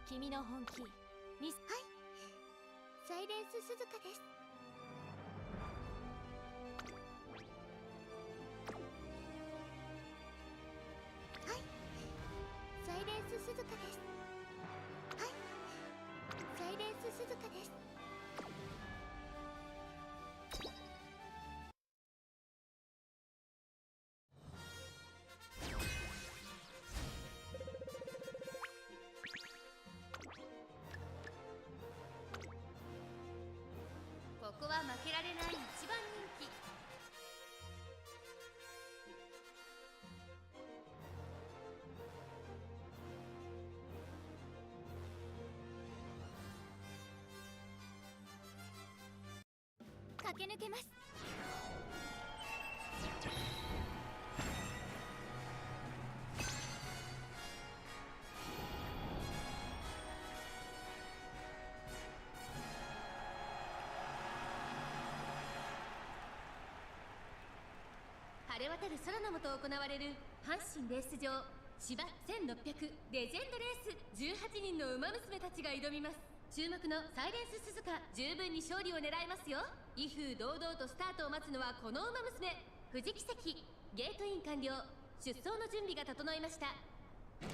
君の本気ミス。はい、サイレンス鈴鹿です。はい、サイレンス鈴鹿です。はい、サイレンス鈴鹿です。ここは負けられない一番人気。駆け抜けます。晴れ渡る空の下行われる阪神レース場芝1600レジェンドレース、18人の馬娘たちが挑みます。注目のサイレンス鈴鹿、十分に勝利を狙えますよ。威風堂々とスタートを待つのはこの馬娘、藤木関。ゲートイン完了、出走の準備が整いました。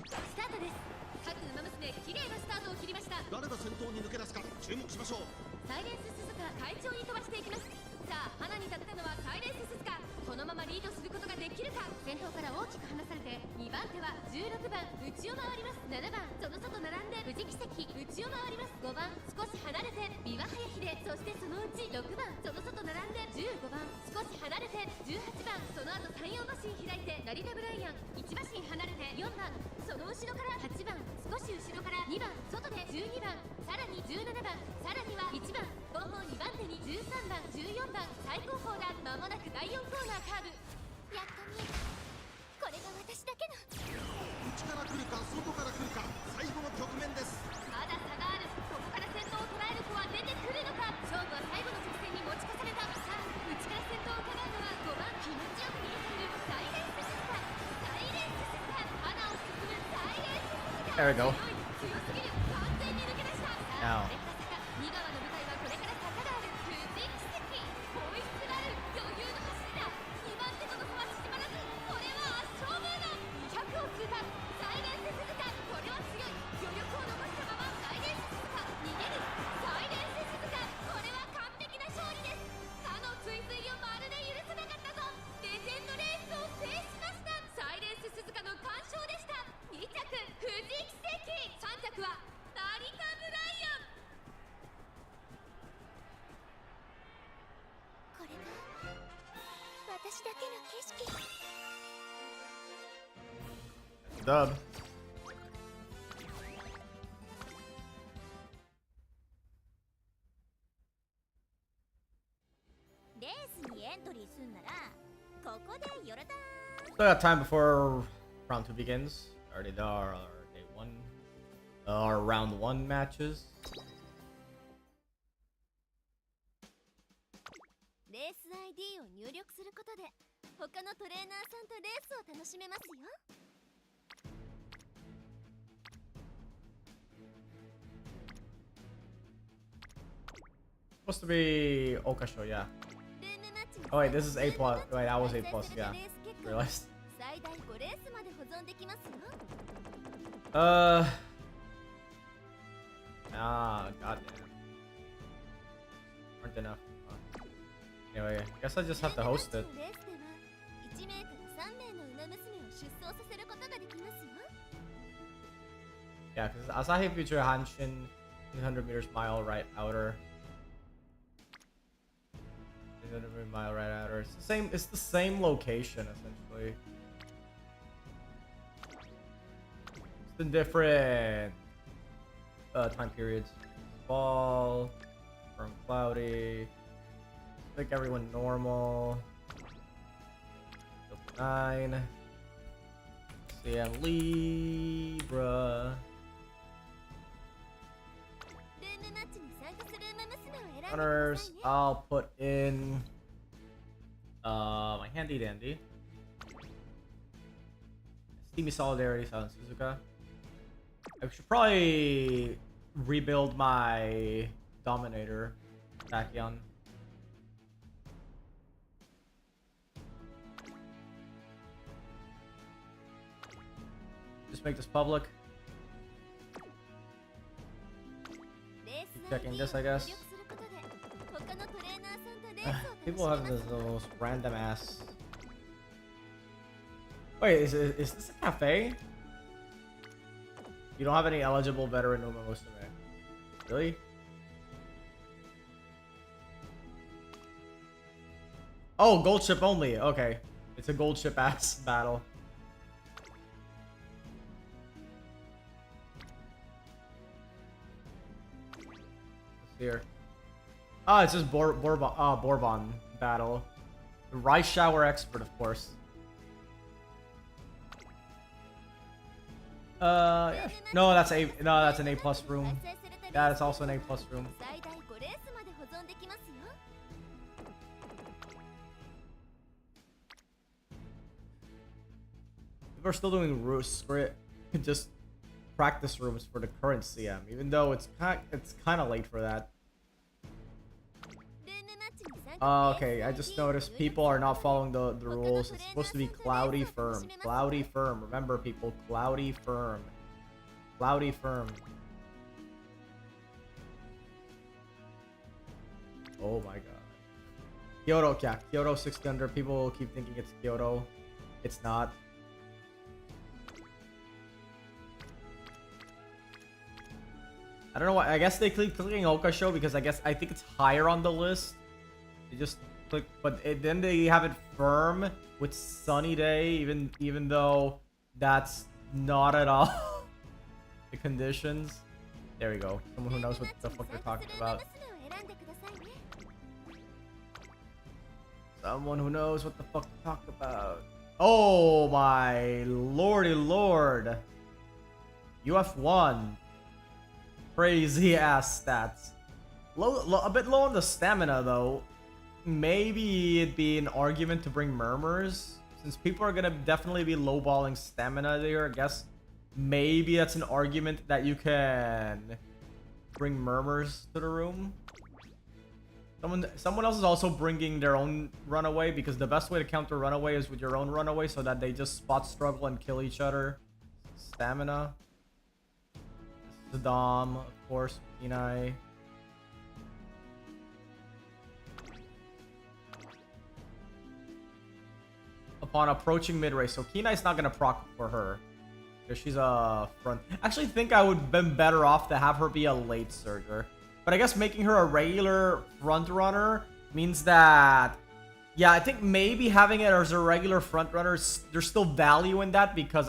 スタートです。各馬娘綺麗なスタートを切りました。誰が先頭に抜け出すか注目しましょう。サイレンス鈴鹿快調に飛ばしていきます。さあ花に立ったのはサイレンス鈴鹿。このままリードすることができるか。先頭から大きく離されて2番手は16番内を回ります。7番その外並んで藤木関内を回ります。5番少し離れて琵琶早秀、そしてそのうち6番その外並んで15番少し離れて18番その後3、4馬身開いて成田ブライアン、1馬身離れて4番その後ろから8番少し後ろから2番外で12番さらに17番さらには1番後方2番手に13番14番最高峰だ。間もなく第4コーナーカーブ。やっと見えた。これが私だけの。内から来るか外から来るか、最後の局面です。まだ差がある。ここから先頭を捉える子は出てくるのか。勝負は最後の直線に持ち越された。さあ内から先頭を伺うのは5番気持ちよく見えているサイレンス鈴鹿。サイレンス鈴鹿、花を進むサイレンス鈴鹿。 There we go. 強すぎる、完全に抜け出した。さあ Ow. これから坂、2川の舞台はこれから坂がある。藤木関ホイッスルある、余裕の走りだ。2番手との差は縮まらず、これは圧勝ムード。200を通過、サイレンス鈴鹿、これは強い。余力を残したままサイレンス鈴鹿逃げる。サイレンス鈴鹿、これは完璧な勝利です。他の追随をまるで許せなかったぞ。レジェンドレースを制しました。サイレンス鈴鹿の完勝でした。2着藤木関、3着は成田ブライアン。これが私だけの景色。 Dub. レースにエントリーすんならここでよろだ Still got time before round 2 begins. Already there are day 1 or round 1 matches. レース ID を入力することで他のトレーナーさんとレースを楽しめますよ。 Supposed to be Okasho, yeah. ルームマッチの Oh wait, this is A plus. Wait, that was A plus, yeah. レース結果 Realized. 最大5レースまで保存できますよ。 Goddamn. Aren't enough. Anyway, I guess I just have to host it. レースでは1名から3名の馬娘を出走させることができますよ。 Yeah, because Asahi Future Hanshin, 300 meters mile right outer. 300 mile right outer. It's the same. It's the same location essentially. It's in different time periods. Fall, from cloudy. Make everyone normal. 9. CM Libra. ルームマッチに参加する馬娘を選んでください Runners, ね。 I'll put in my handy dandy. Steamy Solidarity Silent Suzuka. I should probably rebuild my Dominator, Tachyon. Just make this public. Keep checking this, I guess. People have this most random ass. Wait, is this a cafe? You don't have any eligible veteran Umamusume. Really? Oh, gold ship only. Okay. It's a gold ship ass battle. Let's see here. Oh, it's just Bourbon battle. The Rice Shower Expert, of course. Yeah. No, that's an A+ room. Yeah, it's also an A+ room. People are still doing just practice rooms for the current CM, even though it's kind of late for that. Okay, I just noticed people are not following the rules. It's supposed to be cloudy firm. Cloudy firm. Remember, people, cloudy firm. Cloudy firm. Oh my god. Kyoto, yeah. Kyoto 60 under. People keep thinking it's Kyoto. It's not. I don't know why. I guess they keep clicking Okasho because I think it's higher on the list. They just click, but then they have it firm with sunny day, even though that's not at all the conditions. There we go. Someone who knows what the fuck they're talking about. Someone who knows what the fuck to talk about. Oh my lordy lord. UF1. Crazy ass stats. A bit low on the stamina though. Maybe it'd be an argument to bring murmurs. Since people are gonna definitely be lowballing stamina there, I guess maybe that's an argument that you can bring murmurs to the room. Someone else is also bringing their own runaway, because the best way to counter runaway is with your own runaway so that they just spot struggle and kill each other. Stamina. This is Dom, of course, Kenai. Upon approaching mid-race, so Kenai's not gonna proc for her because she's a front. Actually, think I would have been better off to have her be a late surger, but I guess making her a regular front runner means that, yeah, I think maybe having it as a regular front runner, there's still value in that because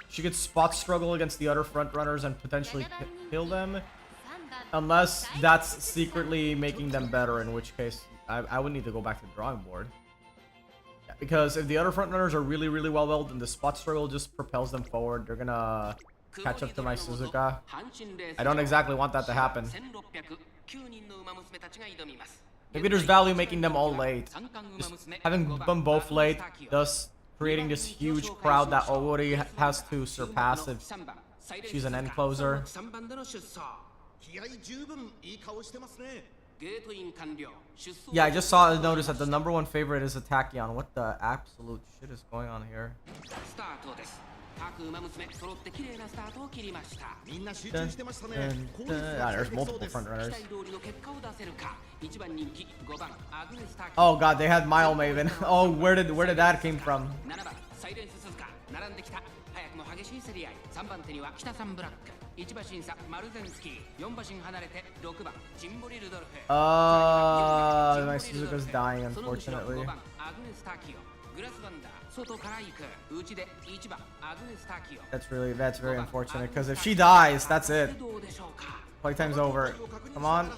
she could spot struggle against the other front runners and potentially kill them, unless that's secretly making them better, in which case I would need to go back to the drawing board. Because if the other front runners are really, really well built, then the spot struggle just propels them forward. They're gonna catch up to my Suzuka. I don't exactly want that to happen. Maybe there's value making them all late. Just having them both late, thus creating this huge crowd that Oguri has to surpass if she's an end closer. Yeah, I just saw a notice that the #1 favorite is a Tachyon. What the absolute shit is going on here? There's multiple front runners. Oh god, they had Mile Maven. Oh, where did that came from? My Suzuka's dying, unfortunately. That's very unfortunate, because if she dies, that's it. Playtime's over. Come on.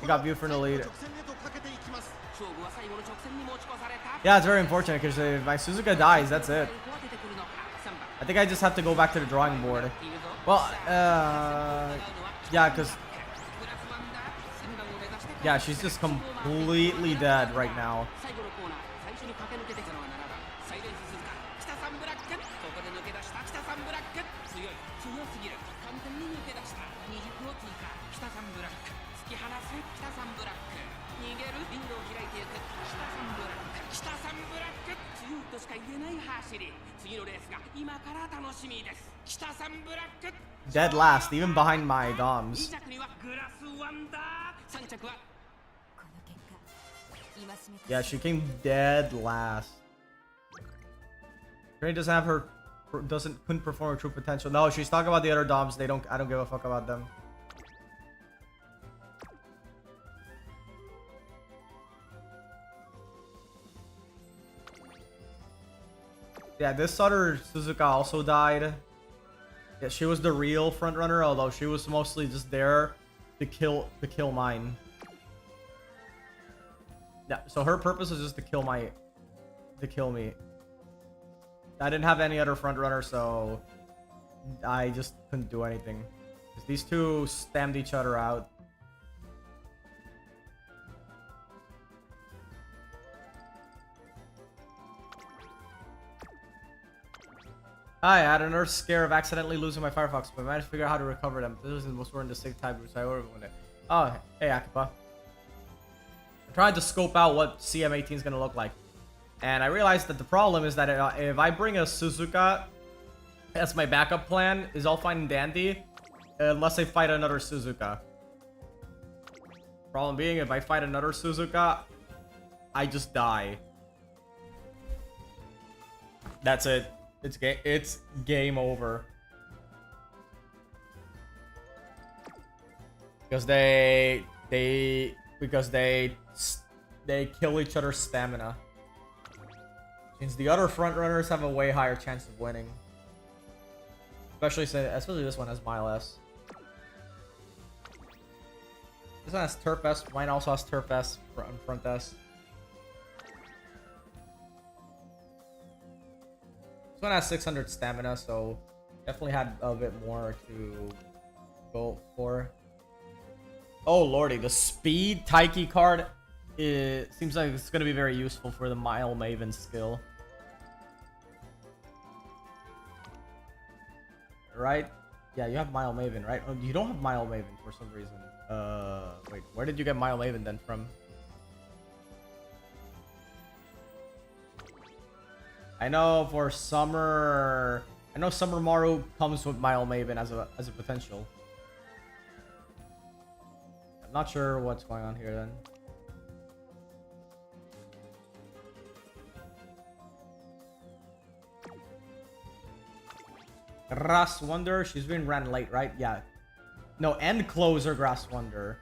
You got Buford in the lead. Yeah, it's very unfortunate, because if my Suzuka dies, that's it. I think I just have to go back to the drawing board. Well, yeah, because... yeah, she's just completely dead right now. 強すぎる。完全に抜け出した。20を追加。北さんブラック。突き放す北さんブラック。逃げるリングを開いていく。北さんブラック。北さんブラック。強いとしか言えない走り。次のレースが今から楽しみです。北さんブラック。 Dead last, even behind my doms. 2着にはグラスワンダー。3着は Yeah, she came dead last. Granny doesn't have her, couldn't perform her true potential. No, she's talking about the other doms. I don't give a fuck about them. Yeah, this other Suzuka also died. Yeah, she was the real frontrunner, although she was mostly just there to kill mine. Yeah, so her purpose is just to kill me. I didn't have any other frontrunner, so I just couldn't do anything. 'Cause these two stammed each other out. Hi, I had another scare of accidentally losing my Firefox, but I managed to figure out how to recover them. This was the most important distinct type, so I overwhelmed it. Oh, hey Akipa. I tried to scope out what CM18 is going to look like. And I realized that the problem is that if I bring a Suzuka as my backup plan, is all fine and dandy, unless I fight another Suzuka. Problem being, if I fight another Suzuka, I just die. That's it. It's game over. Because they kill each other's stamina. Means the other frontrunners have a way higher chance of winning. Especially this one has Mile S. This one has Turf S. Mine also has Turf S and Front S. This one has 600 stamina, so definitely had a bit more to go for. Oh lordy, the speed Taiki card, it seems like it's going to be very useful for the Mile Maven skill. Right? Yeah, you have Mile Maven, right? Oh, you don't have Mile Maven for some reason. Wait, where did you get Mile Maven then from? I know for Summer... I know Summer Maru comes with Mile Maven as a potential. I'm not sure what's going on here then. Grass Wonder, she's been ran late, right? Yeah. No, end closer Grass Wonder.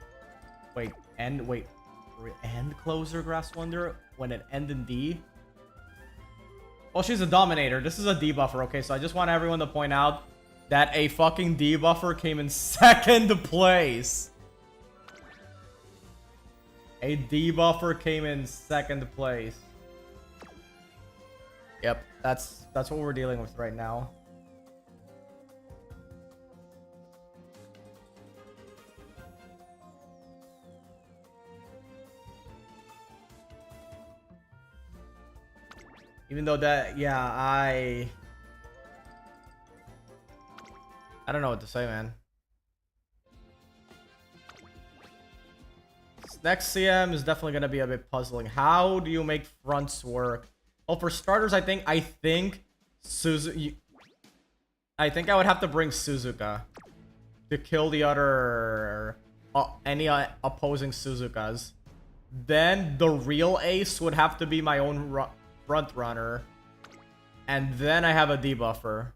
Wait, end closer Grass Wonder when it end in D? Well, she's a Dominator. This is a debuffer, okay? So I just want everyone to point out that a fucking debuffer came in second place. A debuffer came in second place. Yep, that's what we're dealing with right now. Even though that, yeah, I don't know what to say, man. This next CM is definitely gonna be a bit puzzling. How do you make fronts work? Well, for starters, I think I would have to bring Suzuka to kill the other any opposing Suzukas. Then the real ace would have to be my own front runner, and then I have a debuffer.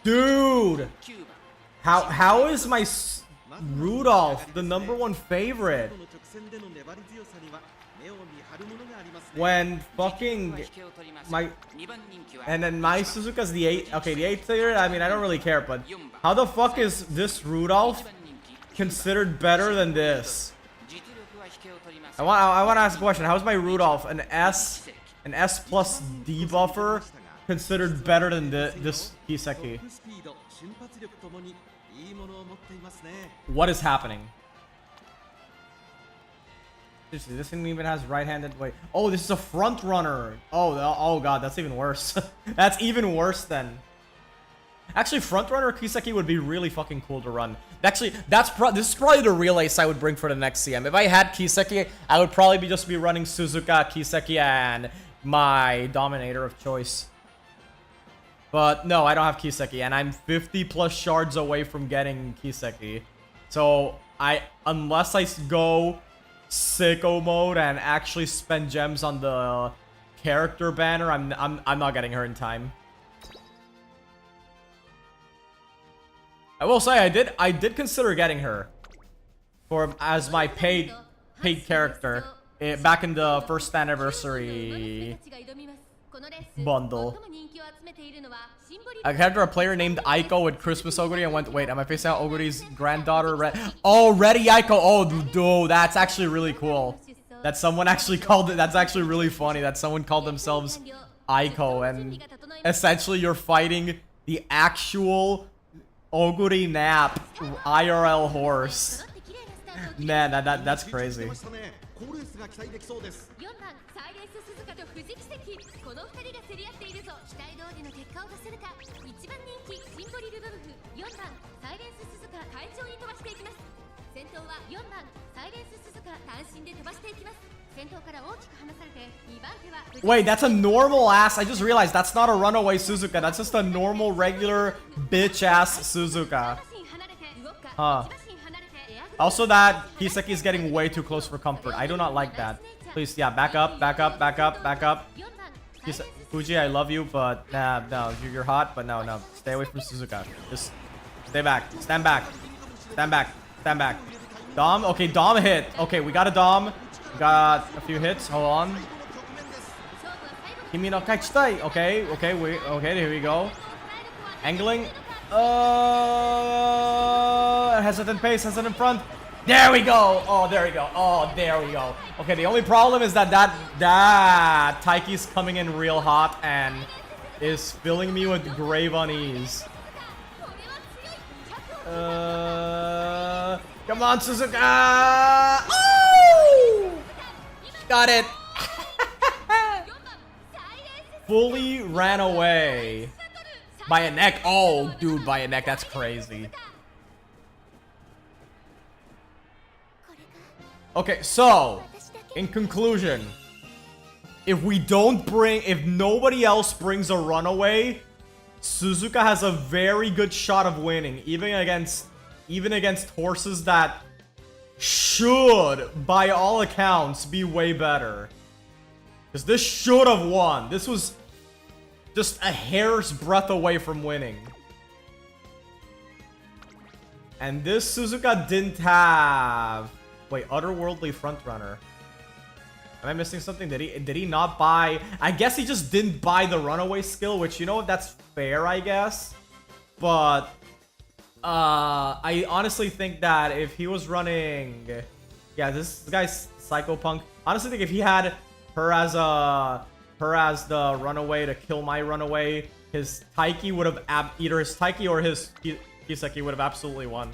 Dude, how is my Rudolph the #1 favorite when fucking and then my Suzuka's the 8th? Okay, the 8th favorite, I mean, I don't really care, but how the fuck is this Rudolph considered better than this? I want to ask a question. How is my Rudolph an S plus debuffer considered better than this Kiseki? What is happening? Seriously, this thing even has right-handed. Wait. Oh, this is a front runner. Oh god, that's even worse. That's even worse then. Actually, front runner Kiseki would be really fucking cool to run. Actually, this is probably the real ace I would bring for the next CM. If I had Kiseki, I would probably just be running Suzuka, Kiseki, and my Dominator of choice. But no, I don't have Kiseki, and I'm 50 plus shards away from getting Kiseki. So unless I go sicko mode and actually spend gems on the character banner, I'm not getting her in time. I will say I did consider getting her as my paid character back in the first anniversary bundle. I had a player named Aiko with Christmas Oguri and went, wait, am I facing out Oguri's granddaughter? Oh, Ready Aiko. Oh, dude, that's actually really cool. That someone actually called it. That's actually really funny that someone called themselves Aiko, and essentially you're fighting the actual Oguri Nap IRL horse. Man, that's crazy. 好レースが期待できそうです。4番サイレンス鈴鹿と藤木関、この2人が競り合っているぞ。期待通りの結果を出せるか。1番人気シンボリルドルフ、4番サイレンス鈴鹿快調に飛ばしていきます。先頭は4番サイレンス鈴鹿単身で飛ばしていきます。先頭から大きく離されて2番手は Wait, that's a normal ass. I just realized that's not a runaway Suzuka. That's just a normal regular bitch ass Suzuka. Huh. Also, that Kiseki is getting way too close for comfort. I do not like that. Please, yeah, back up, back up, back up, back up. Fuji, I love you, but nah, no, you're hot, but no, stay away from Suzuka. Just stay back, stand back, stand back, stand back. Dom, okay, Dom hit. Okay, we got a Dom. We got a few hits. Hold on. Kimi no Kaichitai. Okay, here we go. Angling. Hesitant pace, hesitant front. There we go. Oh, there we go. Oh, there we go. Okay, the only problem is that Taiki's coming in real hot and is filling me with grave unease. Come on, Suzuka. Oh! Got it. Fully ran away. By a neck. Oh, dude, by a neck. That's crazy. Okay, so, in conclusion, if nobody else brings a runaway, Suzuka has a very good shot of winning, even against horses that should, by all accounts, be way better. Because this should have won. This was just a hair's breadth away from winning. And this Suzuka didn't have... Wait, otherworldly frontrunner. Am I missing something? Did he not buy? I guess he just didn't buy the runaway skill, which, you know what, that's fair, I guess. But I honestly think that if he was running, yeah, this guy's Psychopunk. Honestly, think if he had her as the runaway to kill my runaway, his Taiki would have either his Taiki or his Kiseki would have absolutely won.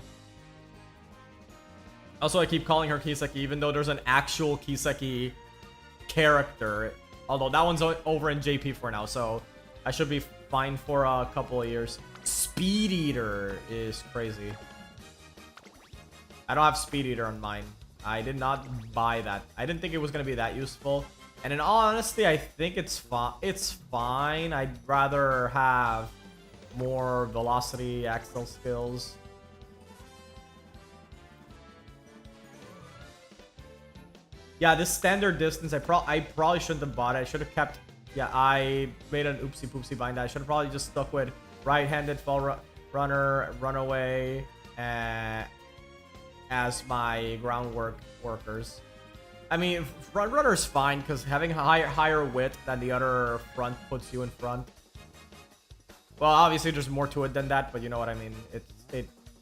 Also, I keep calling her Kiseki, even though there's an actual Kiseki character. Although that one's over in JP for now, so I should be fine for a couple of years. Speed Eater is crazy. I don't have Speed Eater on mine. I did not buy that. I didn't think it was going to be that useful. And in all honesty, I think it's fine. I'd rather have more velocity axle skills. Yeah, this standard distance, I probably shouldn't have bought it. I should have kept... Yeah, I made an oopsie poopsie bind. I should have probably just stuck with right-handed fall runner, runaway, as my groundwork workers. I mean, front runner is fine because having higher width than the other front puts you in front. Well, obviously there's more to it than that, but you know what I mean.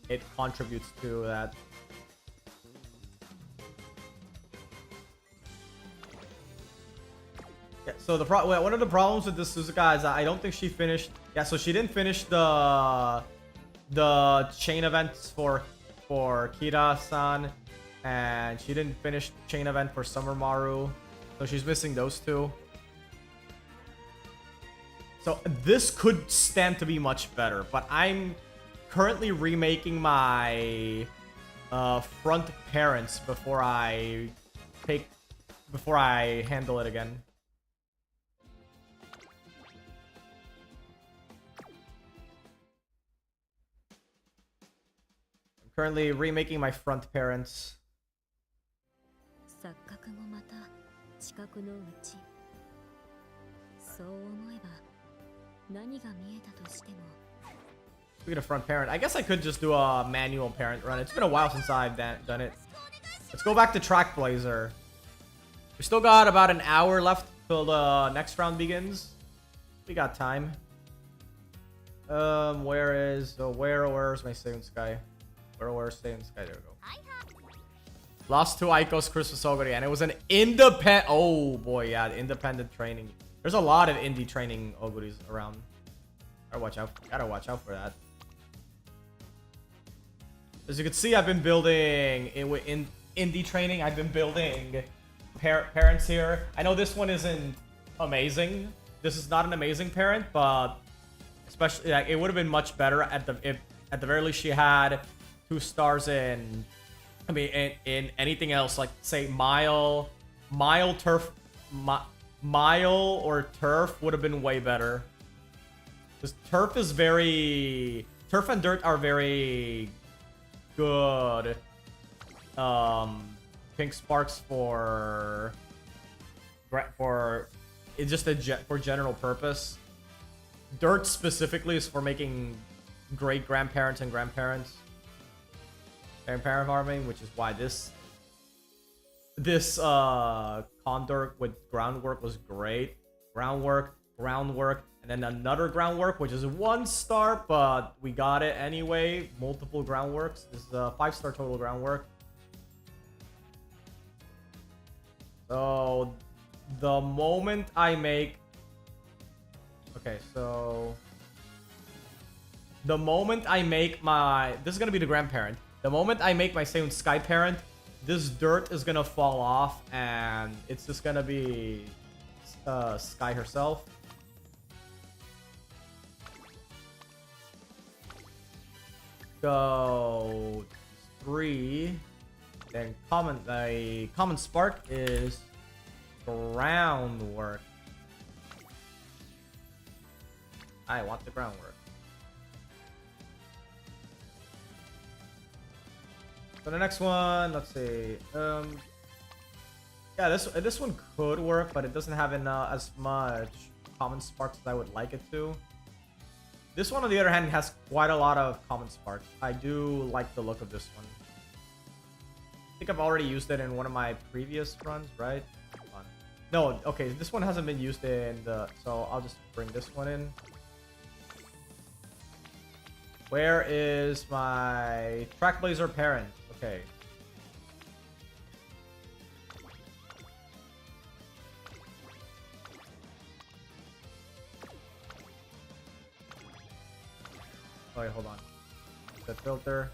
It contributes to that. Yeah, so one of the problems with this Suzuka is that I don't think she finished. Yeah, so she didn't finish the chain events for Kira-san, And she didn't finish chain event for Summer Maru. So she's missing those two. So this could stand to be much better. But I'm currently remaking my front parents before I handle it again. I'm currently remaking my front parents. 錯覚もまた知覚のうち。そう思えば何が見えたとしても。 Speaking of front parent, I guess I could just do a manual parent run. It's been a while since I've done it. Let's go back to Track Blazer. We still got about an hour left till the next round begins. We got time. Where's my Saiyan Sky? Where's Saiyan Sky? There we go. Lost to Aiko's Christmas Oguri, and it was an independent. Oh boy, yeah, independent training. There's a lot of indie training Oguris around. Gotta watch out for that. As you can see, I've been building in indie training. I've been building parents here. I know this one isn't amazing. This is not an amazing parent, but especially like, it would have been much better at the very least she had 2 stars in. I mean, in anything else, like say mile turf, mile or turf would have been way better. Because turf and dirt are very good. Pink sparks for it's just for general purpose. Dirt specifically is for making great grandparents and grandparents. And parent farming, which is why this Condor with groundwork was great. Groundwork, and then another groundwork, which is 1 star, but we got it anyway. Multiple groundworks. This is a 5-star total groundwork. So the moment I make, okay, so the moment I make my, this is gonna be the grandparent. The moment I make my Saiyan Sky parent, this dirt is gonna fall off, and it's just gonna be Sky herself. Go 3. Then common spark is groundwork. I want the groundwork. So the next one, let's see. Yeah, this one could work, but it doesn't have as much common sparks as I would like it to. This one, on the other hand, has quite a lot of common sparks. I do like the look of this one. I think I've already used it in one of my previous runs, right? Hold on. No, okay, this one hasn't been used in the... So I'll just bring this one in. Where is my Track Blazer parent? Okay. Oh wait, hold on. The filter.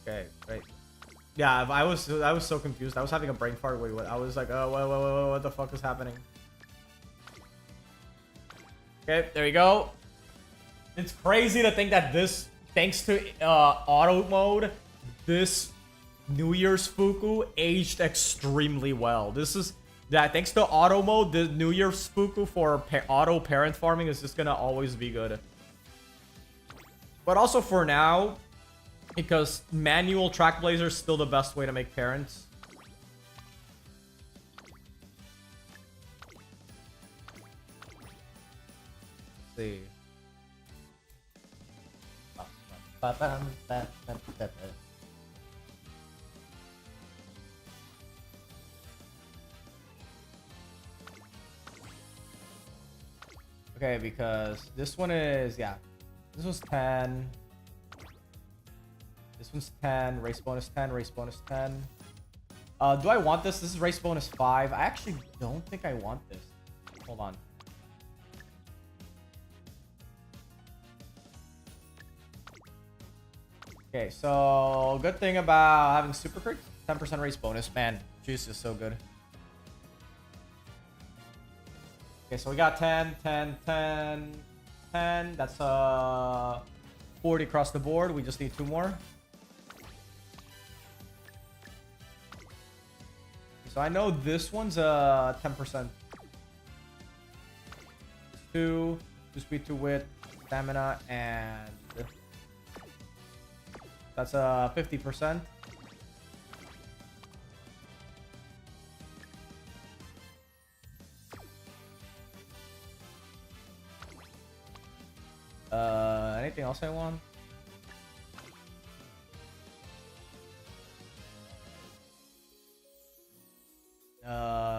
Okay, great. Yeah, I was so confused. I was having a brain fart. Wait, what? I was like, oh, what the fuck is happening? Okay, there you go. It's crazy to think that this, thanks to auto mode, this New Year's Fuku aged extremely well. This is that thanks to auto mode, the New Year's Fuku for auto parent farming is just gonna always be good. But also for now, because manual Track Blazer is still the best way to make parents. Let's see. Okay, because this one is, yeah. This was 10. This one's 10, race bonus 10, race bonus 10. Do I want this? This is race bonus 5. I actually don't think I want this. Hold on. Okay, so good thing about having super crit, 10% race bonus. Man, juice is so good. Okay, so we got 10, 10, 10, 10. That's 40 across the board. We just need 2 more. So I know this one's 10%. 2 speed, 2 wit, stamina, and that's 50%. Anything else I want?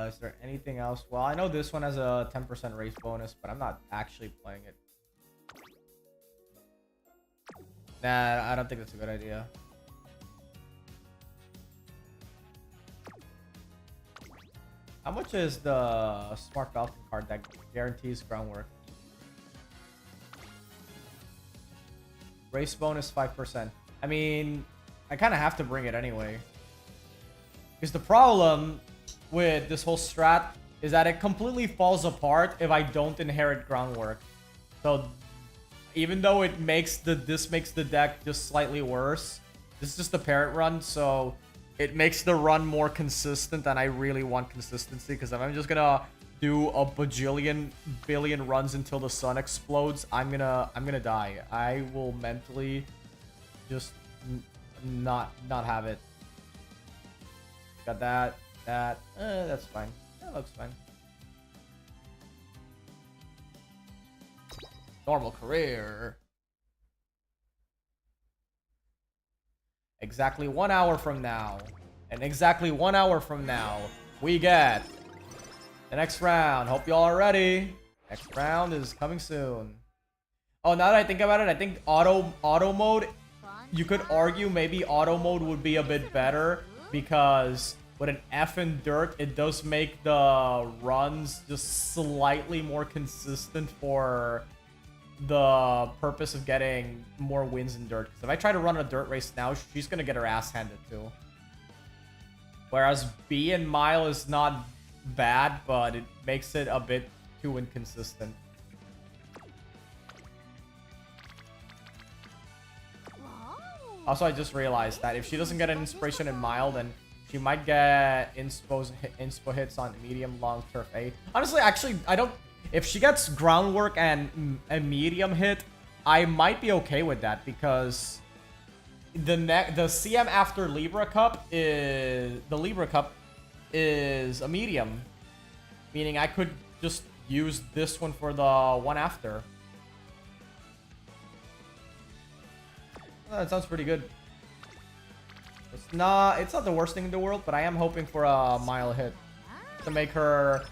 Is there anything else? Well, I know this one has a 10% race bonus, but I'm not actually playing it. Nah, I don't think that's a good idea. How much is the Smart Falcon card that guarantees groundwork? Race bonus 5%. I mean, I kind of have to bring it anyway. Because the problem with this whole strat is that it completely falls apart if I don't inherit groundwork. So even though it makes this makes the deck just slightly worse, this is just the parent run, so it makes the run more consistent, and I really want consistency, because if I'm just gonna do a billion runs until the sun explodes, I'm gonna die. I will mentally just not have it. Got that. That's fine. That looks fine. Normal career. Exactly 1 hour from now. And exactly 1 hour from now, we get the next round. Hope y'all are ready. Next round is coming soon. Oh, now that I think about it, I think auto mode, you could argue maybe auto mode would be a bit better, because with an F in dirt, it does make the runs just slightly more consistent for the purpose of getting more wins in dirt. Because if I try to run a dirt race now, she's going to get her ass handed too. Whereas B in mile is not bad, but it makes it a bit too inconsistent. Also, I just realized that if she doesn't get an inspiration in mile, then she might get inspo hits on medium, long, turf A. Honestly, actually, I don't... If she gets groundwork and a medium hit, I might be okay with that, because the CM after Libra Cup is... The Libra Cup is a medium. Meaning I could just use this one for the one after. That sounds pretty good. It's not the worst thing in the world, but I am hoping for a mile hit to make her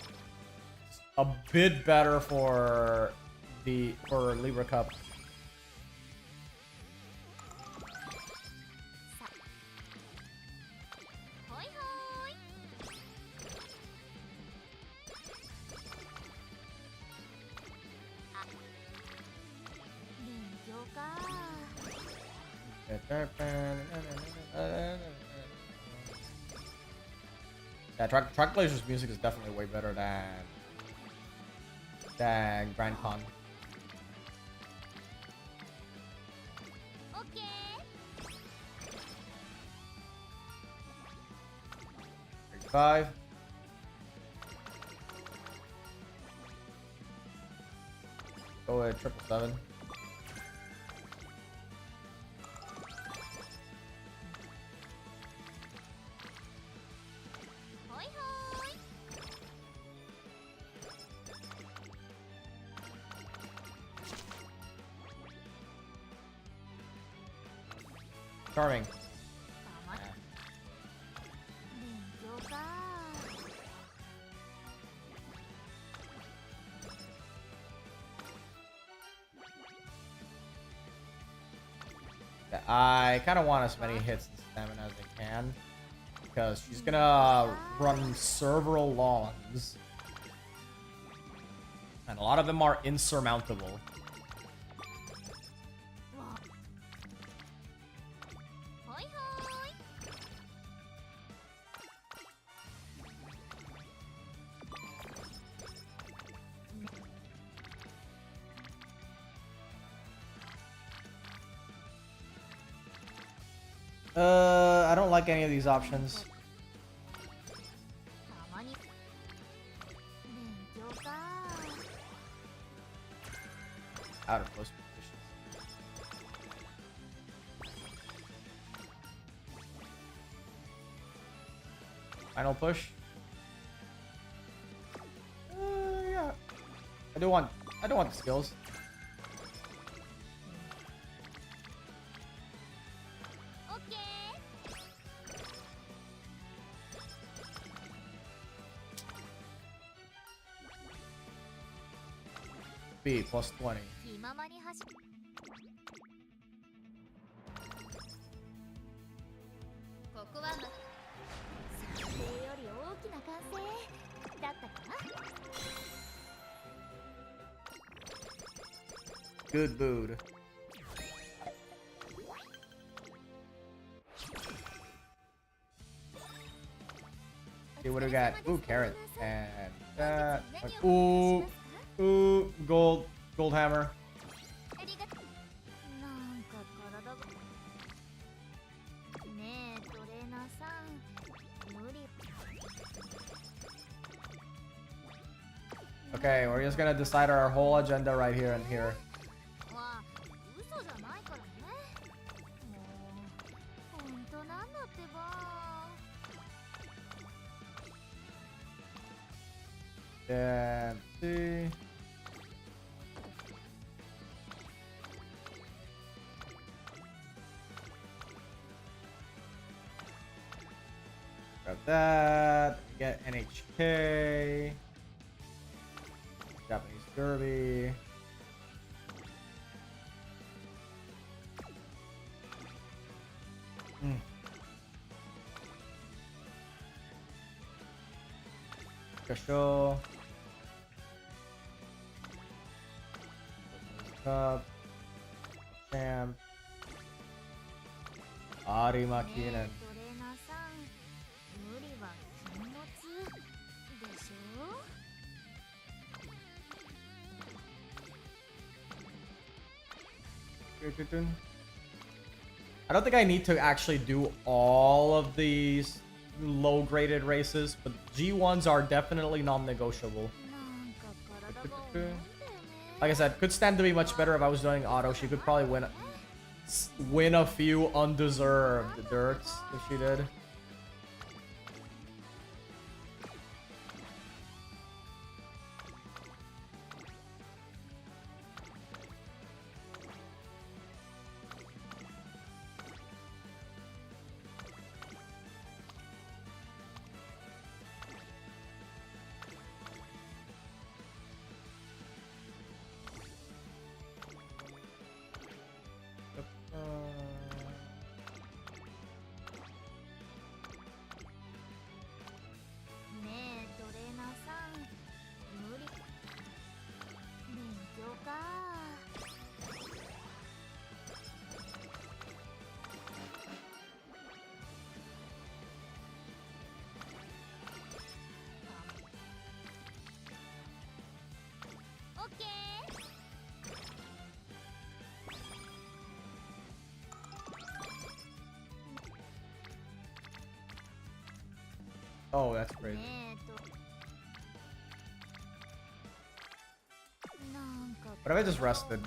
a bit better for Libra Cup. Yeah, Track Blazer's music is definitely way better than Grand Con. Okay. 35. Go with 777. Charming. Yeah, I kind of want as many hits and stamina as I can. because she's gonna run several lawns. And a lot of them are insurmountable. I don't like any of these options. たまに勉強か Out of those positions. Final push. Yeah. I don't want the skills. B plus 20. 気ままに走ここは想定より大きな歓声だったかな Good mood. Okay, what do we got? Ooh, carrot. And that. Ooh. Ooh, gold hammer. ありがとうなんか体がねえトレーナーさん無理 Okay, we're just gonna decide our whole agenda right here and here. わ嘘じゃないからねもう本当なんだってば And see. Grab that. Get NHK. Japanese Derby. Show. Cup. Champ. Arimakinen. トレーナーさん無理は禁物でしょ I don't think I need to actually do all of these low graded races, but G1s are definitely non-negotiable. なんか体が重いんだよね Like I said, could stand to be much better if I was doing auto. She could probably win a few undeserved dirts if she did. Oh, that's crazy. ねえとなんか What if I just rested?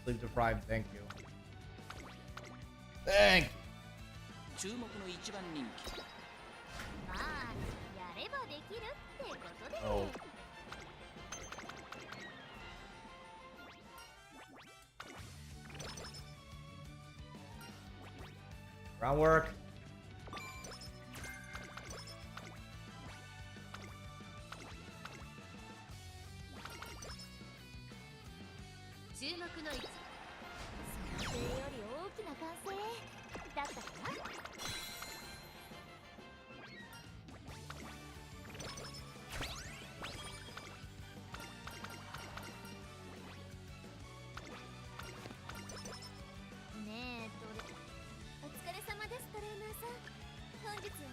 Sleep deprived, thank you. Thank you. 注目の一番人気まあやればできるってことで Oh. Groundwork.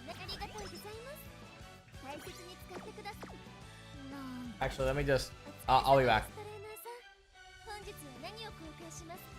ありがとうございます大切に使ってくださいなん Actually, let me just. I'll be back. トレーナーさん本日は何を交換しますか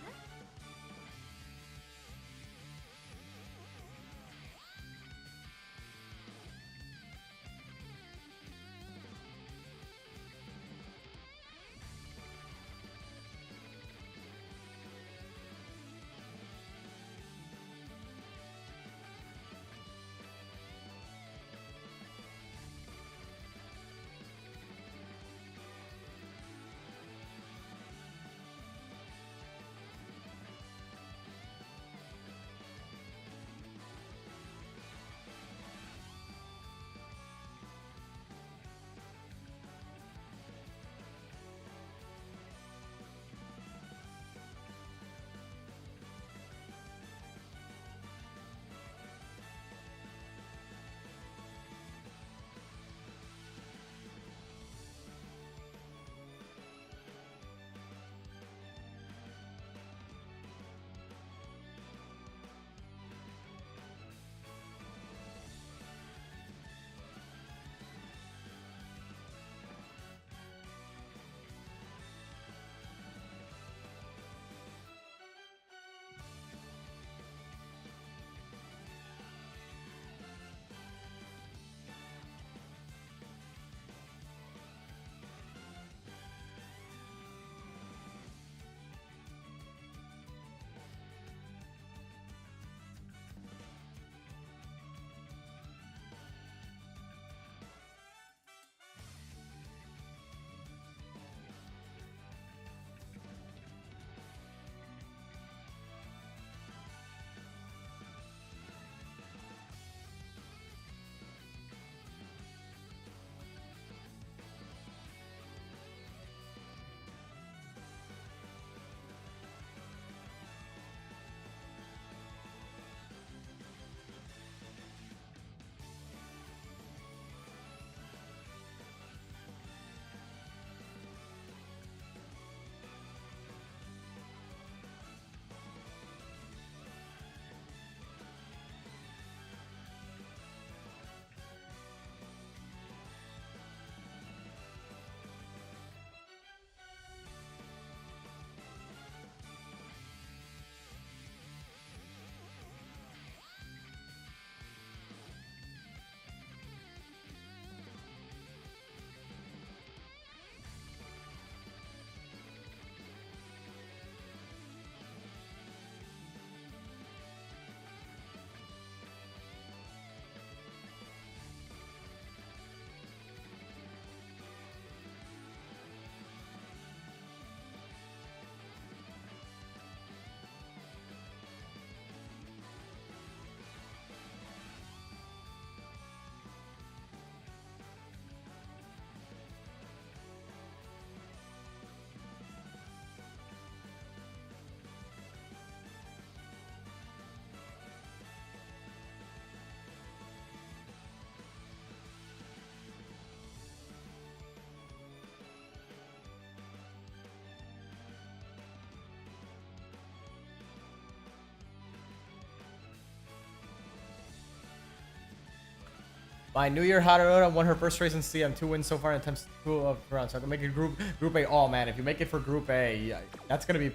My New Year Harunoda won her first race in C. I'm 2 wins so far in attempts 2 of round, so I can make it group A. Oh man, if you make it for group A, yeah, that's gonna be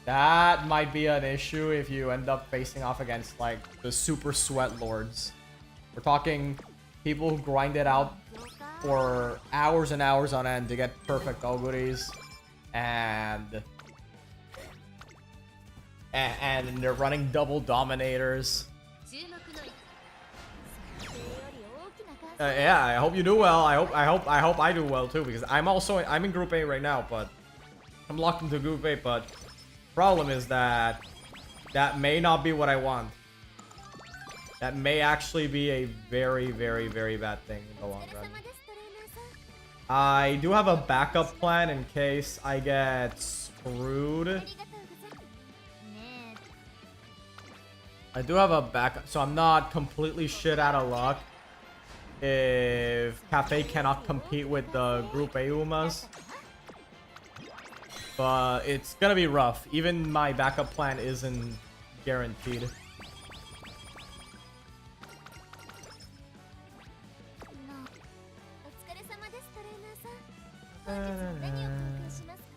that might be an issue if you end up facing off against like the super sweat lords. We're talking people who grind it out for hours and hours on end to get perfect ogures, and they're running double dominators. Yeah, I hope you do well. I hope I do well too, because I'm in Group A right now, but I'm locked into Group A. But problem is that may not be what I want. That may actually be a very, very, very bad thing in the long run. I do have a backup plan in case I get screwed. I do have a backup, so I'm not completely shit out of luck if Cafe cannot compete with the Group A Umas. But it's gonna be rough. Even my backup plan isn't guaranteed. 本日も何を交換しますか？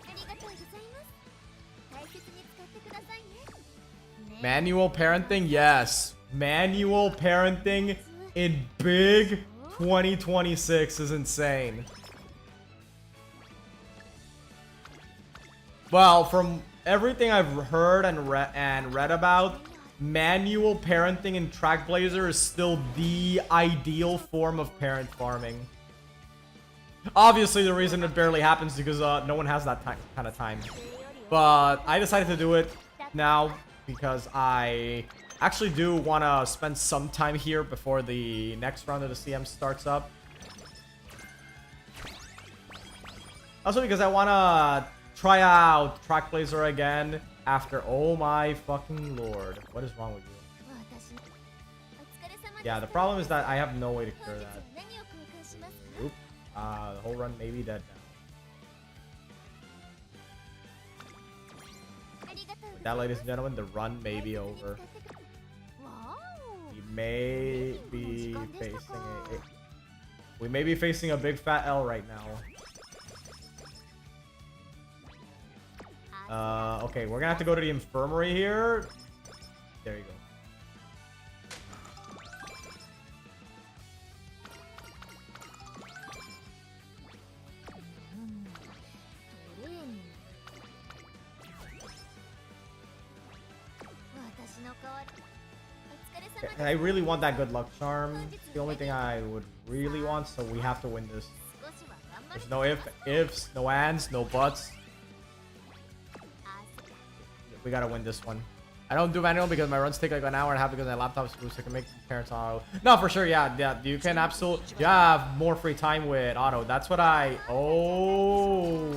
ありがとうございます。大切に使ってくださいね。 Manual parenting? Yes. Manual parenting in big 2026 is insane. Well, from everything I've heard and read about, manual parenting in Trackblazer is still the ideal form of parent farming. Obviously, the reason it barely happens is because no one has that kind of time. But I decided to do it now because I actually do want to spend some time here before the next round of the CM starts up. Also because I want to try out Trackblazer again after... Oh my fucking lord. What is wrong with you? Yeah, the problem is that I have no way to cure that. Oop. The whole run may be dead now. With that, ladies and gentlemen, the run may be over. We may be facing we may be facing a big fat L right now. Okay, we're gonna have to go to the infirmary here. There you go. I really want that good luck charm. It's the only thing I would really want, so we have to win this. There's no ifs, no ands, no buts. We gotta win this one. I don't do manual because my runs take like an hour and a half because my laptop's blue, so I can make parents auto. No, for sure, yeah. You can absolutely... You have more free time with auto. That's what I... Oh...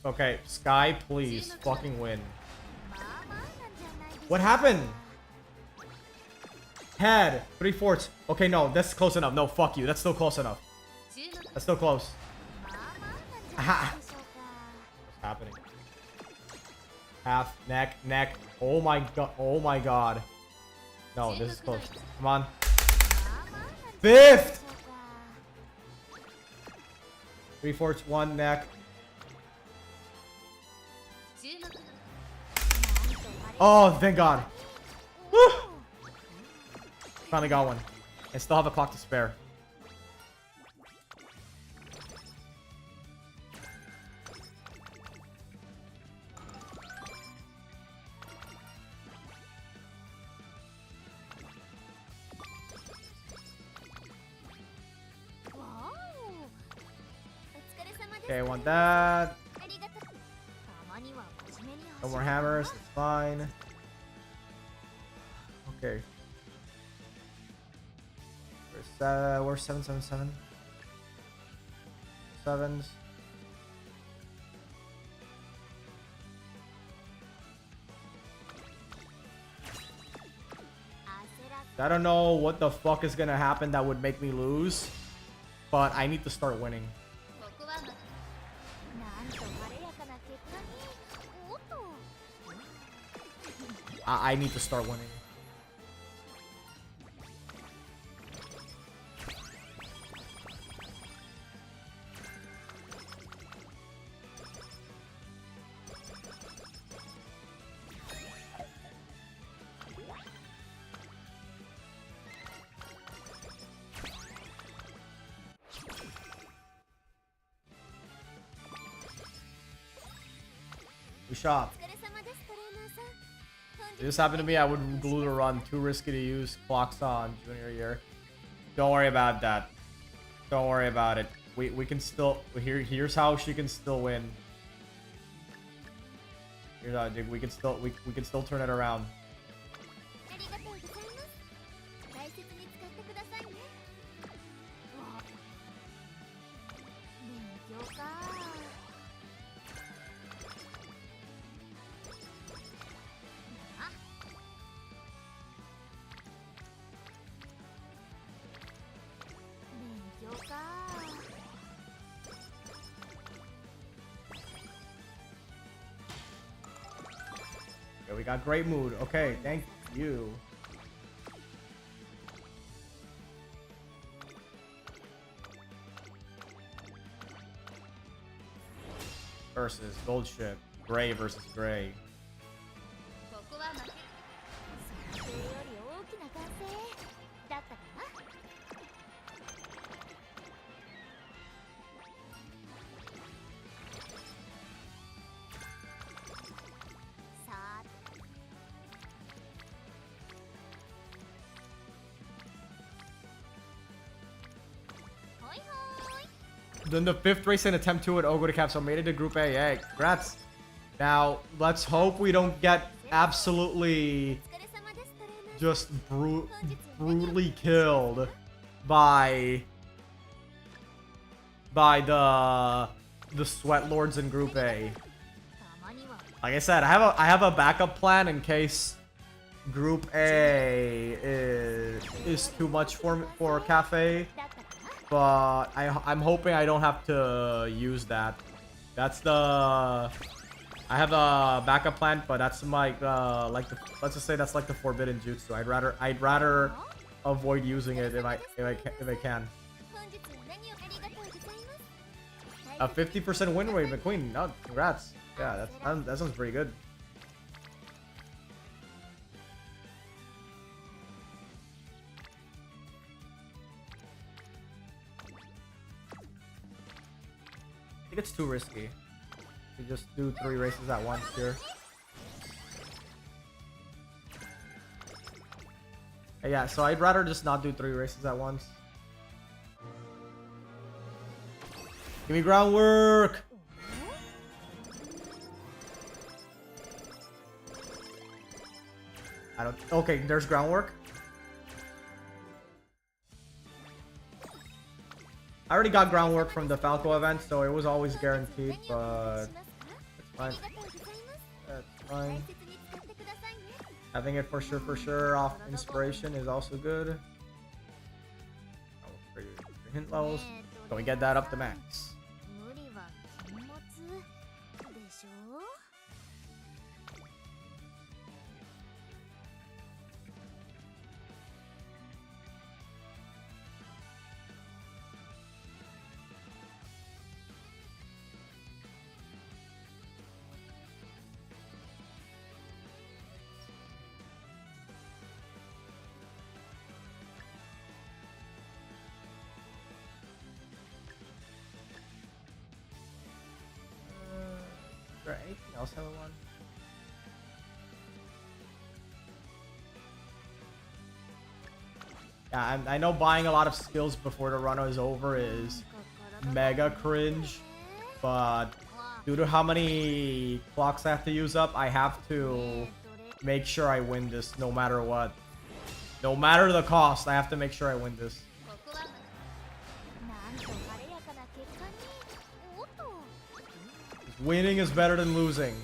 Okay, Sky, please, fucking win. What happened? Head, 3/4. Okay, no, that's close enough. No, fuck you. That's still close enough. That's still close. Aha. What's happening? Half, neck. Oh my god. Oh my god. No, this is close. Come on. 5th! 3/4, 1 neck. Oh, thank god. Woo! Finally got one. I still have a clock to spare. Okay, I want that. No more hammers, it's fine. Okay. Where's 777? Sevens. I don't know what the fuck is gonna happen that would make me lose, but I need to start winning. I need to start winning. We shop. If this happened to me, I would glue the run. Too risky to use clocks on junior year. Don't worry about that. Don't worry about it. We can still... Here's how she can still win. Here's how we can still turn it around. we got great mood. Okay, thank you. Versus gold ship. Gray versus gray. ここは負け想定より大きな歓声だったかな。さて、 ほいほい。 Then the 5th race and attempt 2 at Ogo to Cap, so made it to Group A. Hey, congrats. Now, let's hope we don't get absolutely お疲れ様ですトレーナー。 just brutally killed by the sweat lords in Group A. たまには Like I said, I have a backup plan in case Group A is too much for Cafe, だったかな。 but I'm hoping I don't have to use that. That's the I have a backup plan, but that's my let's just say that's like the forbidden jutsu. I'd rather avoid using it if I can. 本日は何をありがとうございます。 A 50% win rate, McQueen. No, congrats. Yeah, that sounds pretty good. I think it's too risky. You just do 3 races at once here. Yeah, so I'd rather just not do 3 races at once. Give me groundwork! I don't... Okay, there's groundwork. I already got groundwork from the Falco event, so it was always guaranteed, but... It's fine. That's fine. Having it for sure off inspiration is also good. Oh, for your hint levels. So we get that up to max. 無理は禁物でしょ。 Is there anything else I would want? Yeah, I know buying a lot of skills before the run is over is mega cringe, but due to how many clocks I have to use up, I have to make sure I win this no matter what. No matter the cost, I have to make sure I win this. ここはなんと晴れやかな結果に。おっと。 Winning is better than losing.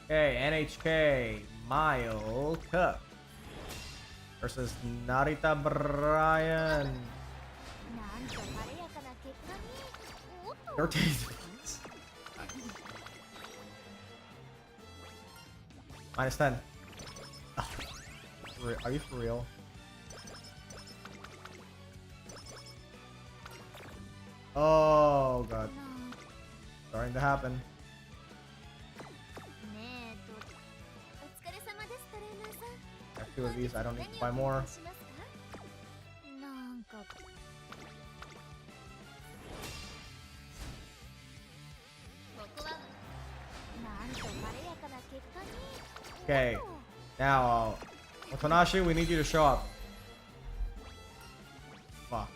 Okay, NHK Mile Cup versus Narita Bryan. なんと晴れやかな結果に。おっと。 Your taste. -10. Are you for real? Oh god. Starting to happen. ねえと、お疲れ様ですトレーナーさん。 I have 2 of these. I don't need to buy more. なんか。 Okay. Now, Otanashi, we need you to show up. Fuck.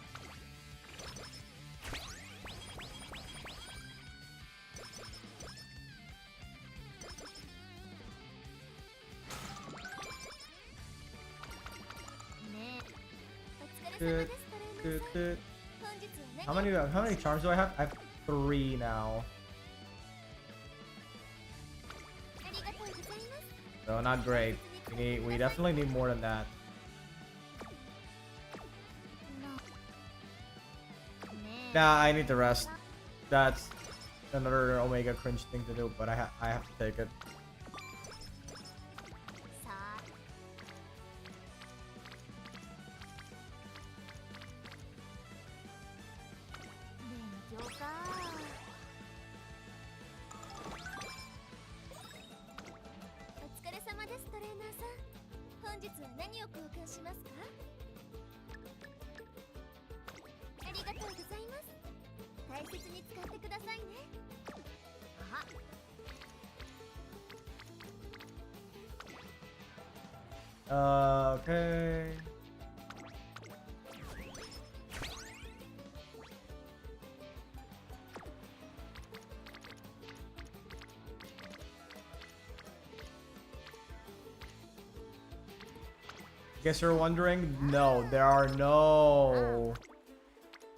How many charms do I have? I have 3 now. So not great. We definitely need more than that. Nah, I need to rest. That's another Omega cringe thing to do, but I have to take it. Okay. Guess you're wondering? No, there are no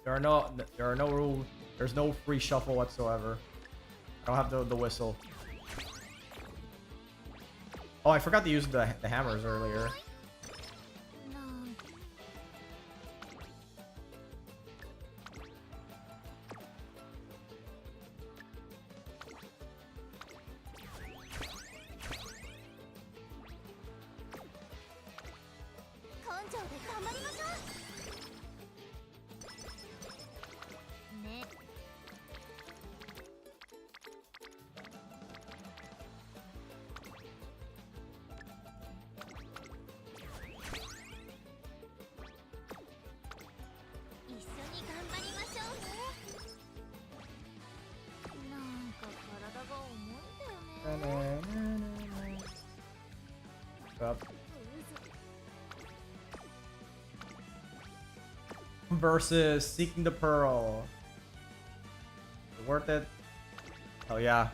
rules. There's no free shuffle whatsoever. I don't have the whistle. Oh, I forgot to use the hammers earlier. Versus Seeking the Pearl. Is it worth it? Oh yeah.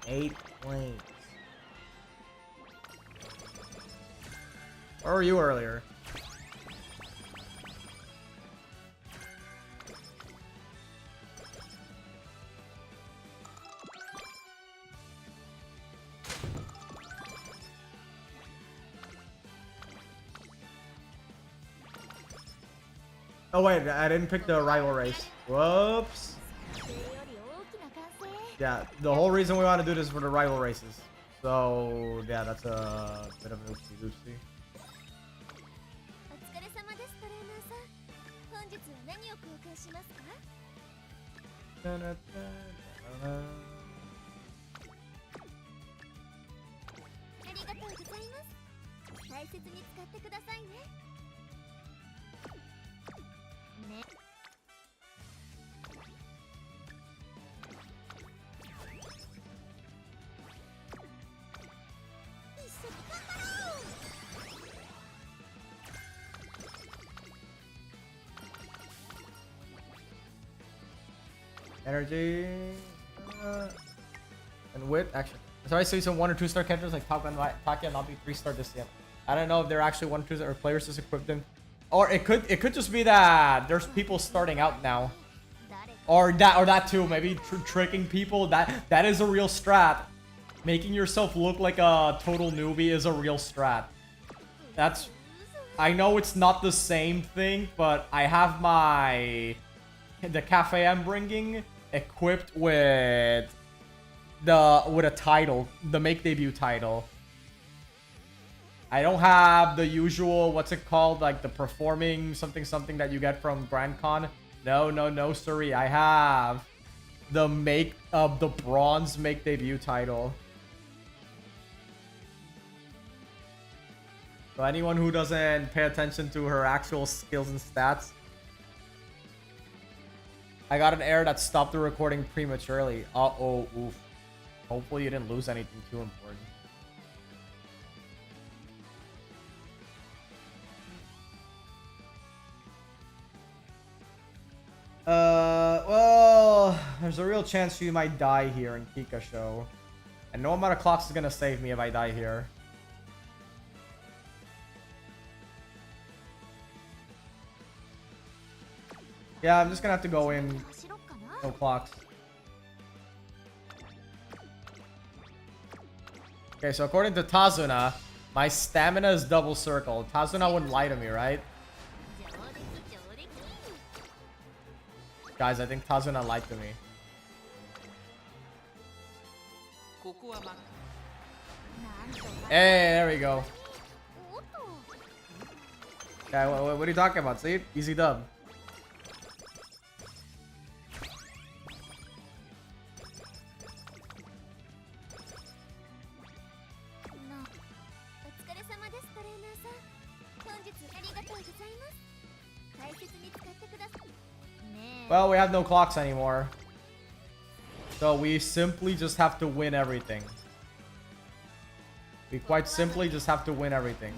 Eight points. Where were you earlier? Oh wait, I didn't pick the rival race. Whoops. Yeah, the whole reason we want to do this is for the rival races. So yeah, that's a bit of an oopsie-doopsie. Energy and wit. Actually, so I see some 1 or 2 star characters like Top Gun, Taki, not be 3-star this year. I don't know if they're actually 1 or 2 star or players just equipped them, or it could just be that there's people starting out now, or that too. Maybe tricking people. That is a real strat. Making yourself look like a total newbie is a real strat. That's. I know it's not the same thing, but I have the cafe I'm bringing equipped with a title, the make debut title. I don't have the usual, what's it called, like the performing something that you get from Grand Con. No, sorry. I have the bronze make debut title. So anyone who doesn't pay attention to her actual skills and stats. I got an error that stopped the recording prematurely. Uh-oh, oof. Hopefully you didn't lose anything too important. Well, There's a real chance she might die here in Kika show. And no amount of clocks is gonna save me if I die here. Yeah, I'm just gonna have to go in. No clocks. Okay, so according to Tazuna, my stamina is double circled. Tazuna wouldn't lie to me, right? Guys, I think Tazuna lied to me. ここはま Hey, there we go. Okay, what are you talking about? See? Easy dub. Well, we have no clocks anymore. So we simply just have to win everything. We quite simply just have to win everything.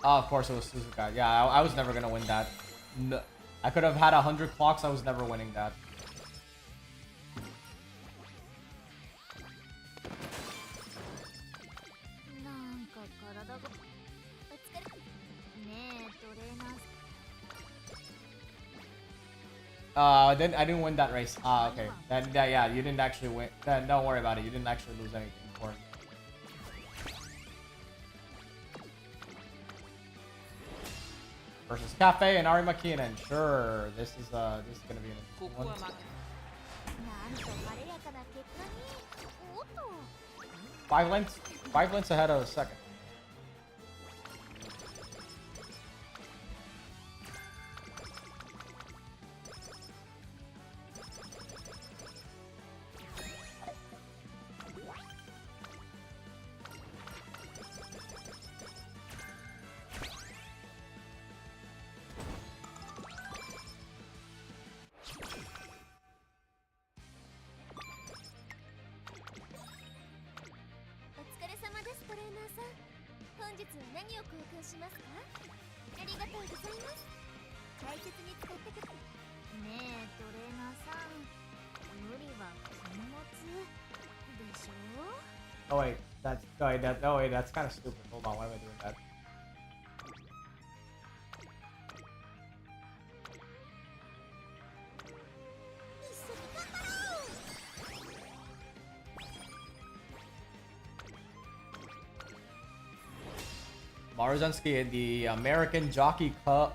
Oh, of course it was Suzuka. Yeah, I was never gonna win that. No, I could have had 100 clocks. I was never winning that. I didn't win that race. Ah, okay. Yeah, you didn't actually win. Don't worry about it. You didn't actually lose anything important. Versus Cafe and Ari Makinen. Sure, this is gonna be an interesting one. 5 lengths ahead of second. Oh wait, that's kind of stupid. Hold on, why am I doing that? Maruzensky in the American Jockey Club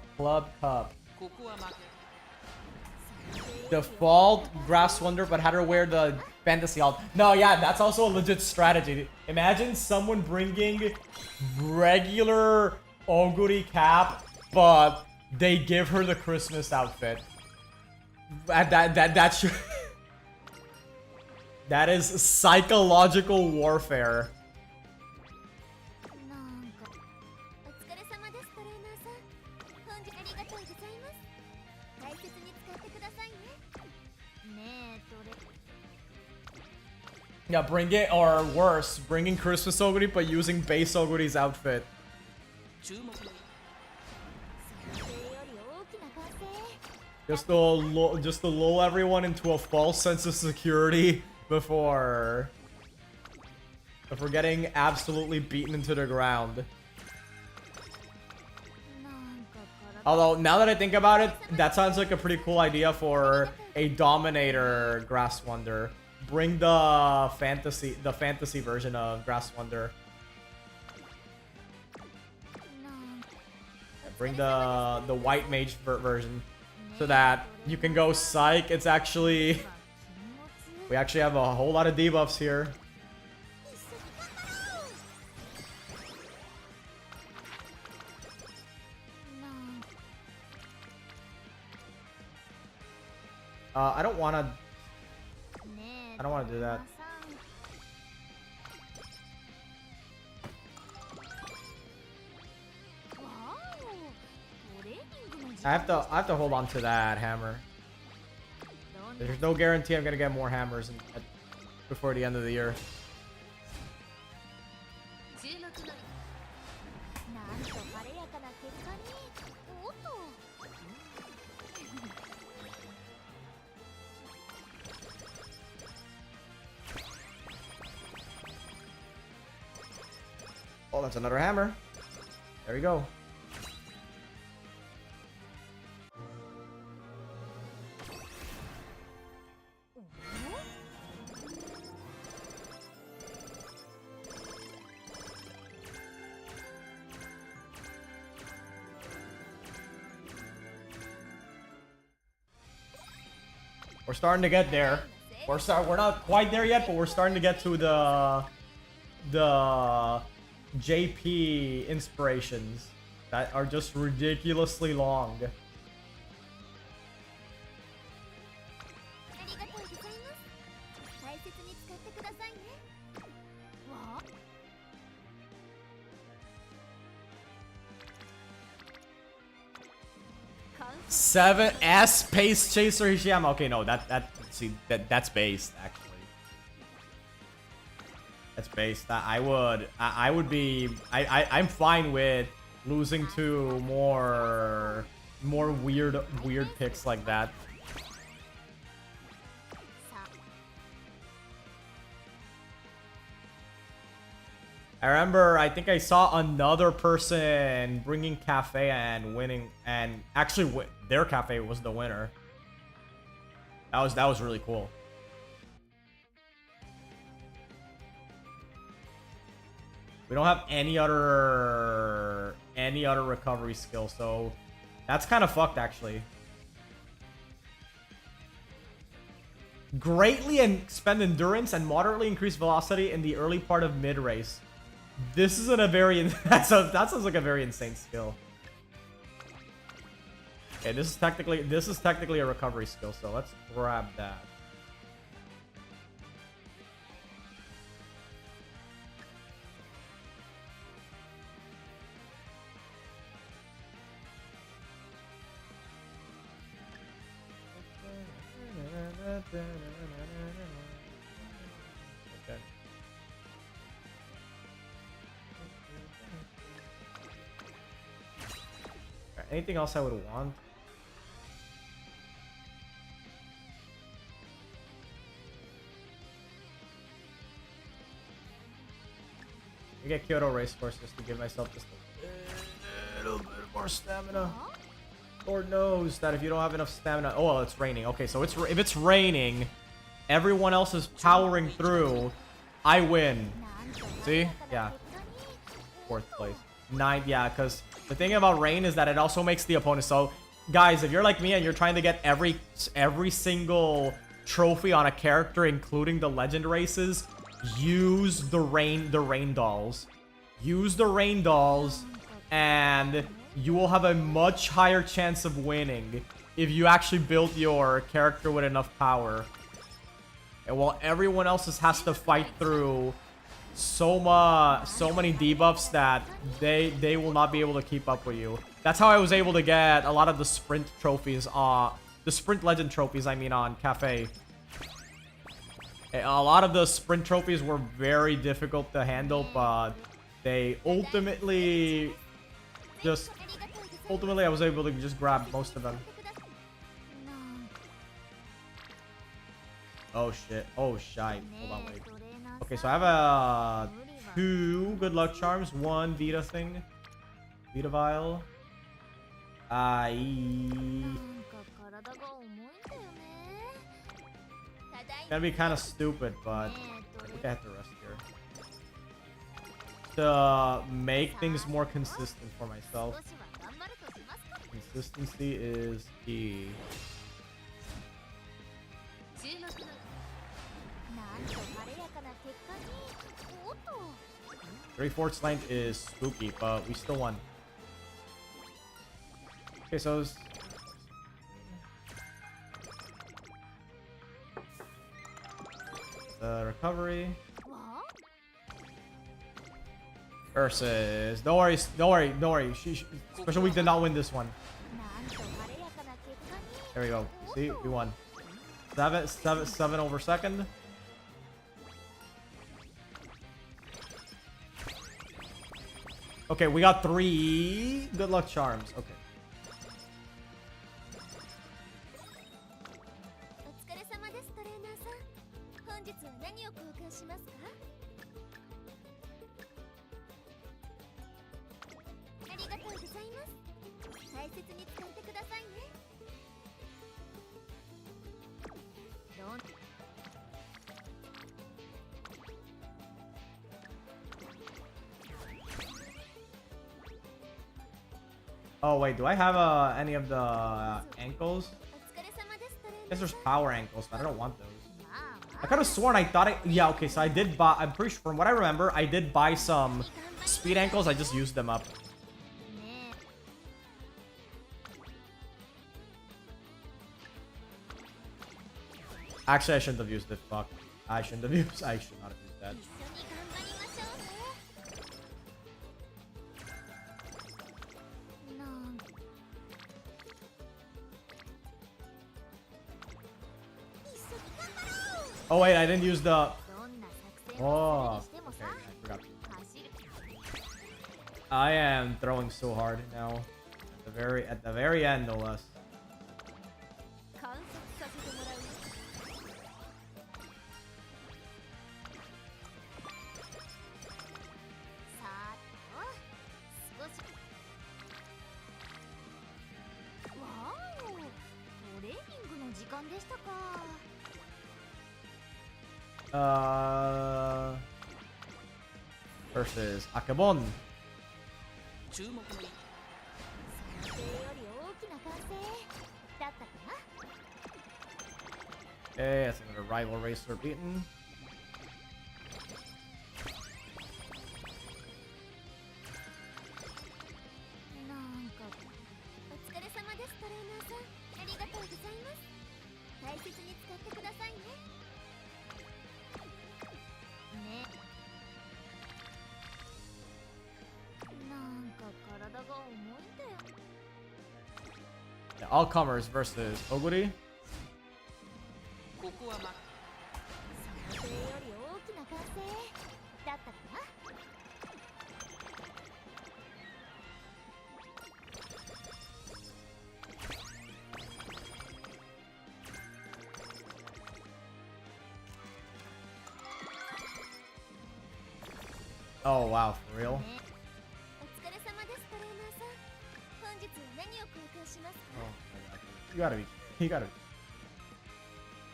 Cup. ここは負け Default Grass Wonder, but had her wear the Fantasy Alt. No, yeah, that's also a legit strategy. Imagine someone bringing regular Oguri cap, but they give her the Christmas outfit. That's that is psychological warfare. Yeah, bring it, or worse, bringing Christmas Oguri but using base Oguri's outfit. 注目の Just to lull everyone into a false sense of security before getting absolutely beaten into the ground. Although, now that I think about it, that sounds like a pretty cool idea for a Dominator Grass Wonder. Bring the fantasy version of Grass Wonder. Bring the white mage version, so that you can go psych. It's actually We actually have a whole lot of debuffs here. 一緒に頑張ろう。なん I don't wanna. ねえ I don't wanna do that. わお、トレーニングの時 I 間 have to hold on to that hammer. どんな There's no guarantee I'm gonna get more hammers before the end of the year. 注目のなんと晴れやかな結果に。おっと。 Oh, that's another hammer. There we go. We're starting to get there. We're not quite there yet, but we're starting to get to the JP inspirations that are just ridiculously long. ありがとうございます。大切に使ってくださいね。わあ。 7S Space Chaser Hishiyama. Okay, no, that's based actually. That's based. I'm fine with losing to more weird picks like that. さ I remember, I think I saw another person bringing Cafe and winning, and actually their Cafe was the winner. That was really cool. We don't have any other recovery skill, so that's kind of fucked actually. Greatly expend endurance and moderately increase velocity in the early part of mid race. This isn't a very that sounds like a very insane skill. Okay, this is technically a recovery skill, so let's grab that. Okay. Alright, anything else I would want? I get Kyoto Racecourse just to give myself just a little bit more stamina. Lord knows that if you don't have enough stamina... Oh, well, it's raining. Okay, so if it's raining, everyone else is powering through, I win. See? Yeah. 4th place. 9th, yeah, because the thing about rain is that it also makes the opponent... So, guys, if you're like me and you're trying to get every single trophy on a character, including the legend races, use the rain dolls. Use the rain dolls, and you will have a much higher chance of winning if you actually build your character with enough power. And while everyone else has to fight through so many debuffs that they will not be able to keep up with you. That's how I was able to get a lot of the sprint trophies, the sprint legend trophies, I mean, on Cafe. A lot of the sprint trophies were very difficult to handle, but they ultimately I was able to just grab most of them. Oh shit. Oh shite. Hold on, wait. Okay, so I have 2 good luck charms, 1 Vita thing. Vita vial. Gonna be kind of stupid, but I think I have to rest here. To make things more consistent for myself. Consistency is key. 結果におっと 3/4 length is spooky, but we still won. Okay, so the recovery わ versus. Don't worry. Special week did not win this one. なんと晴れやかな結果に There we go. See, we won. 7 over second. Okay, we got 3 good luck charms. Okay. お疲れ様ですトレーナーさん本日は何を交換しますかありがとうございます大切に使ってくださいねどん Oh wait, do I have any of the ankles? お疲れ様ですトレ I ーナ guess ー there's power ankles, but I don't want those. まあ I could have sworn I thought it. Yeah, okay, so I did buy. I'm pretty sure from what I remember, I did buy some speed ankles. I just used them up. ね Actually, I shouldn't have used it. Fuck. I should not have used that. 一緒に頑張りましょうねなん一緒に頑張ろう Oh wait, I didn't use the. どんな作戦を Oh. するにしても Okay, さ I forgot. 走る I am throwing so hard now. At the very end, no less. 観察させてもらうさあ少しわおトレーニングの時間でしたか Versus Akebon. 注目の想定より大きな歓声だったかな Okay, that's another rival racer beaten. なんかお疲れ様ですトレーナーさんありがとうございます大切に使ってくださいねねなんか体が重いんだよ Yeah, all comers versus Oguri. ここはま想定より大きな歓声だったかな Oh wow, for real? ねお疲れ様ですトレーナーさん本日は何を交換しますか Oh my god. You gotta be.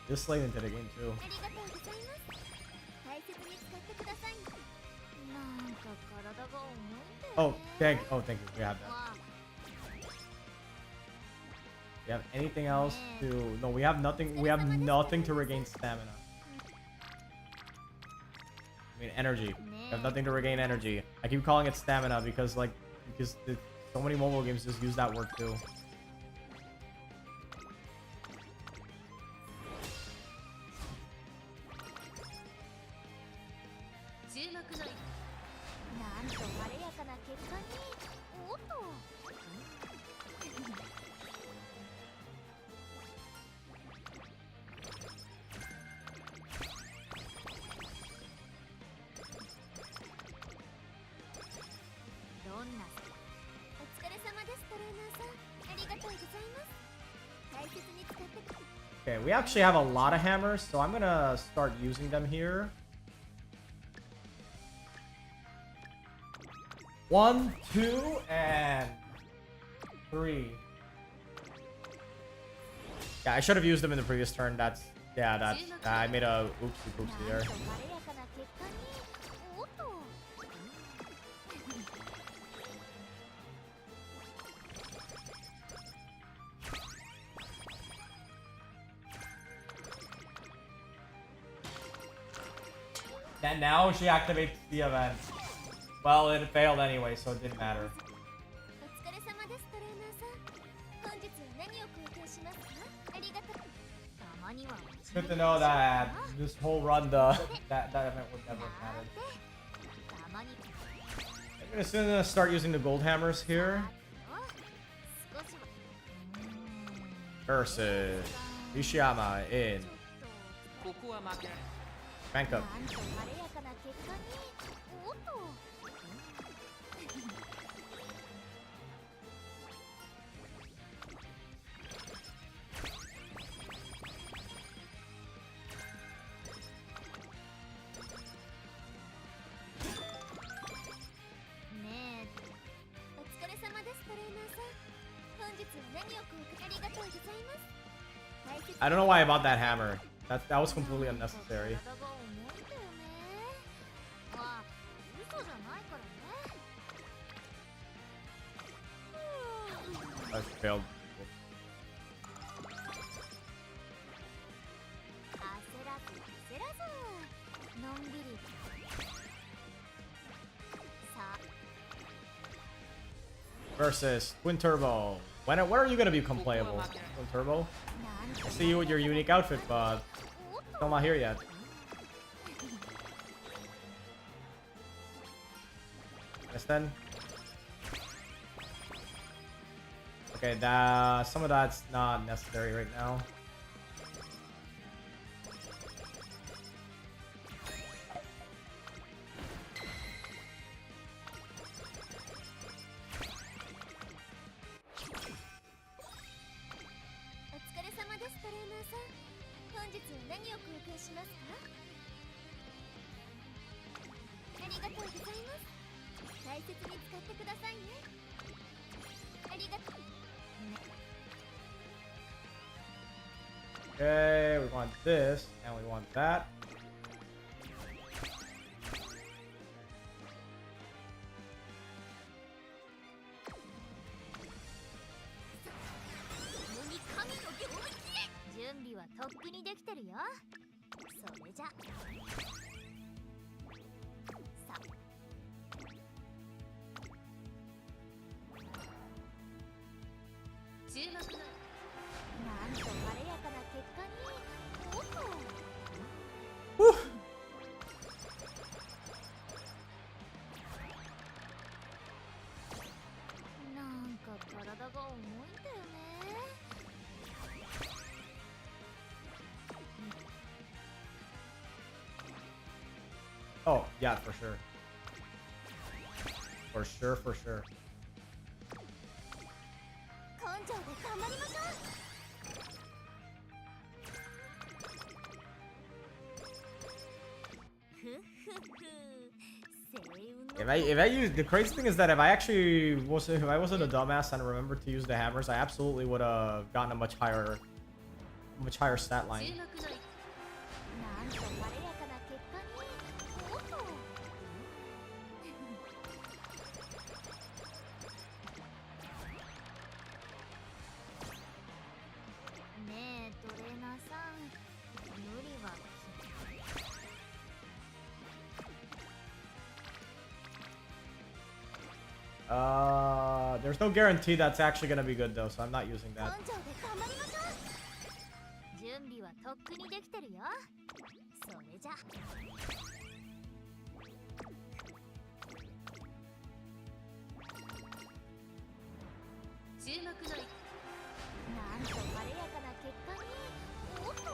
Just late into the game too. ありがとうございます大切に使ってくださいなんか体が重いんだよ Oh, ね thank you. We have that. わあ We have anything else to? No, we have nothing. We have nothing to regain stamina. I mean, energy. We have nothing to regain energy. I keep calling it stamina because so many mobile games just use that word too. 注目のなんと晴れやかな結果におっとどんなお疲れ様ですトレーナーさんありがとうございます大切に使って Okay, we actually have a lot of hammers, so I'm gonna start using them here. 1, 2, and 3. Yeah, I should have used them in the previous turn. I made a oopsie poopsie なん there. と晴れやかな結果におっと Then now she activates the event. Well, it failed anyway, so it didn't matter. お疲れ様ですトレーナーさん。本日は何を貢献しますか？ありがとう。たまには It's good to know that this whole run, that event would never matter. たまに I'm gonna soon start using the gold hammers here 少しは versus Ishiyama in ここは負けられ Bangkok. なんと晴れやかな結果におっと ねえお疲れ様ですトレーナーさん本日は何を貢献ありがとうございます大切 I don't know why I bought that hammer. That was completely unnecessary. 体が重いんだよねあ嘘じゃないからね I failed. 焦らず焦らずのんびりさあ Versus Twin Turbo. When are you gonna become playable? Twin Turbo? なんと I see you with your unique outfit, but おっと still not here yet. Yes then. Okay, some of that's not necessary right now.お疲れ様ですトレーナーさん本日は何を貢献しますかありがとうございます大切に使ってくださいねありがとう Okay, we want this, and we want that.「準備はとっくにできてるよそれじゃさ注目のなんと晴れやかな結果におっと Whew. なんか体が重いんだよね Oh, yeah, for sure. For sure, for sure. 根性で頑張りましょうふっふっふ星雲の If I use the crazy thing is that if I wasn't a dumbass and remembered to use the hammers, I absolutely would have gotten a much higher stat 注 line. 目のなんと晴れやかな結果におっとねえトレーナーさん無理は There's no guarantee that's actually gonna be good though, so I'm not using 根 that. 性で頑張りましょう準備はとっくにできてるよそれじゃ注目のなんと晴れやかな結果におっと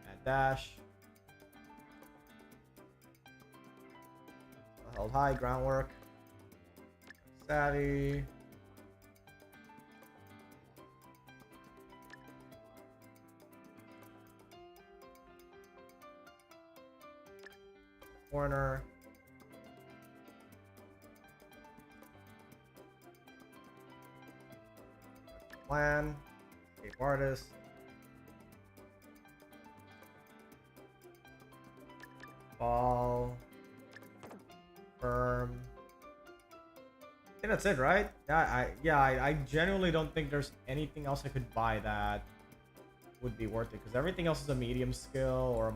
And dash. Held high, groundwork. Savvy. Corner. Plan. Escape artist. Ball. Firm. I think that's it, right? I genuinely don't think there's anything else I could buy that would be worth it, because everything else is a medium skill or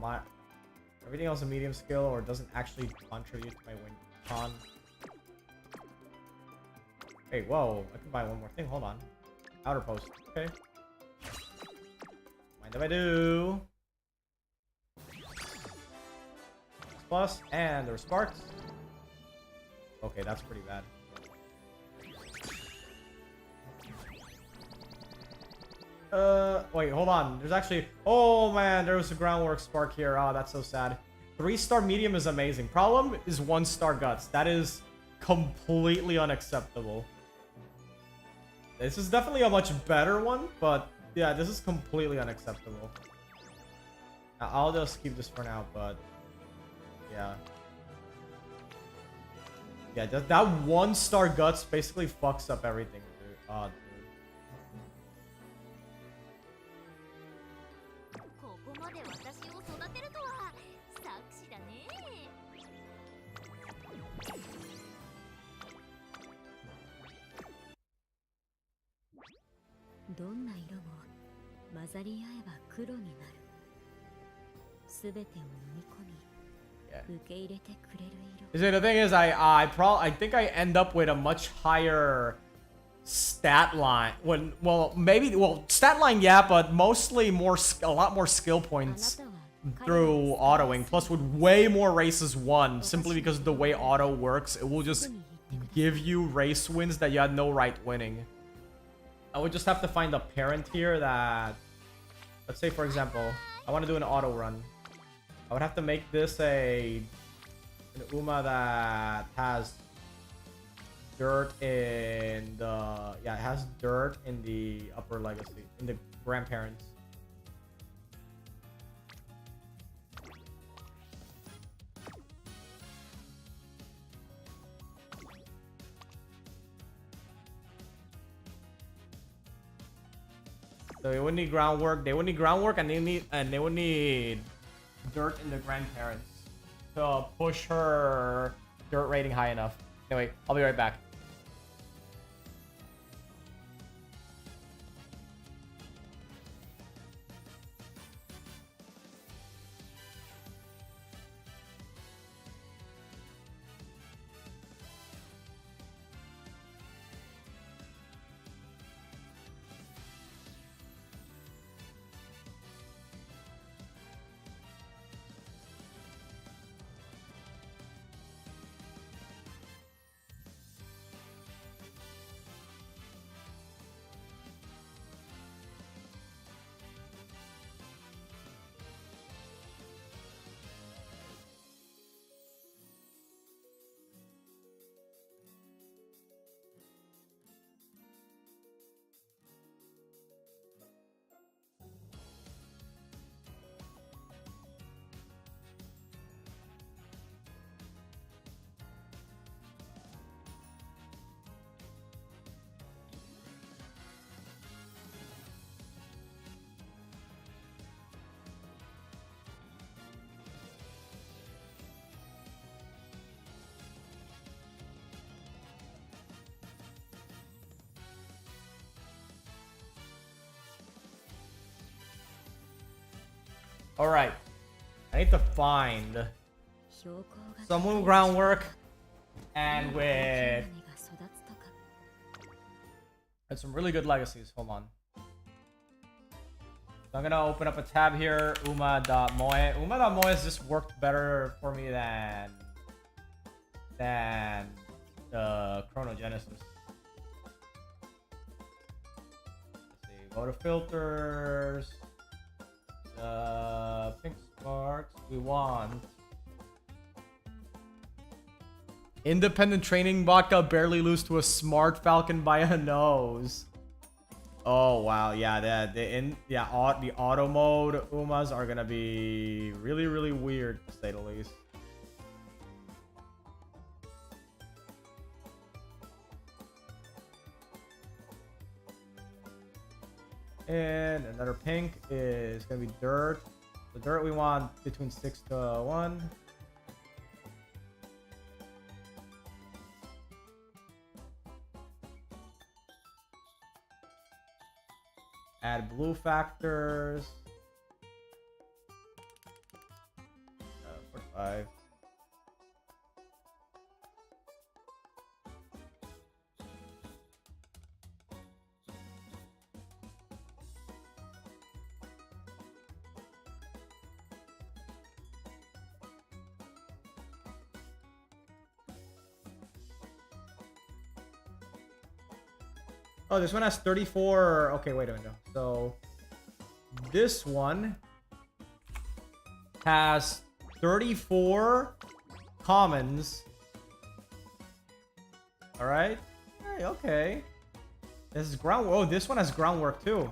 doesn't actually contribute to my win con. Hey, whoa, I can buy one more thing. Hold on. Outer post. Okay. Mind if I do? Plus, and there's sparks. Okay, that's pretty bad. Wait, hold on. There's actually... Oh, man, there was a groundwork spark here. Oh, that's so sad. 3-star medium is amazing. Problem is 1-star guts. That is completely unacceptable. This is definitely a much better one, but yeah, this is completely unacceptable. I'll just keep this for now, but yeah. Yeah, that 1-star guts basically fucks up everything, dude. Oh, dude. ここまで私を育てるとは作詞だね。どんな色も混ざり合えば黒になる。すべてを飲み込み、受け入れてくれる色。See, the thing is, I think I end up with a much higher stat line. Stat line, yeah, but mostly a lot more skill points through autoing. Plus, with way more races won, simply because of the way auto works, it will just give you race wins that you had no right winning. I would just have to find a parent here that, let's say for example, I want to do an auto run. I would have to make this an Uma that has dirt in the, it has dirt in the upper legacy, in the grandparents. So they would need groundwork. They would need groundwork, and they would need dirt in the grandparents to push her dirt rating high enough. Anyway, I'll be right back. All right, I need to find someone with groundwork and with some really good legacies. Hold on. So I'm gonna open up a tab here. Uma.moe. Uma.moe has just worked better for me than Chronogenesis. Let's see. Go to filters. Pink sparks. We want independent training vodka barely lose to a smart falcon by a nose. Oh wow, yeah, the auto mode Umas are gonna be really, really weird to say the least. And another pink is gonna be dirt. The dirt we want between 6 to 1. Add blue factors. 45. Oh, this one has 34. Okay, wait a minute. So this one has 34 commons. All right. Hey, okay. This is ground. Oh, this one has groundwork too.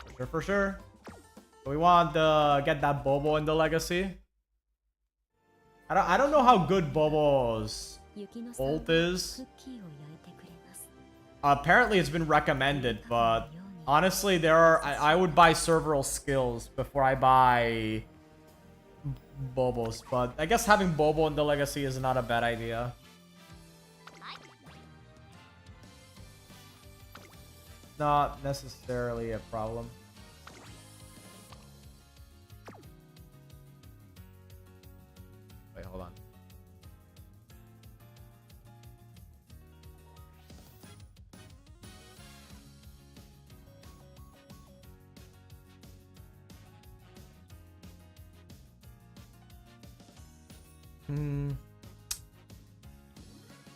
For sure, for sure. So we want to get that Bobo in the legacy. I don't know how good Bobo's ult is. Apparently it's been recommended, but honestly, I would buy serveral skills before I buy Bobos. But I guess having Bobo in the legacy is not a bad idea. Not necessarily a problem. Wait, hold on.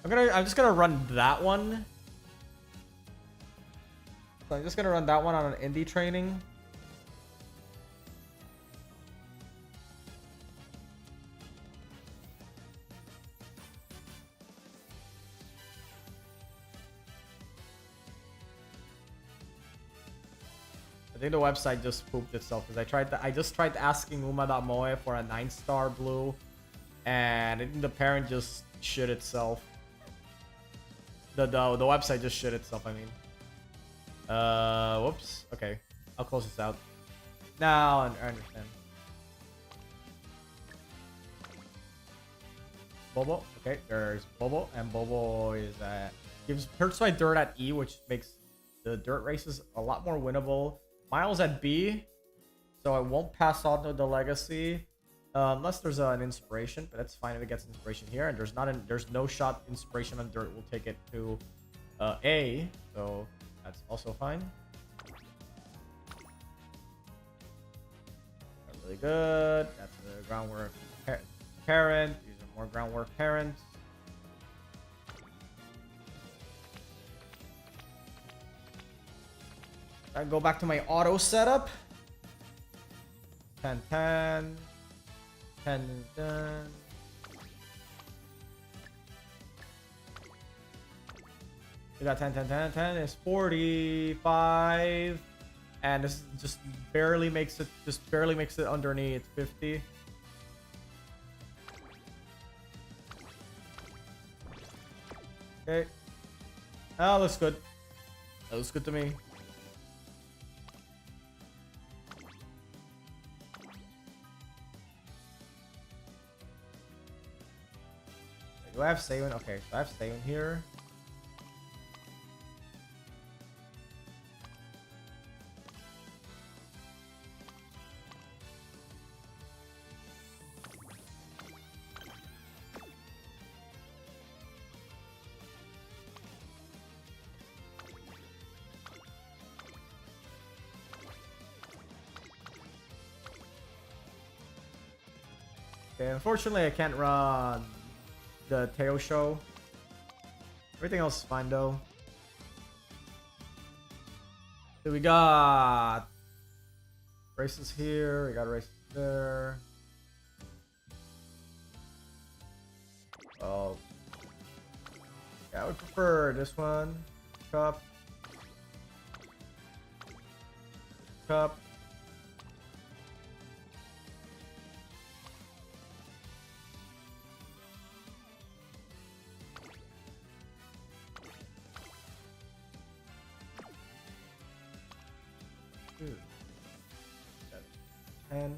I'm just gonna run that one. So I'm just gonna run that one on an indie training. I think the website just pooped itself because I just tried asking Uma.moe for a 9-star blue, and I think the parent just shit itself. The website just shit itself, I mean. Whoops. Okay. I'll close this out. Now I understand. Bobo. Okay, there's Bobo, and Bobo is gives Pertside dirt at E, which makes the dirt races a lot more winnable. Miles at B, so I won't pass on to the legacy unless there's an inspiration, but that's fine if it gets inspiration here. And there's no shot inspiration on dirt. We'll take it to A, so that's also fine. That's really good. That's the groundwork parent. These are more groundwork parents. I go back to my auto setup. 10, 10. 10, 10. We got 10, 10, 10, 10 is 45. And this just barely makes it, underneath 50. Okay. Oh, looks good. That looks good to me. Do I have Saban? Okay, so I have Saban here. Okay, unfortunately I can't run the Teo show. Everything else is fine though. So we got races here, we got races there. Oh, yeah, I would prefer this one. Cup. Cup. And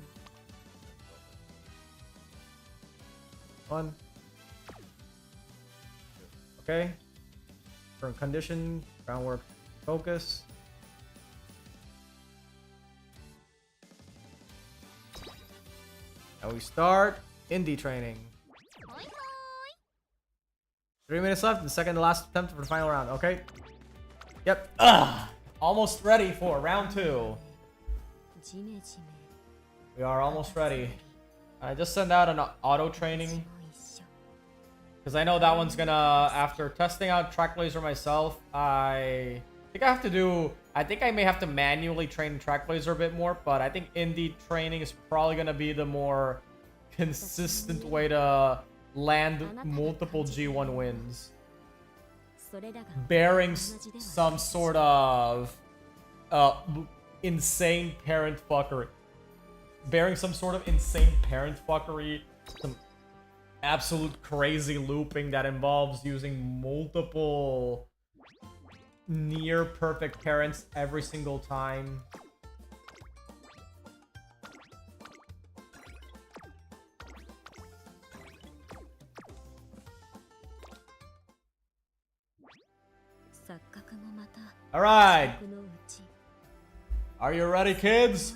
1. Okay. Current condition, groundwork, focus. And we start indie training. 3 minutes left, and second to last attempt for the final round. Okay. Yep. Almost ready for round 2. We are almost ready. I just sent out an auto training because I know that one's gonna. After testing out Track Blazer myself, I think I have to do. I think I may have to manually train Track Blazer a bit more, but I think indie training is probably gonna be the more consistent way to land multiple G1 wins, bearing some sort of insane parent fuckery. Bearing some sort of insane parent fuckery, some absolute crazy looping that involves using multiple near perfect parents every single time. All right. Are you ready, kids?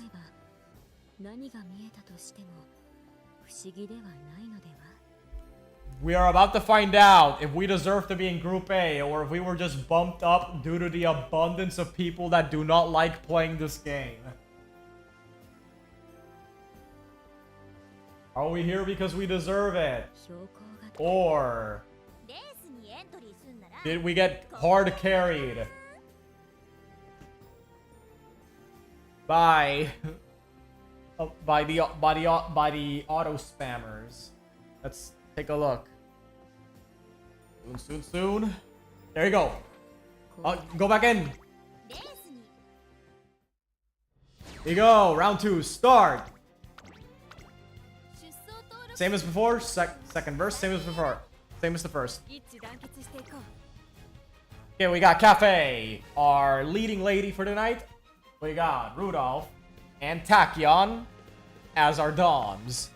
We are about to find out if we deserve to be in Group A or if we were just bumped up due to the abundance of people that do not like playing this game. Are we here because we deserve it? Or did we get hard carried by the auto spammers? Let's take a look. Soon. There you go. Go back in. Here you go. Round 2. Start. Same as before. Second verse. Same as before. Same as the first. Okay, we got Cafe, our leading lady for tonight. We got Rudolph and Tachyon as our doms.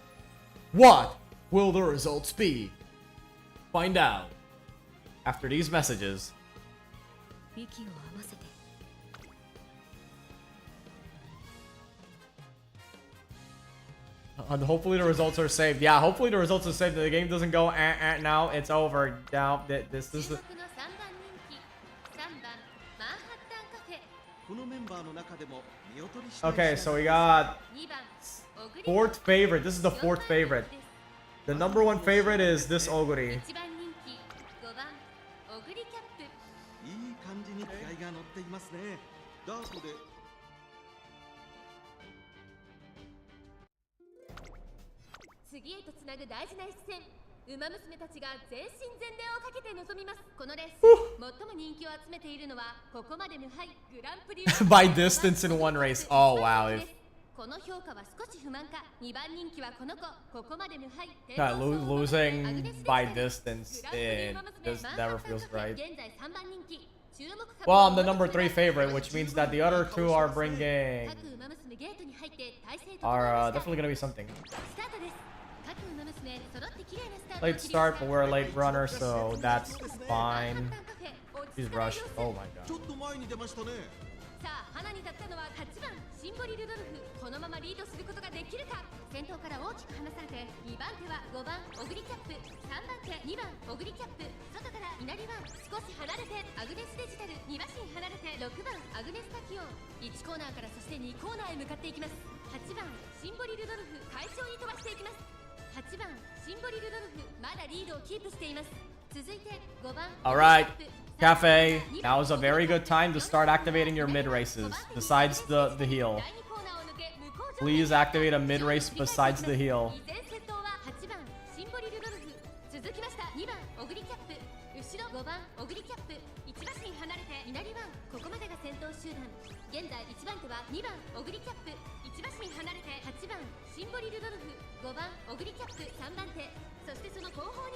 What will the results be? Find out after these messages. And hopefully the results are saved. Yeah, hopefully the results are saved. The game doesn't go now. It's over. Now this is the... Okay, so we got 4th favorite. This is the 4th favorite. The number 1 favorite is this Oguri. By distance in one race. Oh wow. Losing by distance this never feels right. Well, I'm the number 3 favorite, which means that the other 2 are bringing definitely gonna be something. Late start, but we're a late runner, so that's fine. She's rushed. Oh my god. Alright, Cafe, now is a very good time to start activating your mid-races, besides the heal. Please activate a mid-race besides the heal.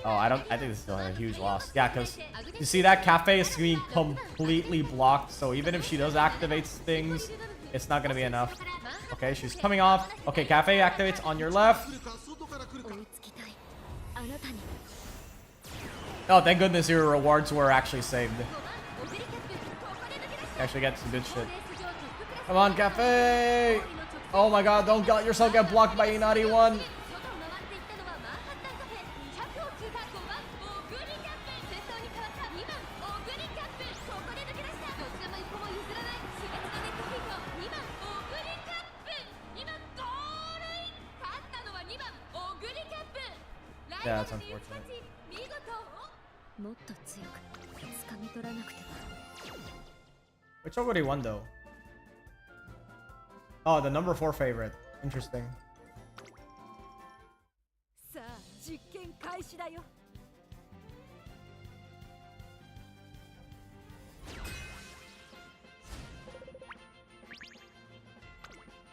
Oh, I think this is still a huge loss. Yeah, because you see that Cafe is being completely blocked, so even if she does activate things, it's not gonna be enough. Okay, she's coming off. Okay, Cafe activates on your left. Oh, thank goodness your rewards were actually saved. Actually get some good shit. Come on, Cafe! Oh my god, don't let yourself get blocked by Inari 1. Yeah, that's unfortunate. 見事 もっと強く掴み取らなくては。 Which Oguri won though? Oh, the number 4 favorite. Interesting. さあ実験開始だよ。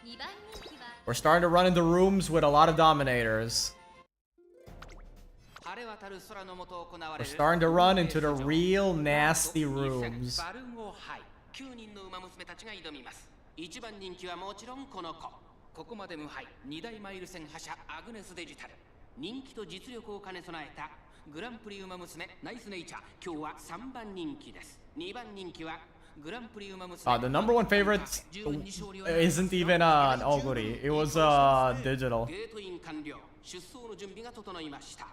2番人気は We're starting to run into rooms with a lot of dominators. 晴れ渡る空の下行わ We're れる starting to run into the real nasty rooms. バルゴ杯9人の馬娘たちが挑みます。1番人気はもちろんこの子。ここまで無敗2大マイル戦覇者アグネスデジタル。人気と実力を兼ね備えたグランプリ馬娘ナイスネイチャー。今日は3番人気です。2番人気はグランプリ馬娘 The number 1 favorite isn't even an Oguri. It was digital. ゲートイン完了。出走の準備が整いました。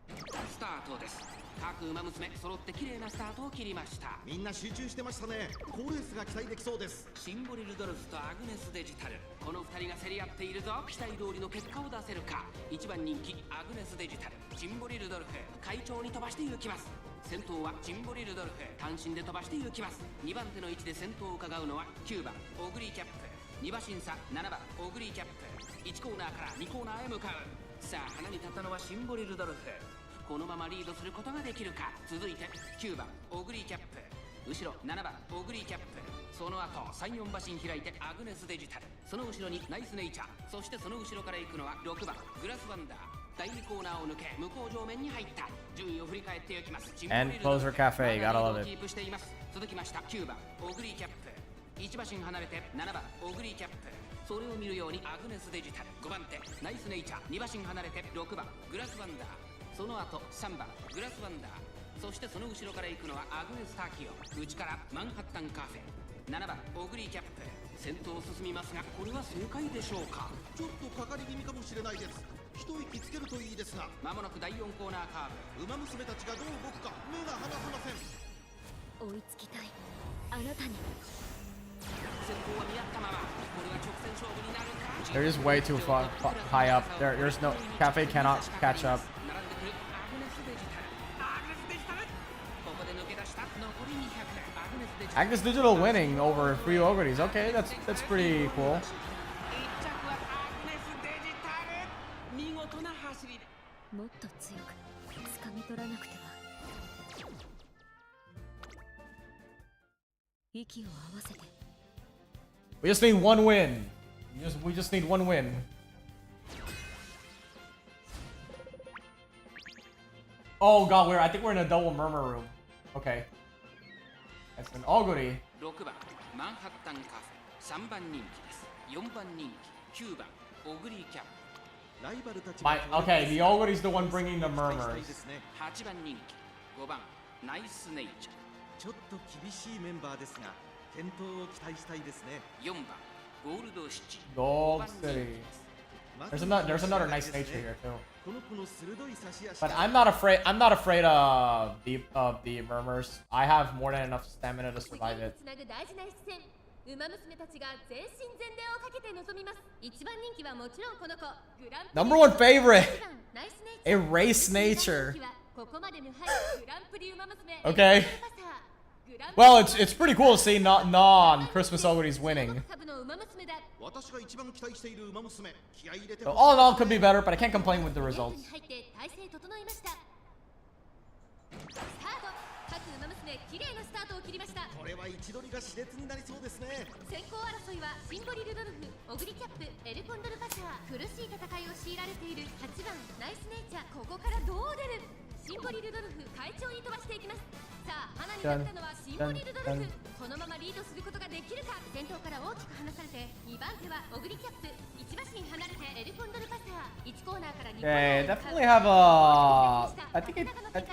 スタートです。各馬娘揃って綺麗なスタートを切りました。みんな集中してましたね。好レースが期待できそうです。シンボリ・ルドルフとアグネスデジタル、この2人が競り合っているぞ。期待通りの結果を出せるか。1番人気アグネスデジタル、シンボリ・ルドルフ快調に飛ばして行きます。先頭はシンボリ・ルドルフ単身で飛ばして行きます。2番手の位置で先頭を伺うのは9番オグリーキャップ、2馬審査7番オグリーキャップ。1コーナーから2コーナーへ向かう。さあ花に立ったのはシンボリ・ルドルフ。このままリードすることができるか。続いて9番オグリーキャップ、後ろ7番オグリーキャップ、その後3、4馬身開いてアグネスデジタル、その後ろにナイスネイチャー、そしてその後ろから行くのは6番グラスワンダー。第2コーナーを抜け向こう上面に入った。順位を振り返っていきます。 And Closer Cafe, gotta love it. キープしています。続きました9番オグリーキャップ、1馬身離れて7番オグリーキャップ、それを見るようにアグネスデジタル。5番手ナイスネイチャー、2馬身離れて6番グラスワンダー、その後3番グラスワンダー、そしてその後ろから行くのはアグネスタキオ、内からマンハッタンカフェ、7番オグリーキャップ。先頭を進みますがこれは正解でしょうか。ちょっとかかり気味かもしれないです。一息つけるといいですが、まもなく第4コーナーカーブ。馬娘たちがどう動くか目が離せません。追いつきたいあなたに。先頭は見合ったまま。これは直線勝負になるか。 They're just way too high up. There's no Cafe cannot catch up. 並んでくるアグネスデジタル。アグネスデジタル、ここで抜け出した。残り200。アグネスデジタル Agnes Digital winning over Free Ogres. Okay, that's pretty cool. 1着はアグネスデジタル。見事な走りで。もっと強く掴み取らなくては。息を合わせて。 We just need one win. We just need one win. Oh god, I think we're in a double murmur room. Okay. That's an Oguri. 6番マンハッタンカフェ、3番人気です。4番人気9番オグリーキャップ、ライバルたち Okay, the Oguri's the one bringing the murmurs. 8番人気5番ナイスネイチャー、ちょっと厳しいメンバーですが健闘を期待したいですね。4番ゴールドシチ、 Gold City. There's another nice nature here too. この子の鋭い差し足 But I'm not afraid of the murmurs. I have more than enough stamina to survive it. つなぐ大事な一戦。馬娘たちが全身全霊をかけて臨みます。1番人気はもちろんこの子グランプリ Number 1 favorite. 1番ナイスネイチャー、 Erase nature. ここまで無敗グランプリ馬娘 Okay. Well, it's pretty cool to see non-Christmas Ogres winning. 株の馬娘だ。私が一番期待している馬娘、気合い入れて So all in all, could be better, but I can't complain with the ゲート results. に入って体勢整いました。スタート。各馬娘綺麗なスタートを切りました。これは位置取りが熾烈になりそうですね。先行争いはシンボリ・ルドルフ、オグリキャップ、エルコンドルパシャー。苦しい戦いを強いられている8番ナイスネイチャー。ここからどう出る。シンボリ・ルドルフ快調に飛ばしていきます。さあ花に立ったのはシンボリ・ルドルフ。このままリードすることができるか。先頭から大きく離されて2番手はオグリキャップ、1馬身離れてエルコンドルパシャー。1コーナーから2コーナ Okay, ーへ向かう definitely have a. I think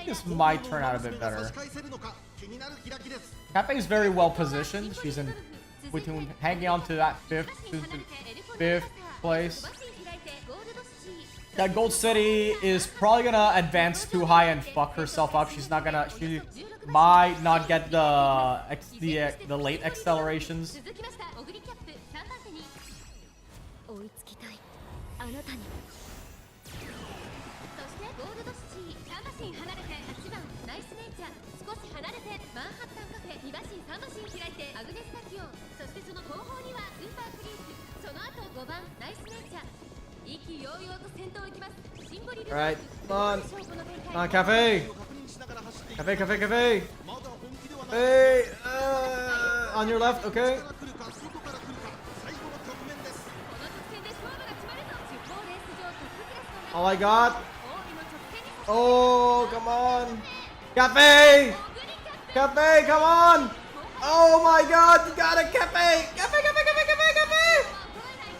this might turn out a bit 差 better. し返せるのか気になる開きです。 Cafe is very well positioned. She's in between hanging on to that fifth place. That Gold City is probably gonna advance too high and fuck herself up. She might not get the late accelerations. 続きましたオグリキャップ3番手に。追いつきたいあなたに。そしてゴールドシン離れて8番ナイスネイチャー、少し離れてマンハッタンカフェ、2馬身3馬身開いてアグネスタキオン、そしてその後方にはスーパープリンス、その後5番ナイスネイチャー、意気揚々と先頭行きます。シンボリル Alright, どう come on. でしょうこの展 Come 開。 on, Cafe. 確認しながら走っていく Cafe, Cafe, Cafe. まだ本気ではない Hey, on your left, 内 okay? から来るか外から来るか最後の局面ですこの直線で勝負が決まると地方レース場トップクラスの Oh my god. 王位の直線に Oh, come on. Cafe! Cafe, come on! Oh my god, you got it, Cafe! Cafe, Cafe, Cafe, Cafe, Cafe!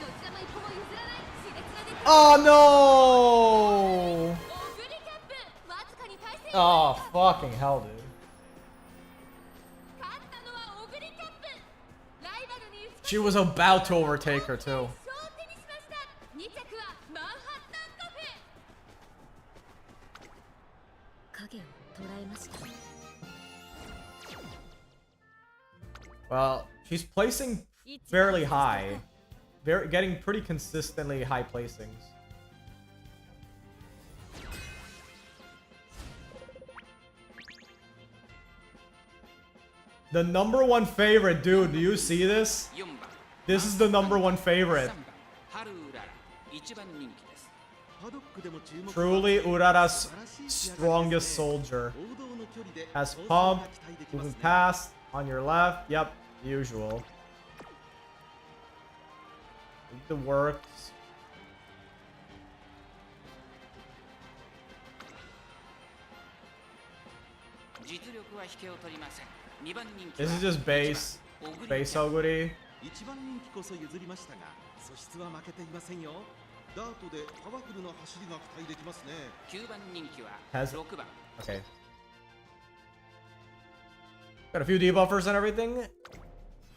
どちらも一歩も譲らない熾烈な出来 Oh no! オグリキャップわずかに対戦 Oh, fucking hell, dude. 勝ったのはオグリキャップ、ライバルに She was about to overtake her, too. 勝手にしました。2着はマンハッタンカフェ。影を捉えました。 Well, she's placing fairly high. Getting pretty consistently high placings. The number one favorite, dude. Do you see this? 4番 This is the number one favorite. 3番ハルウララ一番人気です。パドックでも注目 Truly Urara's strongest soldier. 王道の距離で Has 好走 pump, が期待できます moving ね past, on your left. Yep, the usual. The works. 実力は引けを取りません。2番人気 This は is just base. オグリ Base キャップ Oguri. 一番人気こそ譲りましたが素質は負けていませんよ。ダートでパワフルな走りが期待できますね。9番人気は Has- 6番 Okay. Got a few debuffers and everything.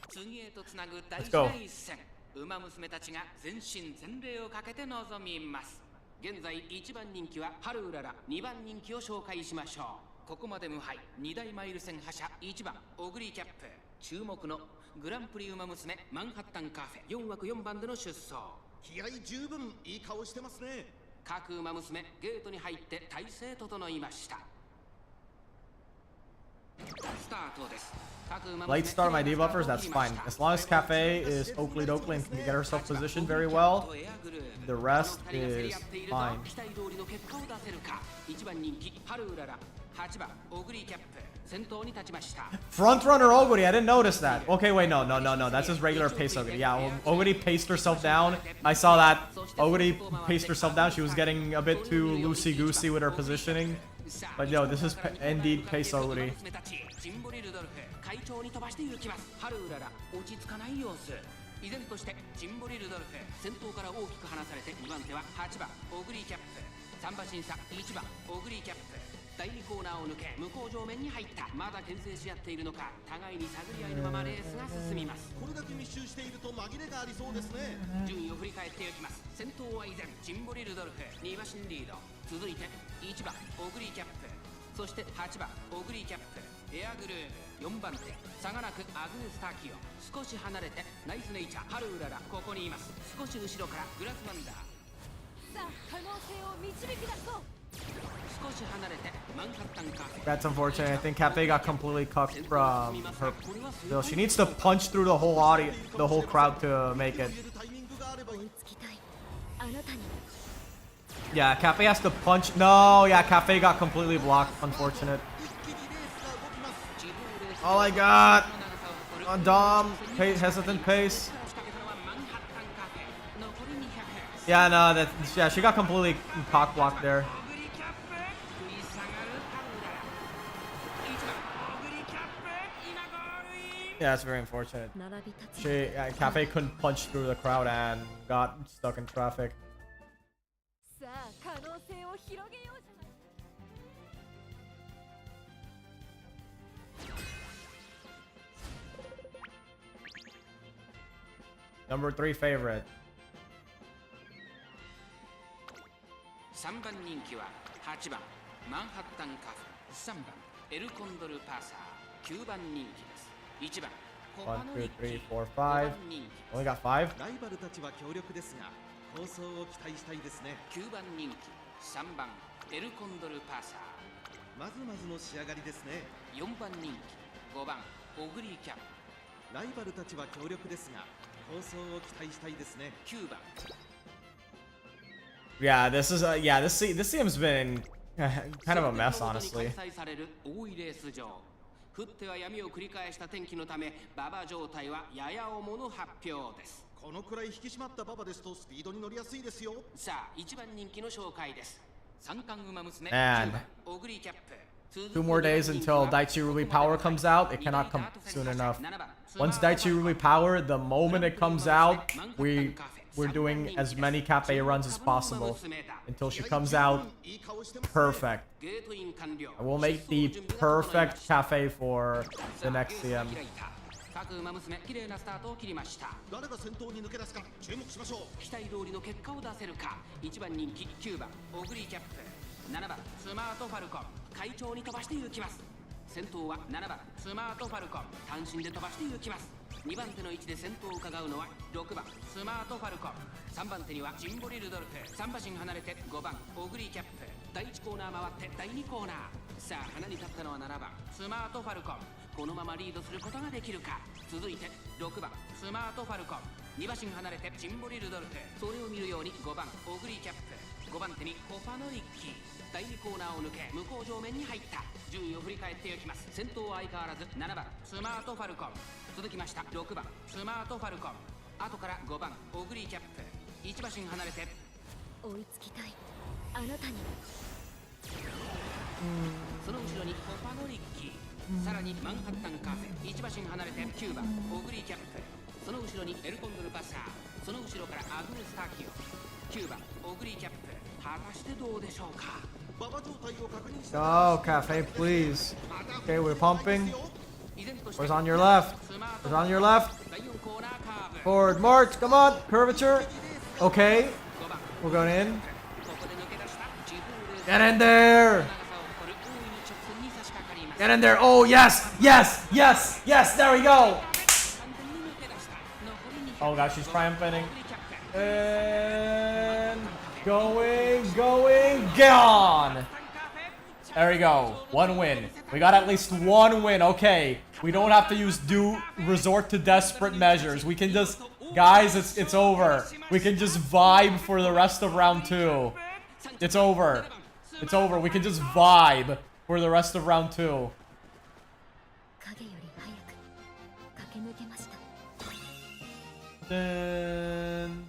次へとつなぐ大 Let's 事 go. な一戦、ウマ娘たちが全身全霊をかけて臨みます。現在1番人気はハルウララ、2番人気を紹介しましょう。ここまで無敗、2大マイル戦覇者1番オグリキャップ、注目のグランプリウマ娘マンハッタンカフェ4枠4番での出走。気合十分いい顔してますね。各ウマ娘ゲートに入って体勢整いました。スタートです。各ウマ娘 Late start my debuffers, that's fine. As long as Cafe is Oakley Doakley and can get herself positioned very well, the rest is fine. 期待通りの結果を出せるか。1番人気ハルウララ、8番オグリキャップ、先頭に立ちました。 Front runner Oguri, I didn't notice that. Okay, wait, no, that's just regular pace Oguri. Yeah, Oguri paced herself down. I saw that. Oguri paced herself down. She was getting a bit too loosey-goosey with her positioning. But yo, this is indeed pace Oguri. ジンボリルドルフ会長に飛ばして行きます。ハルウララ落ち着かない様子。依然としてジンボリルドルフ先頭から大きく離されて2番手は8番オグリキャップ、3馬身差1番オグリキャップ、第2コーナーを抜け向こう上面に入った。まだ牽制し合っているのか、互いに探り合いのままレースが進みます。これだけ密集していると紛れがありそうですね。順位を振り返っていきます。先頭は依然ジンボリルドルフ、2馬身リード、続いて1番オグリキャップ、そして8番オグリキャップ、エアグルーム、4番手差がなくアグネスタキオ、少し離れてナイスネイチャーハルウララ、ここにいます。少し後ろからグラスワンダー、さあ可能性を導き出そう。少し離れてマンハッタンカフェ。 That's unfortunate. I think Cafe got completely cucked from her. Still, she needs to punch through the whole audience, the whole crowd to make it. 入れるタイミングがあればいい。追いつきたい。あなたに。 Yeah, Cafe has to punch. No, yeah, Cafe got completely blocked. Unfortunate. 一気にレースが動きます。地方レース Oh my god. の長さを誇る Dom, hesitant pace. 仕掛けたのはマンハッタンカフェ。残り200。 Yeah, no, yeah, she got completely cock blocked there. オグリキャップ、食い下がるハルウララ。1番オグリキャップ、今ゴールイン。 Yeah, that's very unfortunate. 並び立つ。 Cafe couldn't punch through the crowd and got stuck in traffic. さあ可能性を広げようじゃない。 Number 3 favorite. 3番人気は8番マンハッタンカフェ、3番エルコンドルパーサー、9番人気です。1番コパノリッチ、 1, 2, 3, 4, 5番 5. 人気 Only got 5? ライバルたちは強力ですが構想を期待したいですね。 9番人気3番エルコンドルパーサー、まずまずの仕上がりですね。4番人気5番オグリーキャッライバルたちは強力ですが、構想を期待したいですね。プ9番 Yeah, this is this team's been kind of a mess, honestly. 開催される大井レース場。降っては闇を繰り返した天気のため、馬場状態はやや重の発表です。このくらい引き締まった馬場ですとスピードに乗りやすいですよ。さあ、1番人気の紹介です。三冠馬娘 And 9番オグリーキャップ。 2 more days until Daichi Ruby Power comes out. It cannot come soon enough. Once Daichi Ruby Power, the moment it comes out, we're doing as many cafe runs as possible until she comes out perfect. I will make the perfect cafe for the next CM. 各馬娘綺麗なスタートを切りました。誰が先頭に抜け出すか注目しましょう。期待通りの結果を出せるか。1番人気9番オグリーキャップ、7番スマートファルコン、快調に飛ばしていきます。先頭は7番スマートファルコン、単身で飛ばしていきます。2番手の位置で先頭を伺うのは6番スマートファルコン、3番手にはジンボリルドルフ、3馬身離れて5番オグリーキャップ。第1コーナー回って第2コーナー。さあ花に立ったのは7番スマートファルコン、このままリードすることができるか。続いて6番スマートファルコン、2馬身離れてジンボリルドルフ、それを見るように5番オグリーキャップ、5番手にコパノリッキー。第2コーナーを抜け向こう上面に入った。順位を振り返っていきます。先頭は相変わらず7番スマートファルコン、続きました6番スマートファルコン、後から5番オグリーキャップ。1馬身離れて追いつきたいあなたに。その後ろにコパノリッキー、さらにマンハッタンカフェ。1馬身離れて9番オグリーキャップ、その後ろにエルコンドルパッサー、その後ろからアグネスタキオ。9番オグリーキャップ、果たしてどうでしょうか。 Go, cafe, please. Okay, we're pumping. Where's on your left? Where's on your left? Forward march, come on, curvature. Okay, we're going in. Get in there. Get in there. Oh, yes, yes, yes, yes, there we go. Oh gosh, she's triumphing. And going, gone. There we go. One win. We got at least one win. Okay. We don't have to resort to desperate measures. We can just, guys, it's over. We can just vibe for the rest of round 2. It's over. It's over. We can just vibe for the rest of round 2. Then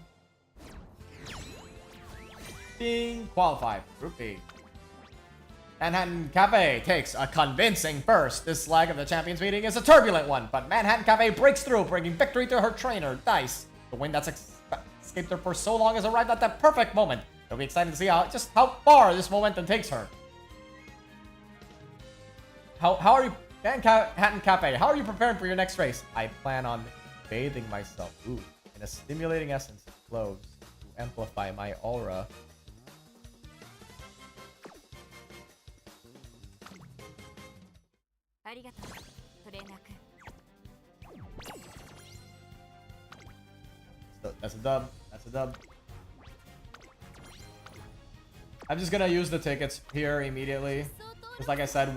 being qualified. Group B. Manhattan Cafe takes a convincing first. This leg of the champions meeting is a turbulent one, but Manhattan Cafe breaks through, bringing victory to her trainer, Dice. The win that's escaped her for so long has arrived at that perfect moment. It'll be exciting to see just how far this momentum takes her. How are you, Manhattan Cafe? How are you preparing for your next race? I plan on bathing myself, in a stimulating essence of cloves to amplify my aura. So that's a dub. That's a dub. I'm just gonna use the tickets here immediately. Because like I said,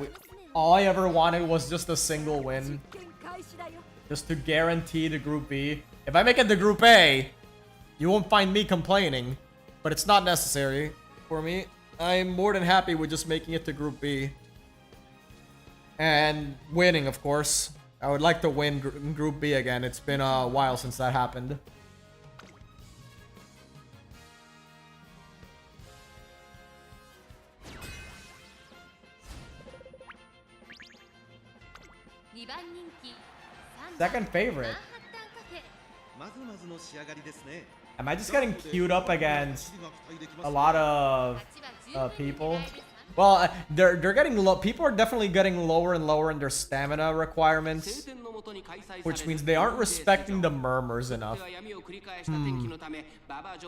all I ever wanted was just a single win. Just to guarantee the Group B. If I make it to Group A, you won't find me complaining. But it's not necessary for me. I'm more than happy with just making it to Group B. And winning, of course. I would like to win Group B again. It's been a while since that happened. Second favorite. Am I just getting queued up against a lot of people? Well, they're getting low. People are definitely getting lower and lower in their stamina requirements, which means they aren't respecting the murmurs enough.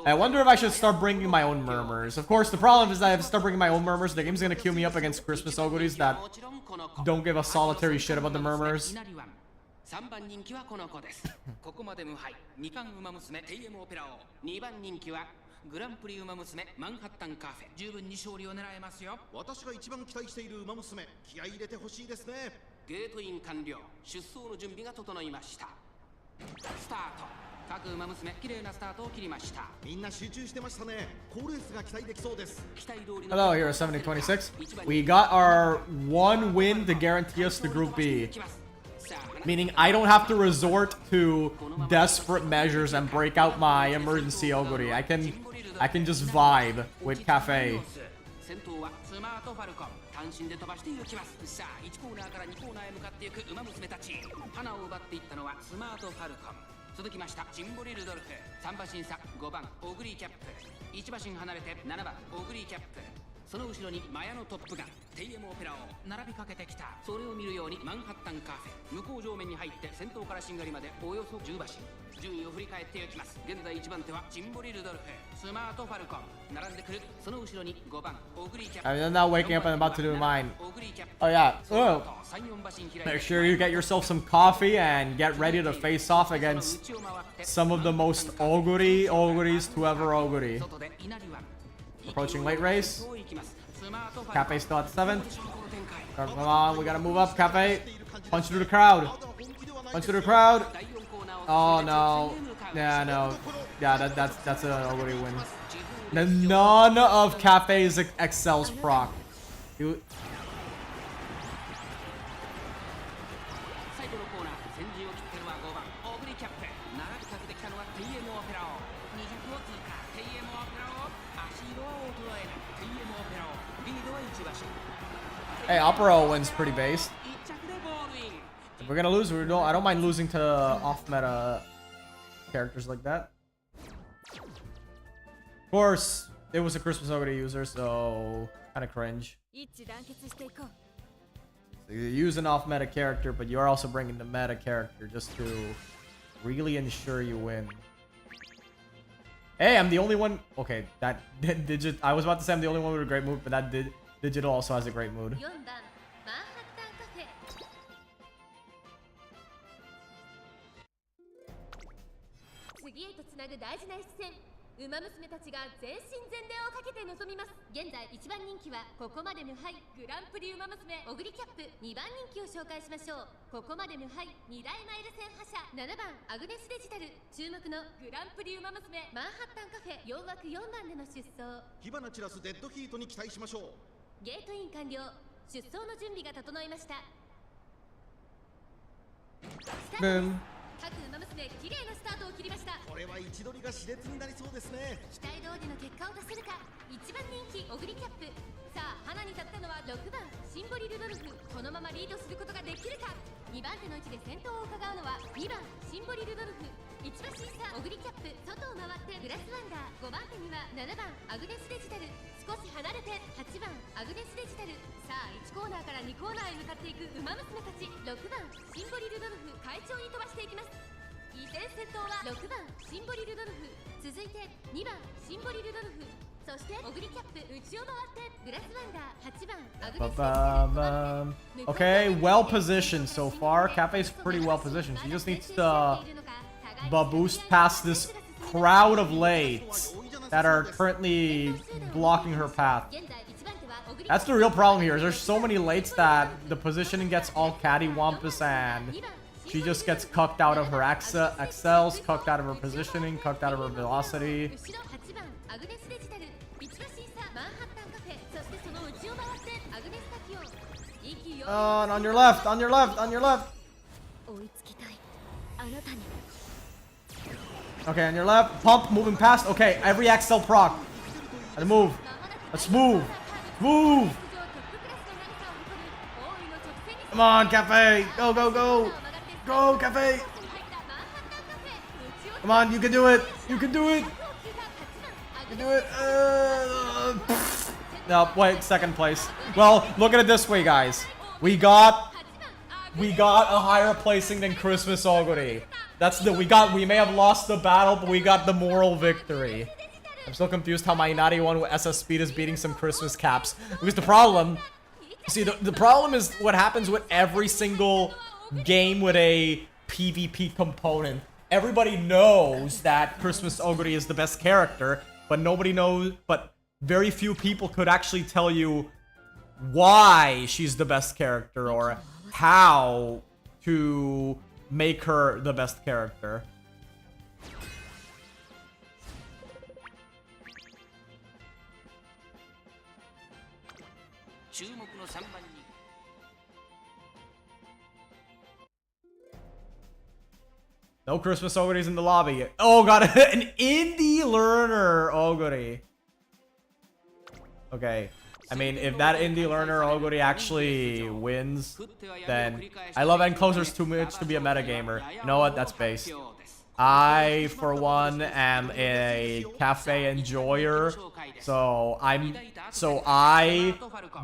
I wonder if I should start bringing my own murmurs. Of course, the problem is that if I start bringing my own murmurs, the game's gonna queue me up against Christmas Ogoris that don't give a solitary shit about the murmurs. 3番人気はこの子です。ここまで無敗。2冠馬娘 TM オペラ王。2番人気はグランプリウマ娘マンハッタンカフェ十分に勝利を狙えますよ。私が一番期待している馬娘、気合い入れてほしいですね。ゲートイン完了。出走の準備が整いました。スタート。各馬娘綺麗なスタートを切りました。みんな集中してましたね。好レースが期待できそうです。期待通りの Hello, here is 7026. We got our one win to guarantee us the Group B. Meaning I don't have to resort to desperate measures and break out my emergency oguri. I can just vibe with Cafe. 先頭はスマートファルコン。単身で飛ばして行きます。さあ1コーナーから2コーナーへ向かっていく馬娘たち。花を奪っていったのはスマートファルコン。続きましたシンボリルドルフ。3馬身差5番オグリーキャップ。1馬身離れて7番オグリーキャップ。その後ろにマヤのトップガンテイエムオペラを並びかけてきた。それを見るようにマンハッタンカフェ向こう上面に入って先頭からしんがりまでおよそ10馬身。順位を振り返っていきます。現在1番手はシンボリルドルフ。スマートファルコン並んでくる。その後ろに5番オグリーキャップ。 I'm now waking up and about to do mine. Oh yeah. Oh. Make sure you get yourself some coffee and get ready to face off against some of the most oguris to ever oguri. Approaching late race. Cafe still at 7th. Come on, we gotta move up, Cafe. Punch through the crowd. Punch through the crowd. Oh no. Yeah, no. Yeah, that's an oguri win. None of Cafe's excels proc. Dude. 最後のコーナー先陣を切ってるのは5番オグリキャップ。並びかけてきたのはテイエムオペラオ。200を通過。テイエムオペラオ。足色は衰えない。テイエムオペラオ。リードは1馬身。 Hey, Opero wins pretty based. 1着でゴールイン。 If we're gonna lose, I don't mind losing to off-meta characters like that. Of course, it was a Christmas Ogre user, so kind of cringe. So you use an off-meta character, but you are also bringing the meta character just to really ensure you win. Hey, I'm the only one. Okay, that digit. I was about to say I'm the only one with a great mood, but that digital also has a great mood. 4番マンハッタンカフェ。次へとつなぐ大事な一戦。馬娘たちが全身全霊をかけて臨みます。現在1番人気はここまで無敗グランプリ馬娘オグリキャップ。2番人気を紹介しましょう。ここまで無敗2大マイル戦覇者7番アグネスデジタル。注目のグランプリ馬娘マンハッタンカフェ4枠4番での出走。火花散らすデッドヒートに期待しましょう。ゲートイン完了。出走の準備が整いました。スタートです。各馬娘綺麗なスタートを切りました。これは位置取りが熾烈になりそうですね。期待通りの結果を出せるか。1番人気オグリキャップ。さあ花に立ったのは6番シンボリルドルフ。このままリードすることができるか。2番手の位置で先頭を伺うのは2番シンボリルドルフ。1馬身差オグリキャップ。外を回ってグラスワンダー。5番手には7番アグネスデジタル。少し離れて8番アグネスデジタル。さあ1コーナーから2コーナーへ向かっていく馬娘たち。6番シンボリルドルフ快調に飛ばしていきます。依然先頭は6番シンボリルドルフ。続いて2番シンボリルドルフ。そしてオグリキャップ内を回ってグラスワンダー8番アグネスデジタル。 Okay, well positioned so far. Cafe's pretty well positioned. She just needs to boost past this crowd of lates that are currently blocking her path. That's the real problem here. Is there's so many lates that the positioning gets all cattywampus and she just gets cucked out of her excels, cucked out of her positioning, cucked out of her velocity. And on your left, on your left, on your left. Okay, on your left. Pump, moving past. Okay, every XL proc. Let's move. Let's move. Move. Come on, Cafe. Go, go, go. Go, Cafe. Come on, you can do it. You can do it. You can do it. No, wait, second place. Well, look at it this way, guys. We got a higher placing than Christmas Oguri. We may have lost the battle, but we got the moral victory. I'm still confused how my Inari one with SS Speed is beating some Christmas caps. Because the problem, see, the problem is what happens with every single game with a PvP component. Everybody knows that Christmas Oguri is the best character, but nobody knows, but very few people could actually tell you why she's the best character or how to make her the best character. No Christmas ogres in the lobby. Oh god, an indie learner ogre. Okay. I mean, if that indie learner ogre actually wins, then I love end closers too much to be a metagamer. You know what? That's based. I, for one, am a cafe enjoyer, so I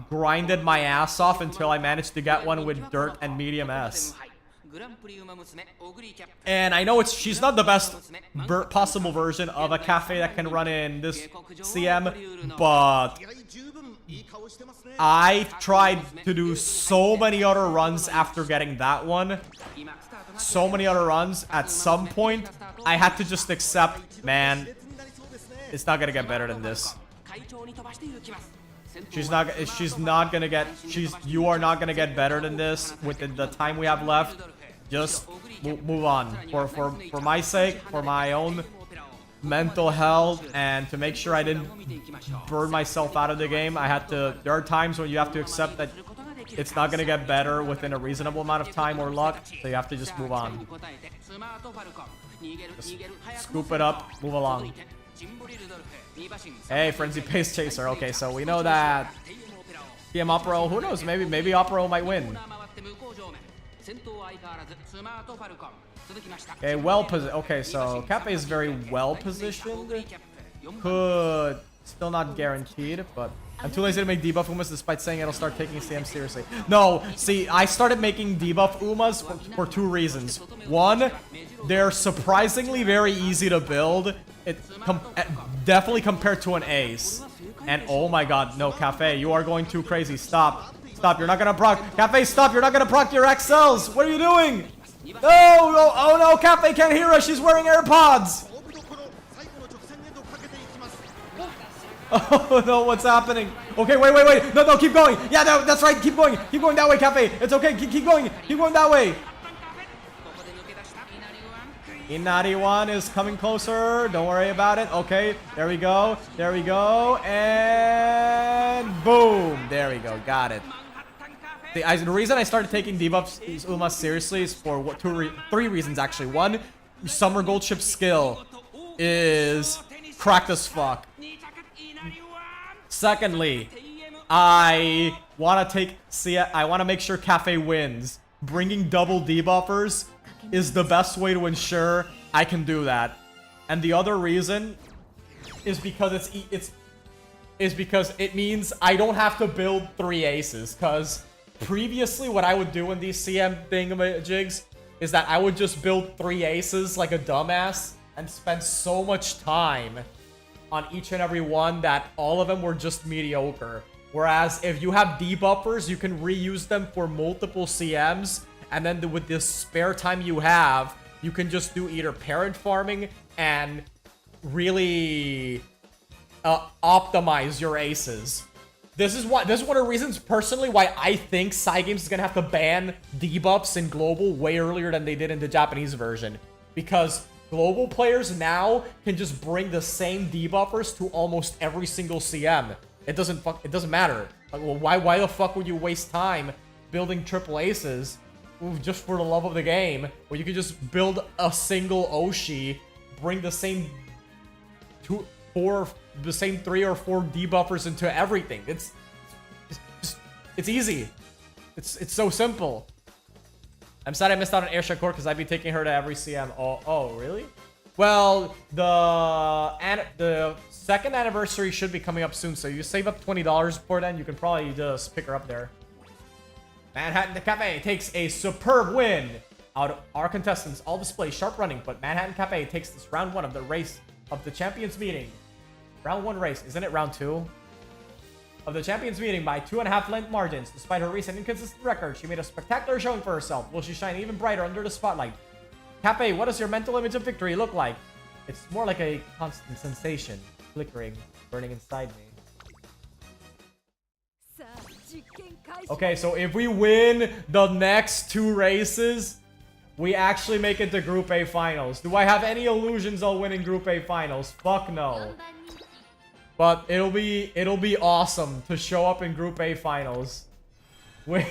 grinded my ass off until I managed to get one with dirt and medium S. And I know she's not the best possible version of a cafe that can run in this CM, but I tried to do so many other runs after getting that one. So many other runs. At some point, I had to just accept, man, it's not gonna get better than this. You are not gonna get better than this within the time we have left. Just move on. For my sake, for my own mental health, and to make sure I didn't burn myself out of the game, there are times when you have to accept that it's not gonna get better within a reasonable amount of time or luck, so you have to just move on. Just scoop it up, move along. Hey, Frenzy Pace Chaser. Okay, so we know that PM Opero, who knows, maybe Opero might win. Okay, so Cafe is very well positioned. Could still not guaranteed, but I'm too lazy to make debuff Umas despite saying it'll start taking CM seriously. No, see, I started making debuff Umas for two reasons. One, they're surprisingly very easy to build. Definitely compared to an ace. And oh my god, no, Cafe, you are going too crazy. Stop. Stop, you're not gonna proc. Cafe, stop, you're not gonna proc your XLs. What are you doing? No, no, oh no, Cafe can't hear us. She's wearing AirPods. Oh no, what's happening? Okay, wait. No, keep going. Yeah, no, that's right. Keep going. Keep going that way, Cafe. It's okay. Keep going. Keep going that way. Inari-1 is coming closer. Don't worry about it. Okay, there we go. There we go. And boom. There we go. Got it. The reason I started taking debuffs Uma seriously is for three reasons actually. One, Summer Gold Ship skill is cracked as fuck. Secondly, I want to make sure Cafe wins. Bringing double debuffers is the best way to ensure I can do that. And the other reason is because it means I don't have to build 3 aces. Because previously what I would do in these CM thingamajigs is that I would just build 3 aces like a dumbass and spend so much time on each and every one that all of them were just mediocre. Whereas if you have debuffers, you can reuse them for multiple CMs, and then with this spare time you have, you can just do either parent farming and really optimize your aces. This is one of the reasons personally why I think Cygames is gonna have to ban debuffs in global way earlier than they did in the Japanese version, because global players now can just bring the same debuffers to almost every single CM. It doesn't matter. Like, well, why the fuck would you waste time building triple aces just for the love of the game, where you can just build a single Oshi, bring the same 3 or 4 debuffers into everything. It's easy. It's so simple. I'm sad I missed out on Air Shakur because I'd be taking her to every CM. Oh, really? Well, the second anniversary should be coming up soon, so you save up $20 for then, you can probably just pick her up there. Manhattan Cafe takes a superb win. Out of our contestants all display sharp running, but Manhattan Cafe takes this round 1 of the race of the champions meeting. Round 1 race, isn't it round 2? Of the champions meeting by 2.5 length margins. Despite her recent inconsistent record, she made a spectacular showing for herself. Will she shine even brighter under the spotlight? Cafe, what does your mental image of victory look like? It's more like a constant sensation. flickering, burning inside me. Okay, so if we win the next 2 races, we actually make it to Group A finals. Do I have any illusions on winning Group A finals? Fuck no. But it'll be awesome to show up in Group A finals with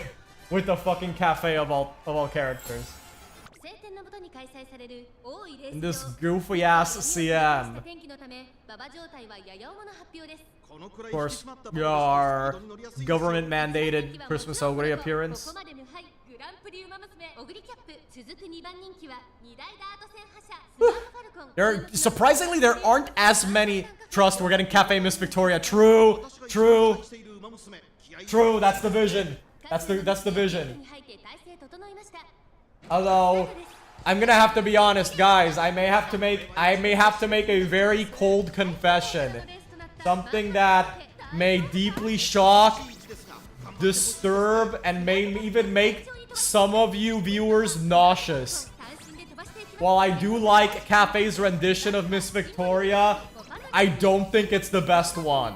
the fucking cafe of all characters. In this goofy ass CM. Of course, your government mandated Christmas Ogre appearance. Surprisingly, there aren't as many. Trust, we're getting Cafe Miss Victoria. True. That's the vision. That's the vision. Although, I'm gonna have to be honest, guys. I may have to make a very cold confession. Something that may deeply shock, disturb, and may even make some of you viewers nauseous. While I do like Cafe's rendition of Miss Victoria, I don't think it's the best one.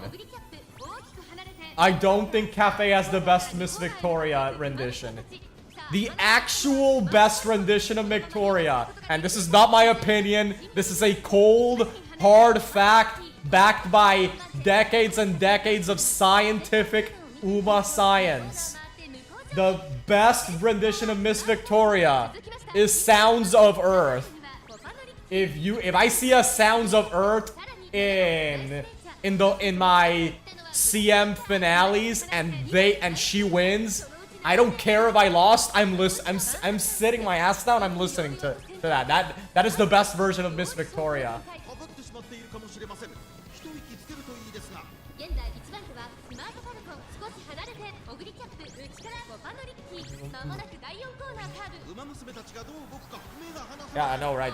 I don't think Cafe has the best Miss Victoria rendition. The actual best rendition of Victoria, and this is not my opinion, this is a cold, hard fact backed by decades and decades of scientific Uma science. The best rendition of Miss Victoria is Sounds of Earth. If I see a Sounds of Earth in my CM finales and she wins, I don't care if I lost. I'm sitting my ass down. I'm listening to that. That is the best version of Miss Victoria. Yeah, I know, right?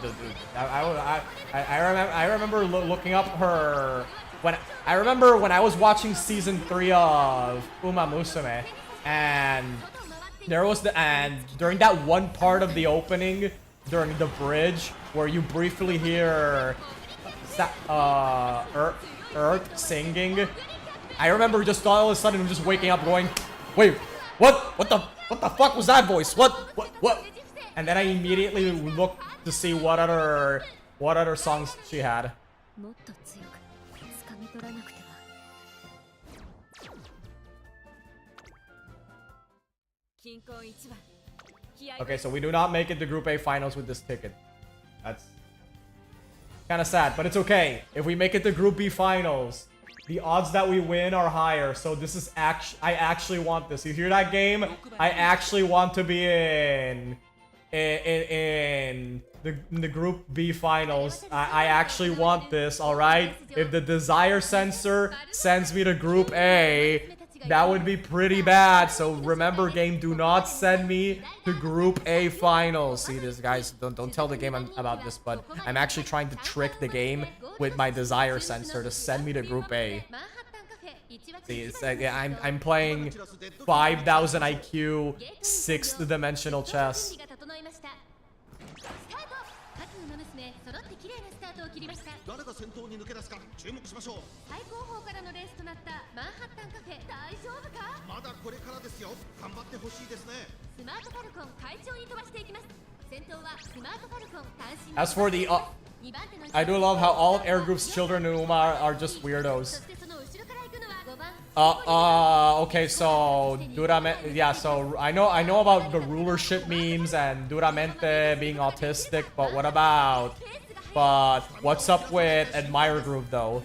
I remember looking up her when I was watching season 3 of Umamusume, and during that one part of the opening, during the bridge where you briefly hear Earth singing, I remember just all of a sudden just waking up going, wait, what the fuck was that voice? What? And then I immediately looked to see what other songs she had. Okay, so we do not make it to Group A finals with this ticket. That's kind of sad, but it's okay. If we make it to Group B finals, the odds that we win are higher. So this is I actually want this. You hear that, game? I actually want to be in the Group B finals. I actually want this, alright? If the desire sensor sends me to Group A, that would be pretty bad. So remember, game, do not send me to Group A finals. See this, guys? Don't tell the game about this, but I'm actually trying to trick the game with my desire sensor to send me to Group A. See, it's like, yeah, I'm playing 5,000 IQ 6th dimensional chess. As for the I do love how all of Air Group's children in Uma are just weirdos. Okay, so Duramente, yeah, so I know about the rulership memes and Duramente being autistic, but what's up with Admire Group though?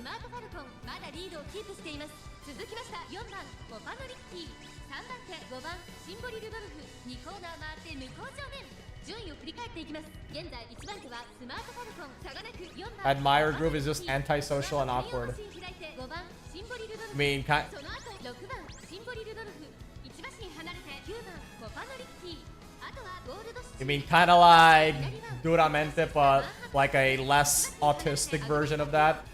Admire Group is just antisocial and awkward. I mean, kind of like Duramente, but like a less autistic version of that.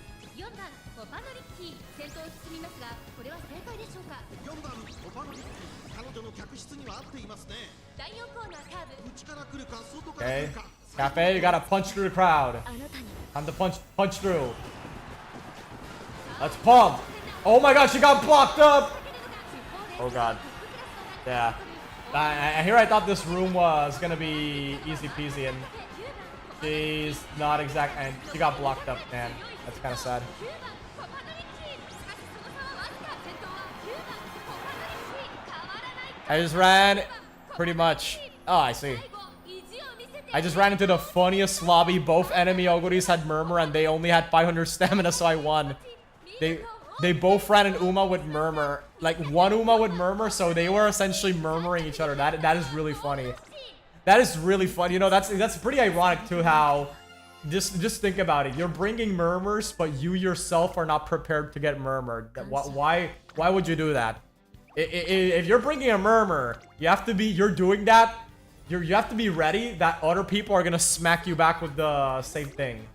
Okay, Cafe, you gotta punch through the crowd. Time to punch through. Let's pump. Oh my god, she got blocked up. Oh god. Yeah. Here I thought this room was gonna be easy peasy, and she's not exact, and she got blocked up, man. That's kind of sad. I just ran pretty much. Oh, I see. I just ran into the funniest lobby. Both enemy Oguris had Murmur and they only had 500 stamina, so I won. They both ran an Uma with Murmur. Like, one Uma with Murmur, so they were essentially murmuring each other. That is really funny. That is really funny. You know, that's pretty ironic too, how... Just think about it. You're bringing murmurs, but you yourself are not prepared to get murmured. Why would you do that? If you're bringing a murmur, you have to be... You're doing that... You have to be ready that other people are gonna smack you back with the same thing.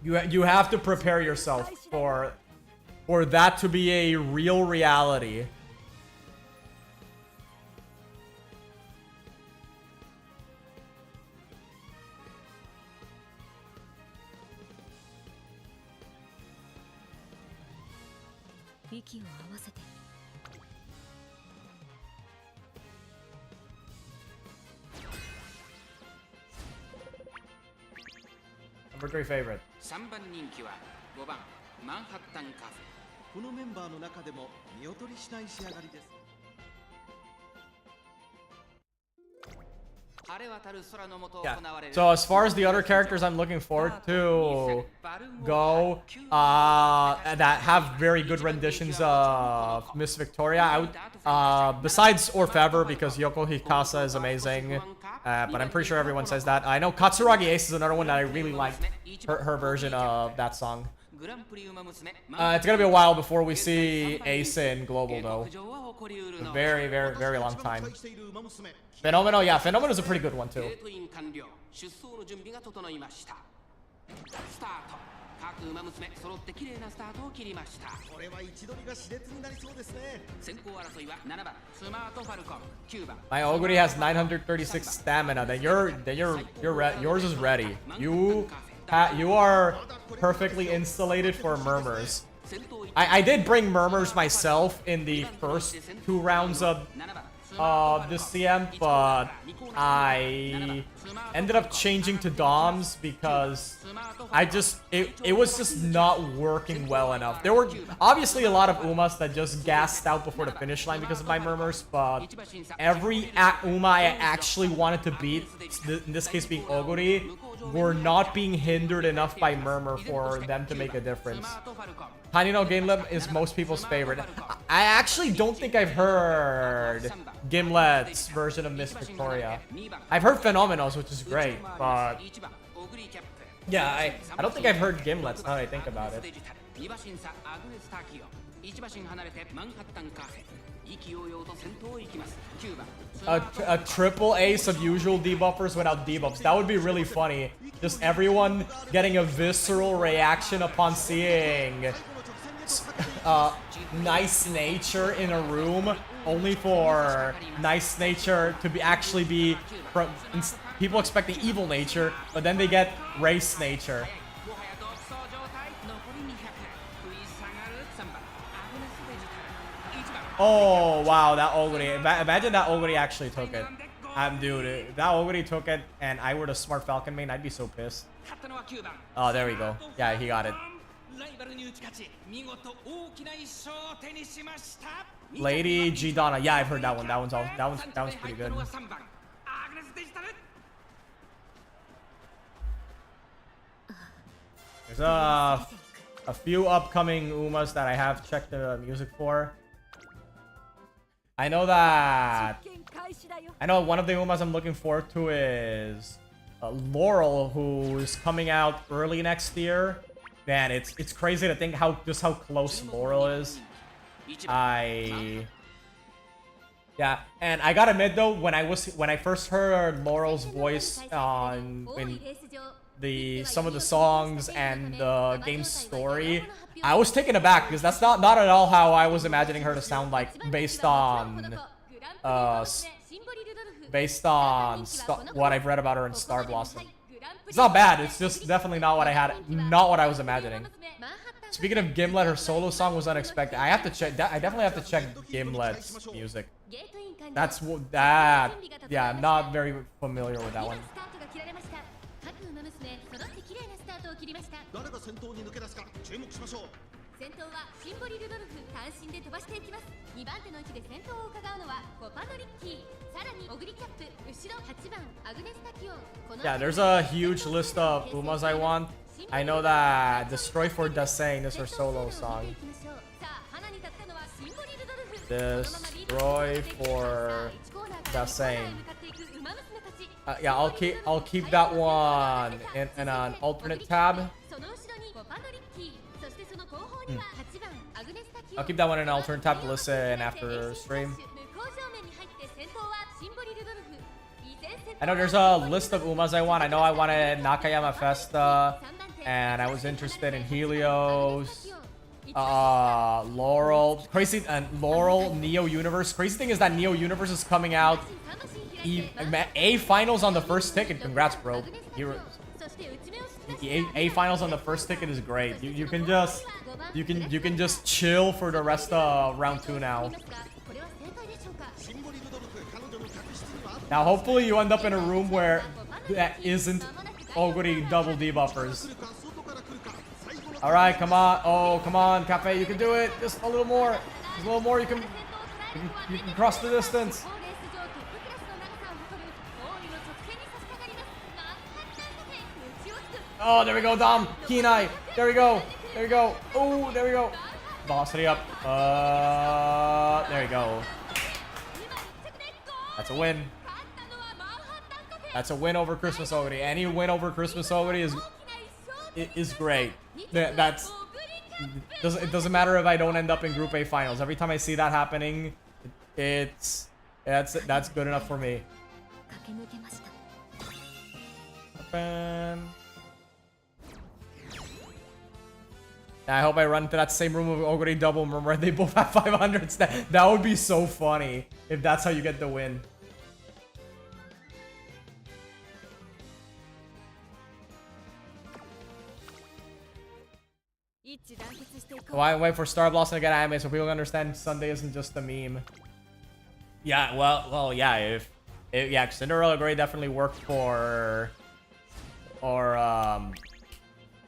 You have to prepare yourself for that to be a real reality. Number 3 favorite. 3番人気は5番マンハッタンカフェ。このメンバーの中でも見劣りしない仕上がりです。 Yeah. So as far as the other characters I'm looking forward to go, that have very good renditions of Miss Victoria, I would, besides Orfever, because Yoko Hikasa is amazing, but I'm pretty sure everyone says that. I know Katsuragi Ace is another one that I really like, her version of that song. It's gonna be a while before we see Ace in Global, though. A very, very, very long time. Phenomenal, yeah, Phenomenal is a pretty good one, too. My Oguri has 936 stamina. Then yours is ready. You are perfectly insulated for murmurs. I did bring murmurs myself in the first 2 rounds of this CM, but I ended up changing to Doms because it was just not working well enough. There were obviously a lot of Umas that just gassed out before the finish line because of my murmurs, but every Uma I actually wanted to beat, in this case being Oguri, were not being hindered enough by Murmur for them to make a difference. Tiny No Gimlet is most people's favorite. I actually don't think I've heard Gimlet's version of Miss Victoria. I've heard Phenomenal's, which is great, but... Yeah, I don't think I've heard Gimlet's now that I think about it. A triple ace of usual debuffers without debuffs. That would be really funny. Just everyone getting a visceral reaction upon seeing nice nature in a room, only for nice nature to actually be from people expecting evil nature, but then they get race nature. Oh wow, that Oguri. Imagine that Oguri actually took it. Dude, if that Oguri took it and I were the Smart Falcon main, I'd be so pissed. Oh, there we go. Yeah, he got it. Lady G Donna. Yeah, I've heard that one. That one's pretty good. There's a few upcoming Umas that I have checked the music for. I know one of the Umas I'm looking forward to is Laurel, who is coming out early next year. Man, it's crazy to think just how close Laurel is. Yeah, and I gotta admit though, when I first heard Laurel's voice in some of the songs and the game's story, I was taken aback because that's not at all how I was imagining her to sound like based on what I've read about her in Star Blossom. It's not bad. It's just definitely not what I was imagining. Speaking of Gimlet, her solo song was unexpected. I have to check. I definitely have to check Gimlet's music. That's that. Yeah, I'm not very familiar with that one. 誰が先頭に抜け出すか注目しましょう。先頭はシンボリルドルフ、単身で飛ばしていきます。2番手の位置で先頭を伺うのはコパノリッキー、さらにオグリキャップ、後ろ8番アグネスタキオン。 Yeah, there's a huge list of Umas I want. I know that Destroy for Dasein is her solo song. Destroy for Dasein. Yeah, I'll keep that one in an alternate tab. I'll keep that one in an alternate tab to listen after stream. I know there's a list of Umas I want. I know I wanted Nakayama Festa, and I was interested in Helios, Laurel, crazy, and Laurel, Neo Universe. Crazy thing is that Neo Universe is coming out. A finals on the first ticket. Congrats, bro. A finals on the first ticket is great. You can just chill for the rest of round 2 now. Now, hopefully you end up in a room where that isn't Oguri double debuffers. Alright, come on. Oh, come on, Cafe, you can do it. Just a little more. Just a little more, you can cross the distance. Oh, there we go, Dom. Kenai. There we go. There we go. Oh, there we go. Velocity up. There we go. That's a win. That's a win over Christmas Oguri. Any win over Christmas Oguri is great. It doesn't matter if I don't end up in Group A finals. Every time I see that happening, that's good enough for me. I hope I run to that same room of Oguri double. Remember, they both have 500s. That would be so funny if that's how you get the win. Why wait for Star Blossom to get anime so people understand Sunday isn't just a meme? Yeah, well, yeah. Yeah, Cinderella Grey definitely worked for, oh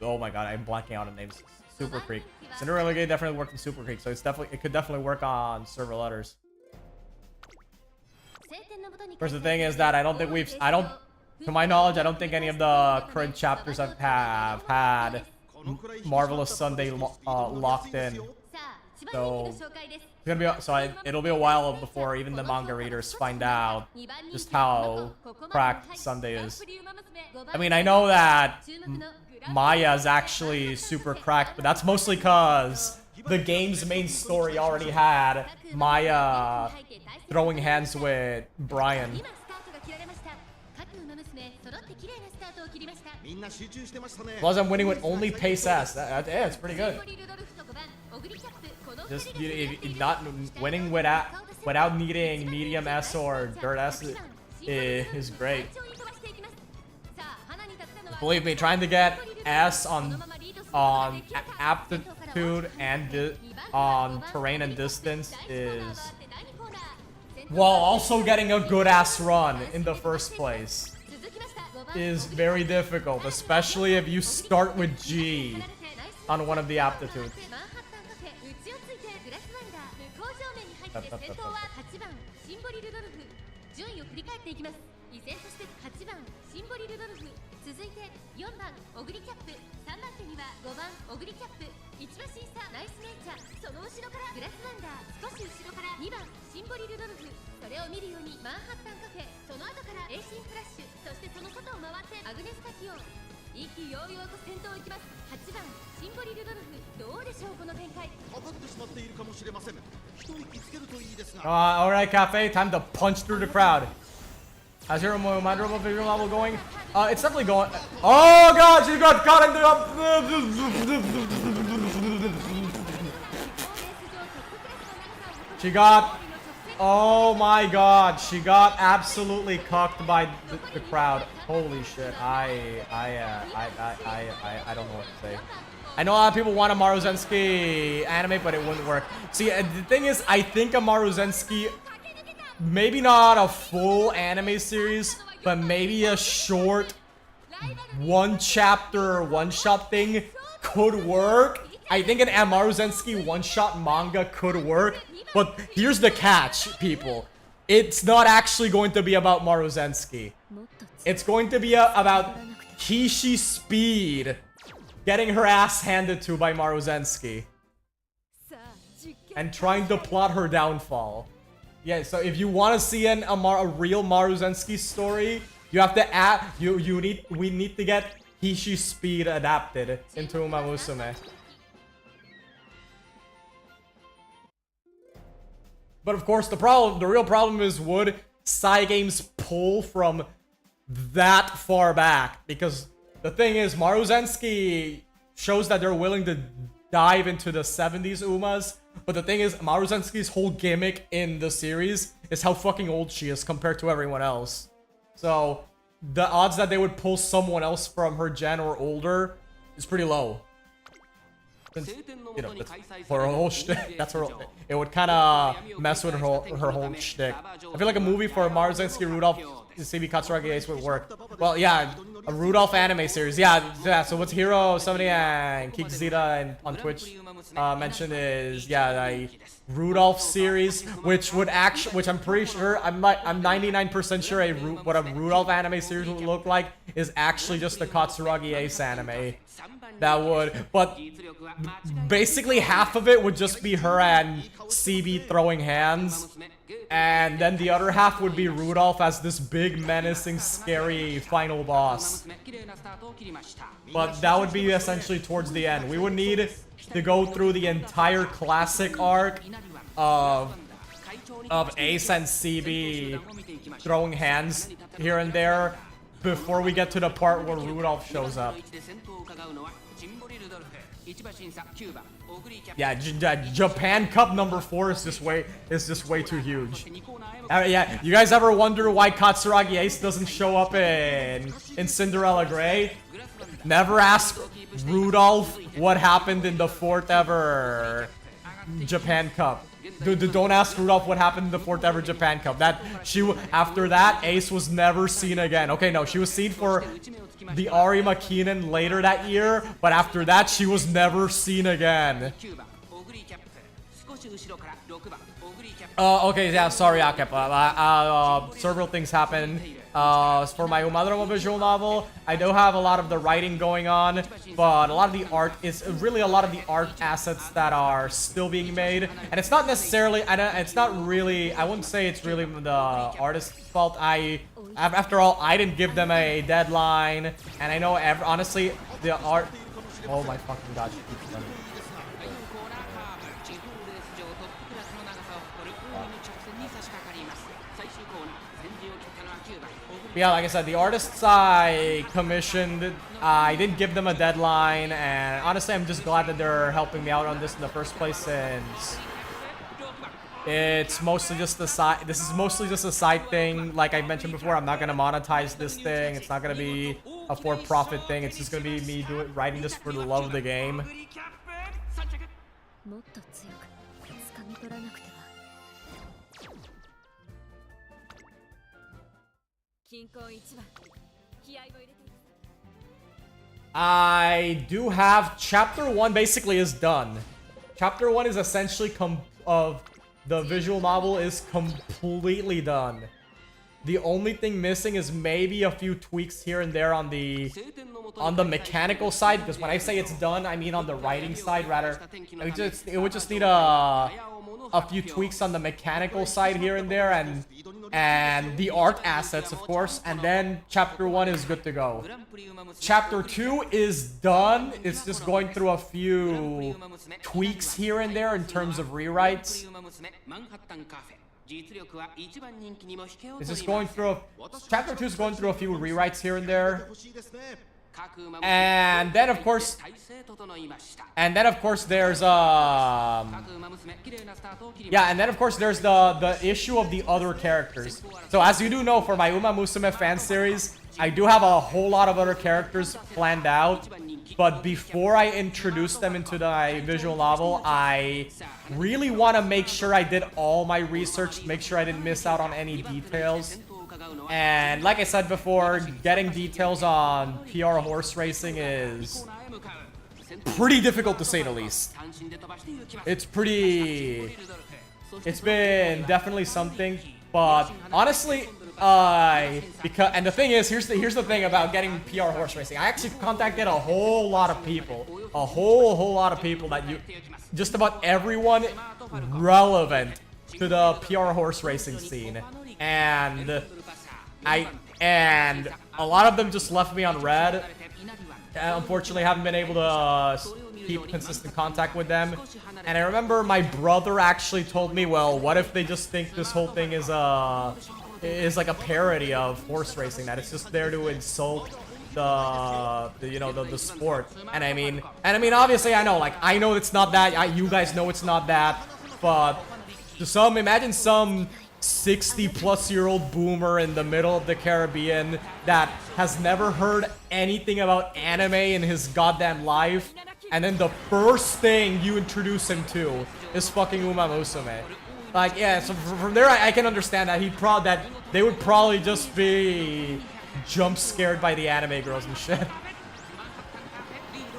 my god, I'm blanking out on names. Super Creek. Cinderella Grey definitely worked in Super Creek, so it could definitely work on server letters. First, the thing is that to my knowledge, I don't think any of the current chapters have had Marvelous Sunday locked in. So it'll be a while before even the manga readers find out just how cracked Sunday is. I mean, I know that Maya is actually super cracked, but that's mostly because the game's main story already had Maya throwing hands with Brian. Plus, I'm winning with only Pace S. Yeah, it's pretty good. Just not winning without needing medium S or dirt S is great. Believe me, trying to get S on aptitude and on terrain and distance is, while also getting a good ass run in the first place, is very difficult, especially if you start with G on one of the aptitudes. Alright, Cafe, time to punch through the crowd. How's your Umamusume figure level going? It's definitely going. Oh god, she got caught in the. She got. Oh my god, she got absolutely cucked by the crowd. Holy shit! I don't know what to say. I know a lot of people want a Maruzensky anime, but it wouldn't work. See, the thing is, I think a Maruzensky, maybe not a full anime series, but maybe a short one chapter, one shot thing could work. I think an Maruzensky one shot manga could work, but here's the catch, people. It's not actually going to be about Maruzensky. It's going to be about Kishi Speed getting her ass handed to by Maruzensky and trying to plot her downfall. Yeah, so if you want to see a real Maruzensky story, you have to add we need to get Kishi Speed adapted into Umamusume. But of course, the real problem is, would Cygames pull from that far back? Because the thing is, Maruzensky shows that they're willing to dive into the 70s Umas. But the thing is, Maruzensky's whole gimmick in the series is how fucking old she is compared to everyone else. So the odds that they would pull someone else from her gen or older is pretty low. Since, you know, her whole shtick, that's her. It would kind of mess with her whole shtick. I feel like a movie for Maruzensky, Rudolph, CB Katsuragi Ace would work. Well, yeah, a Rudolph anime series. Yeah. So what's Hero 70 and Kikzita and on Twitch mentioned is, yeah, a Rudolph series, which I'm pretty sure, I'm 99% sure what a Rudolph anime series would look like is actually just the Katsuragi Ace anime. That would, but basically half of it would just be her and CB throwing hands, and then the other half would be Rudolph as this big, menacing, scary final boss. But that would be essentially towards the end. We would need to go through the entire classic arc of Ace and CB throwing hands here and there before we get to the part where Rudolph shows up. Yeah, Japan Cup number 4 is just way too huge. Yeah, you guys ever wonder why Katsuragi Ace doesn't show up in Cinderella Grey? Never ask Rudolph what happened in the 4th ever Japan Cup. Don't ask Rudolph what happened in the 4th ever Japan Cup. After that, Ace was never seen again. Okay, no, she was seen for the Arima Keenan later that year, but after that, she was never seen again. Okay, yeah, sorry, Akep. Several things happened. For my Umadroma visual novel, I do have a lot of the writing going on, but a lot of the art is really a lot of the art assets that are still being made, and it's not necessarily, I wouldn't say it's really the artist's fault. After all, I didn't give them a deadline, and I know, honestly, the art, oh my fucking god, she keeps running. Yeah, like I said, the artists I commissioned, I didn't give them a deadline, and honestly, I'm just glad that they're helping me out on this in the first place, since it's mostly just the side. This is mostly just a side thing. Like I mentioned before, I'm not gonna monetize this thing. It's not gonna be a for-profit thing. It's just gonna be me writing this for the love of the game. I do have chapter 1 basically is done. Chapter 1 is essentially of the visual novel is completely done. The only thing missing is maybe a few tweaks here and there on the mechanical side, because when I say it's done, I mean on the writing side rather. It would just need a few tweaks on the mechanical side here and there, and the art assets, of course, and then chapter 1 is good to go. Chapter 2 is done. It's just going through a few tweaks here and there in terms of rewrites. It's just going through chapter 2 is going through a few rewrites here and there. And then of course there's yeah, and then of course there's the issue of the other characters. So as you do know, for my Umamusume fan series, I do have a whole lot of other characters planned out. But before I introduce them into my visual novel, I really want to make sure I did all my research, make sure I didn't miss out on any details. And like I said before, getting details on PR horse racing is pretty difficult to say the least. It's been definitely something, but honestly, and the thing is, here's the thing about getting PR horse racing. I actually contacted a whole lot of people, a whole lot of people that just about everyone relevant to the PR horse racing scene, and a lot of them just left me on red. Unfortunately, I haven't been able to keep consistent contact with them. And I remember my brother actually told me, well, what if they just think this whole thing is like a parody of horse racing, that it's just there to insult the sport. And I mean obviously I know it's not that. You guys know it's not that, but to imagine some 60-plus-year-old boomer in the middle of the Caribbean that has never heard anything about anime in his goddamn life, and then the first thing you introduce him to is fucking Umamusume. Like, yeah, so from there I can understand that that they would probably just be jump scared by the anime girls and shit.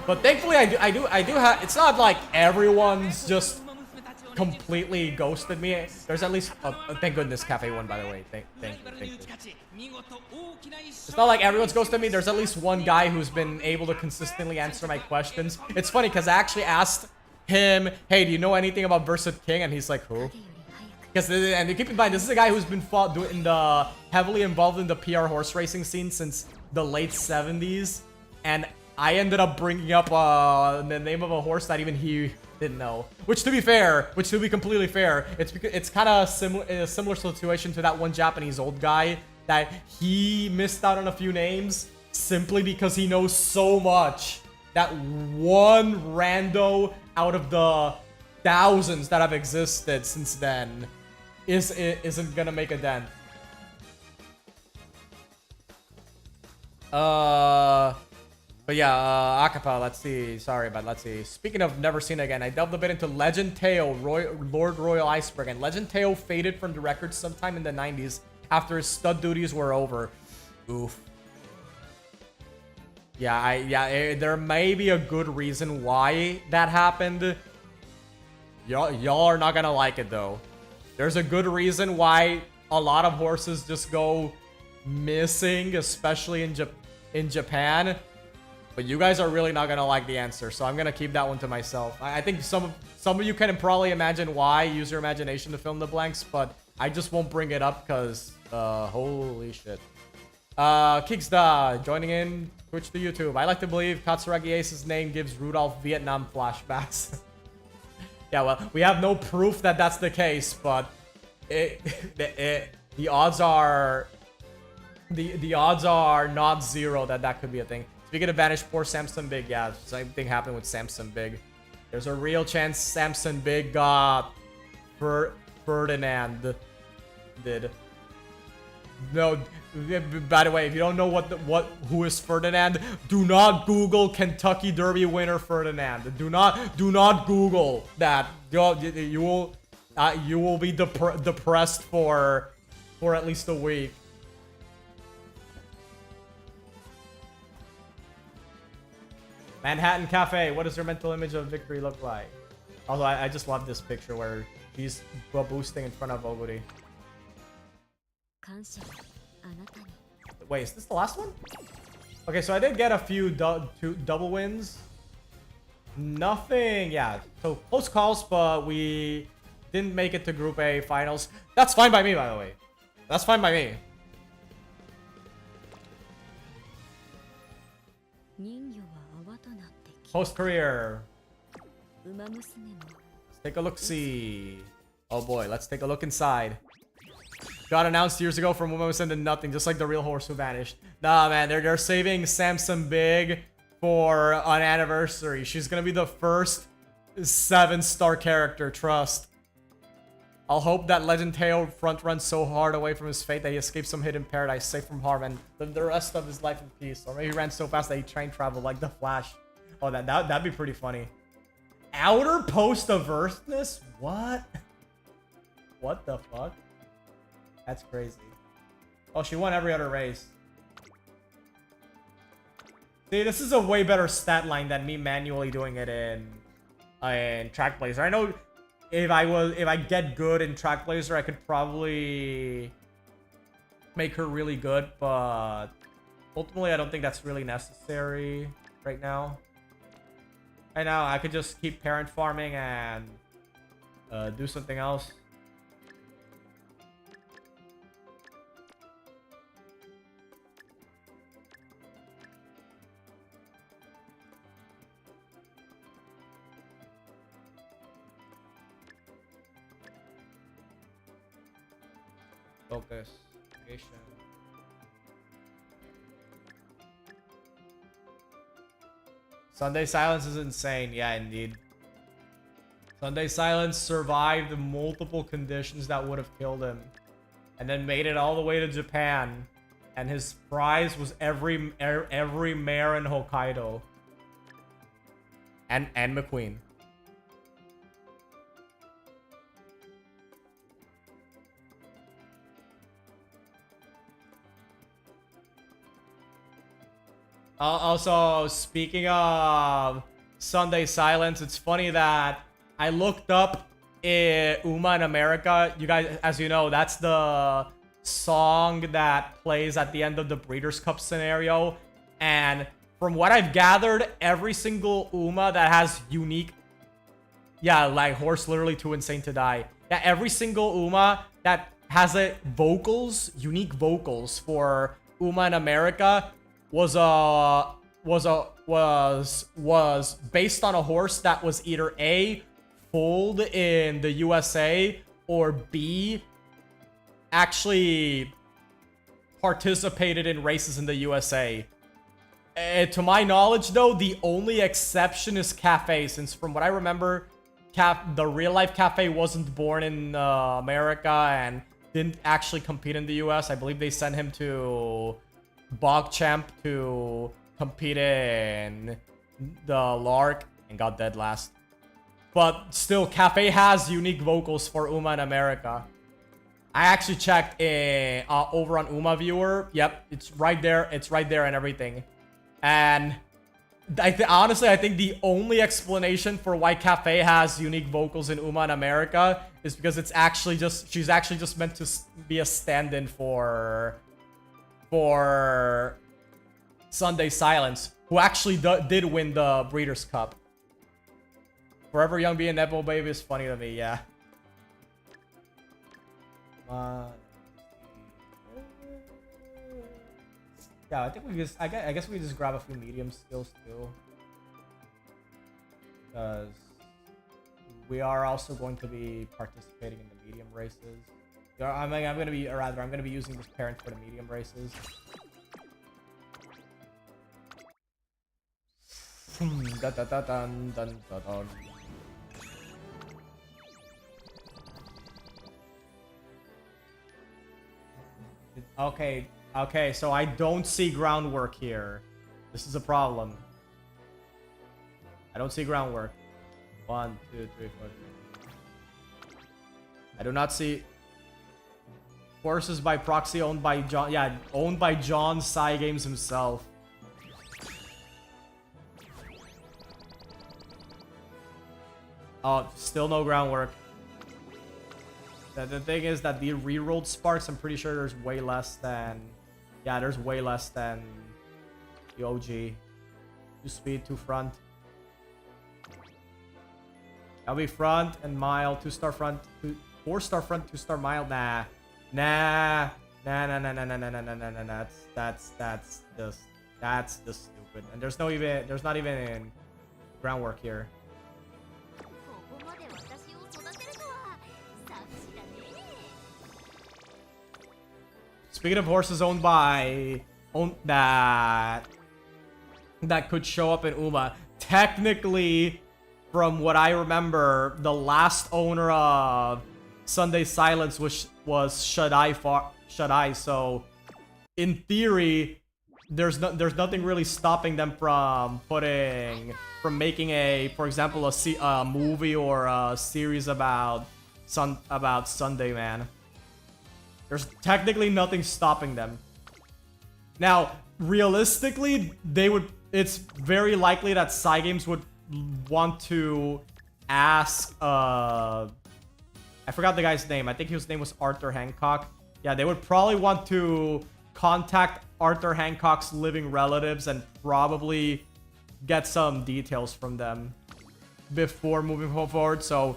But thankfully I do have, it's not like everyone's just completely ghosted me. There's at least thank goodness Cafe won, by the way. Thank you. It's not like everyone's ghosted me. There's at least one guy who's been able to consistently answer my questions. It's funny because I actually asked him, hey, do you know anything about Versat King? And he's like, who? And keep in mind, this is a guy who's been heavily involved in the PR horse racing scene since the late 70s, and I ended up bringing up the name of a horse that even he didn't know. Which, to be completely fair, it's kind of a similar situation to that one Japanese old guy that he missed out on a few names simply because he knows so much that one rando out of the thousands that have existed since then isn't gonna make a dent. But yeah, Akapa, let's see. Sorry, but let's see. Speaking of never seen again, I delved a bit into Legend Teo, Lord Royal Iceberg, and Legend Teo faded from the record sometime in the 90s after his stud duties were over. Oof. Yeah, there may be a good reason why that happened. Y'all are not gonna like it though. There's a good reason why a lot of horses just go missing, especially in Japan. But you guys are really not gonna like the answer, so I'm gonna keep that one to myself. I think some of you can probably imagine why. Use your imagination to fill in the blanks, but I just won't bring it up because holy shit. Kicksda joining in Twitch to YouTube. I like to believe Katsuragi Ace's name gives Rudolph Vietnam flashbacks. Yeah, well, we have no proof that that's the case, but the odds are not zero that could be a thing. Speaking of Vanish, poor Samson Big. Yeah, same thing happened with Samson Big. There's a real chance Samson Big got Ferdinand did. No, by the way, if you don't know who is Ferdinand, do not Google Kentucky Derby winner Ferdinand. Do not Google that. You will be depressed for at least a week. Manhattan Cafe. What does your mental image of victory look like? Although I just love this picture where he's boosting in front of Oguri. Wait, is this the last one? Okay, so I did get a few two double wins. Nothing, yeah. So close calls, but we didn't make it to Group A finals. That's fine by me, by the way. That's fine by me. Post-career. Let's take a look-see. Oh boy, let's take a look inside. got announced years ago from Umamusume to nothing, just like the real horse who vanished. Nah, man, they're saving Samson Big for an anniversary. She's gonna be the first 7-star character, trust. I'll hope that Legend Teo front runs so hard away from his fate that he escapes some hidden paradise safe from harm and live the rest of his life in peace. Or maybe he ran so fast that he train traveled like the Flash. Oh, that'd be pretty funny. Outer post of Earthness? What? What the fuck? That's crazy. Oh, she won every other race. See, this is a way better stat line than me manually doing it in Track Blazer. I know if I get good in Track Blazer, I could probably make her really good, but ultimately I don't think that's really necessary right now. Right now, I could just keep parent farming and do something else. Focus. Creation. Sunday Silence is insane. Yeah, indeed. Sunday Silence survived multiple conditions that would have killed him. And then made it all the way to Japan. And his prize was every mare in Hokkaido. And McQueen. Also, speaking of Sunday Silence, it's funny that I looked up Uma in America. You guys, as you know, that's the song that plays at the end of the Breeders' Cup scenario. And from what I've gathered, every single Uma that has unique... Yeah, like horse literally too insane to die. Yeah, every single Uma that has unique vocals for Uma in America was based on a horse that was either A, foaled in the USA, or B, actually participated in races in the USA. To my knowledge, though, the only exception is Cafe, since from what I remember, the real-life Cafe wasn't born in America and didn't actually compete in the US. I believe they sent him to Bogchamp to compete in the Lark and got dead last. But still, Cafe has unique vocals for Uma in America. I actually checked over on Uma Viewer. Yep, it's right there. It's right there and everything. And honestly, I think the only explanation for why Cafe has unique vocals in Uma in America is because it's actually just she's actually just meant to be a stand-in for Sunday Silence, who actually did win the Breeders' Cup. Forever Young being Nepo Baby is funny to me, yeah. Yeah, I think I guess we just grab a few medium skills too, because we are also going to be participating in the medium races. I'm gonna be using this parent for the medium races. Okay, so I don't see groundwork here. This is a problem. I don't see groundwork. 1, 2, 3, 4. I do not see... Horses by proxy owned by John. Yeah, owned by John Psy Games himself. Oh, still no groundwork. The thing is that the rerolled sparks, I'm pretty sure there's way less than... Yeah, there's way less than the OG. 2 speed, 2 front. That'll be front and mile, 2-star front, 4-star front, 2-star mile. Nah. Nah. That's just stupid. And there's not even groundwork here. speaking of horses owned by that could show up in Uma, technically, from what I remember, the last owner of Sunday Silence was Shadai. So, in theory, there's nothing really stopping them from making for example, a movie or a series about Sunday Man. There's technically nothing stopping them. Now, realistically, it's very likely that Cygames would want to ask I forgot the guy's name. I think his name was Arthur Hancock. Yeah, they would probably want to contact Arthur Hancock's living relatives and probably get some details from them before moving forward. So,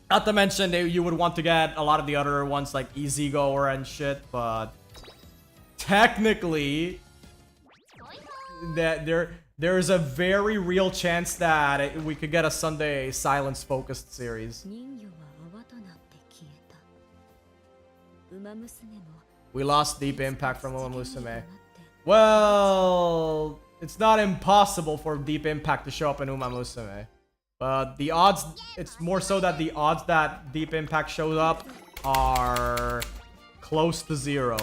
not to mention you would want to get a lot of the other ones like Easy Goer and shit, but technically that there's a very real chance that we could get a Sunday Silence focused series. We lost Deep Impact from Umamusume. Well, it's not impossible for Deep Impact to show up in Umamusume. But the odds, it's more so that the odds that Deep Impact shows up are close to 0.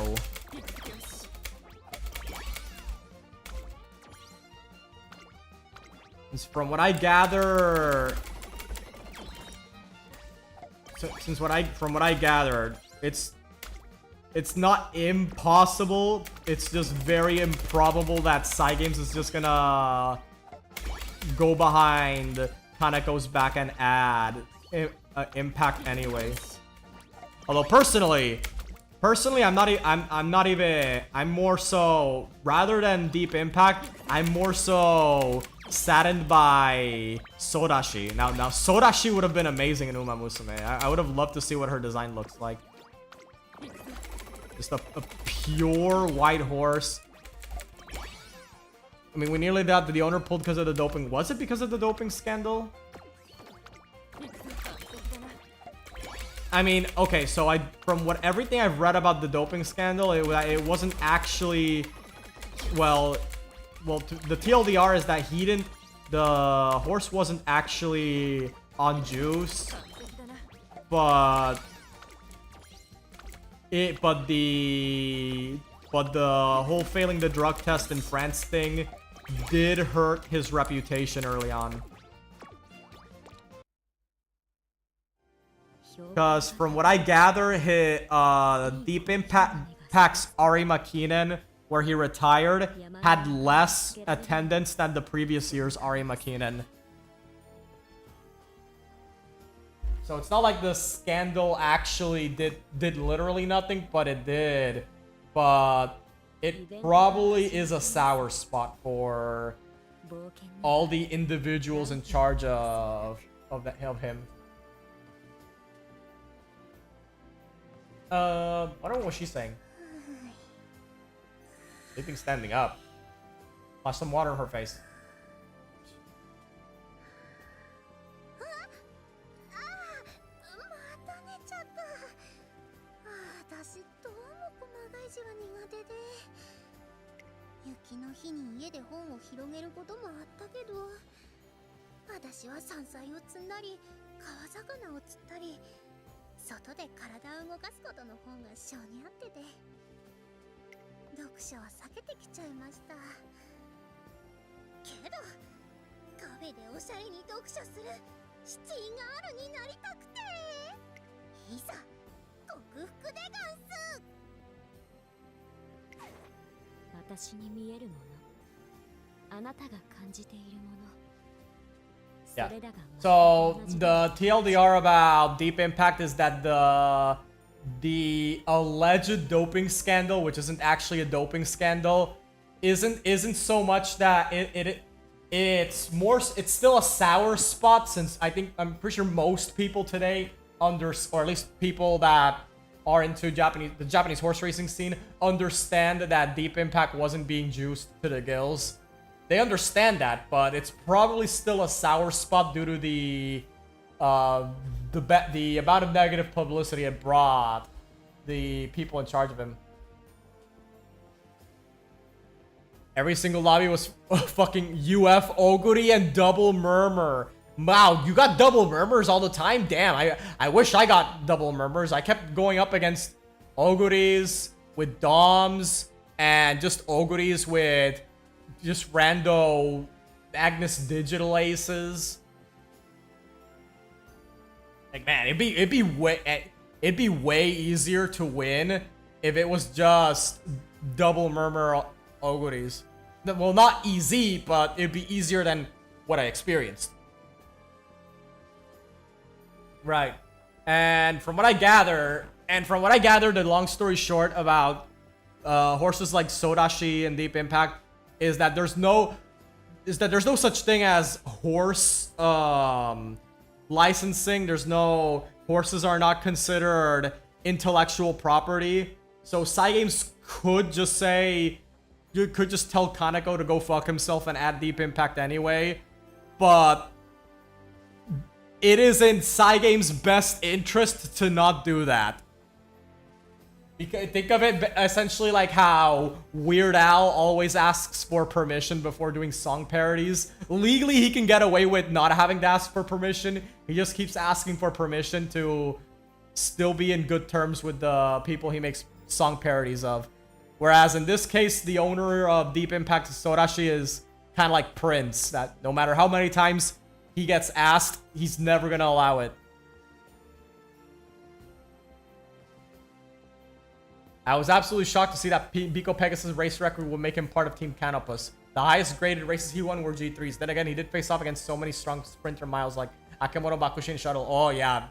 From what I gather, from what I gathered, it's not impossible. It's just very improbable that Cygames is just gonna go behind Kaneko's back and add Impact anyways. Although personally, I'm more so, rather than Deep Impact, I'm more so saddened by Sodashi. Now Sodashi would have been amazing in Umamusume. I would have loved to see what her design looks like. Just a pure white horse. I mean, we nearly got the owner pulled because of the doping. Was it because of the doping scandal? I mean, okay, so from everything I've read about the doping scandal, it wasn't actually, well, the TLDR is that the horse wasn't actually on juice, but the whole failing the drug test in France thing did hurt his reputation early on. Because from what I gather, Deep Impact's Ari Makinen, where he retired, had less attendance than the previous year's Ari Makinen. So it's not like the scandal actually did literally nothing, but it did. But it probably is a sour spot for all the individuals in charge of him. I don't know what she's saying. Sleeping standing up. Flash some water in her face. 雪の日に家で本を広げることもあったけど、私は山菜を摘んだり川魚を釣ったり外で体を動かすことの方が性に合ってて、読書は避けてきちゃいました。けどカフェでおしゃれに読書するシティガールになりたくて、いざ克服でガンス。私に見えるもの、あなたが感じているもの。Yeah. So the TLDR about Deep Impact is that the alleged doping scandal, which isn't actually a doping scandal, isn't so much that it's still a sour spot, since I'm pretty sure most people today or at least people that are into the Japanese horse racing scene understand that Deep Impact wasn't being juiced to the gills. They understand that, but it's probably still a sour spot due to the amount of negative publicity it brought the people in charge of him. Every single lobby was fucking UF Oguri and double murmur. Wow, you got double murmurs all the time? Damn, I wish I got double murmurs. I kept going up against Oguris with Doms and just Oguris with just rando Agnes Digital Aces. Like, man, it'd be way easier to win if it was just double murmur Oguris. Well, not easy, but it'd be easier than what I experienced. Right. And from what I gather, the long story short about horses like Sodashi and Deep Impact is that there's no such thing as horse licensing. Horses are not considered intellectual property. So Cygames could just say, you could just tell Kaneko to go fuck himself and add Deep Impact anyway. But it is in Cygames' best interest to not do that. Think of it essentially like how Weird Al always asks for permission before doing song parodies. Legally, he can get away with not having to ask for permission. He just keeps asking for permission to still be in good terms with the people he makes song parodies of. Whereas in this case, the owner of Deep Impact, Sorashi, is kind of like Prince, that no matter how many times he gets asked, he's never gonna allow it. I was absolutely shocked to see that Biko Pegasus' race record would make him part of Team Canopus. The highest graded races he won were G3s. Then again, he did face off against so many strong sprinter miles like Akimoto, Bakushin, Shuttle. Oh, yeah.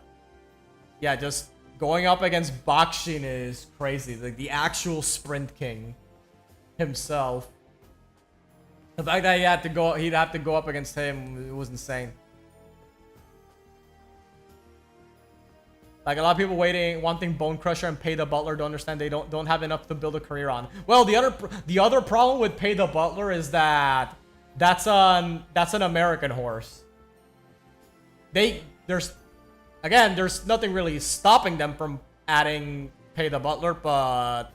Yeah, just going up against Bakushin is crazy. Like the actual sprint king himself. The fact that he'd have to go up against him, it was insane. Like a lot of people wanting Bone Crusher and Pay the Butler to understand they don't have enough to build a career on. Well, the other problem with Pay the Butler is that that's an American horse. There's nothing really stopping them from adding Pay the Butler, but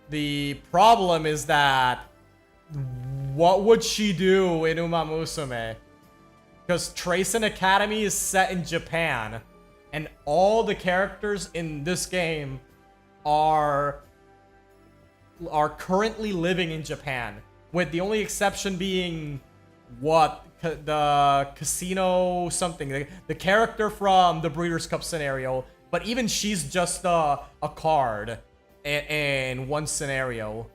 the problem is that what would she do in Umamusume? Because Tracen Academy is set in Japan. And all the characters in this game are currently living in Japan, with the only exception being the casino something, the character from the Breeders' Cup scenario. But even she's just a card in one scenario.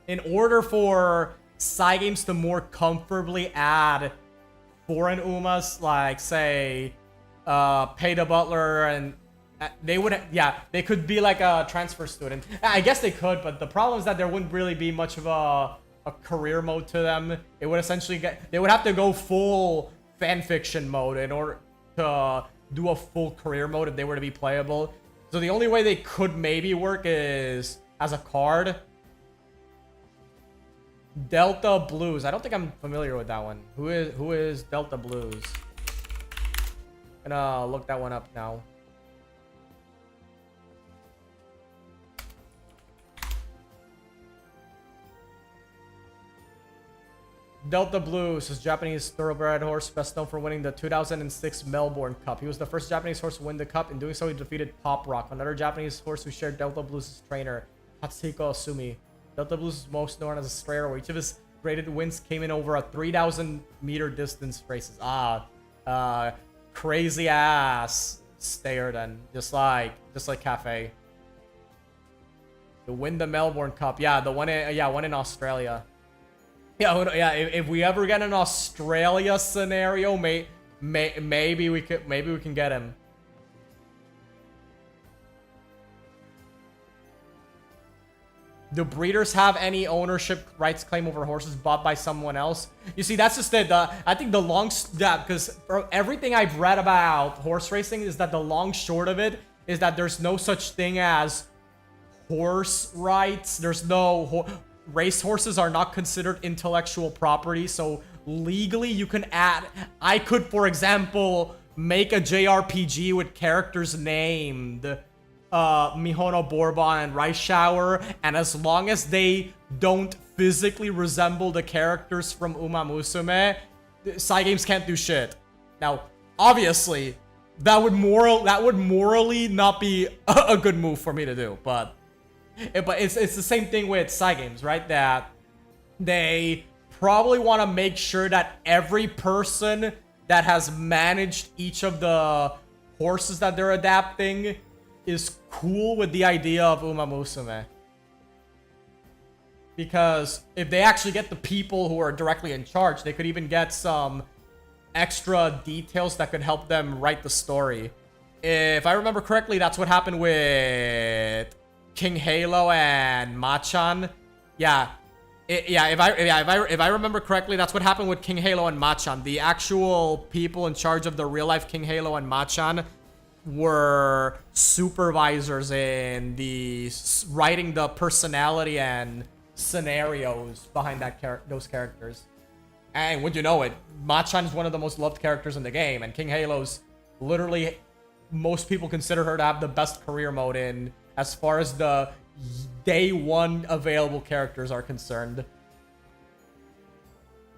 In order for Cygames to more comfortably add foreign Umas, like say Pay the Butler, and they could be like a transfer student. I guess they could, but the problem is that there wouldn't really be much of a career mode to them. It would essentially they would have to go full fanfiction mode in order to do a full career mode if they were to be playable. So the only way they could maybe work is as a card. Delta Blues. I don't think I'm familiar with that one. Who is Delta Blues? Gonna look that one up now. Delta Blues is a Japanese thoroughbred horse best known for winning the 2006 Melbourne Cup. He was the first Japanese horse to win the cup. In doing so, he defeated Pop Rock, another Japanese horse who shared Delta Blues' trainer, Hatsuhiko Asumi. Delta Blues is most known as a strayer, where each of his graded wins came in over a 3,000 meter distance races. Crazy ass stayer then, just like Cafe. To win the Melbourne Cup, yeah, one in Australia. Yeah, if we ever get an Australia scenario, maybe we can get him. Do breeders have any ownership rights claim over horses bought by someone else? You see, that's just it. I think the long... Yeah, because everything I've read about horse racing is that the long short of it is that there's no such thing as horse rights. There's no... Race horses are not considered intellectual property, so legally you can add... I could, for example, make a JRPG with characters named Mihono Bourbon and Rice Shower, and as long as they don't physically resemble the characters from Umamusume, Cygames can't do shit. Now, obviously, that would morally not be a good move for me to do, but it's the same thing with Cygames, right? That they probably want to make sure that every person that has managed each of the horses that they're adapting is cool with the idea of Umamusume. Because if they actually get the people who are directly in charge, they could even get some extra details that could help them write the story. If I remember correctly, that's what happened with King Halo and Machan. If I remember correctly, that's what happened with King Halo and Machan. The actual people in charge of the real life King Halo and Machan were supervisors in the writing the personality and scenarios behind those characters. And would you know it, Machan is one of the most loved characters in the game, and King Halo's literally, most people consider her to have the best career mode in as far as the day one available characters are concerned.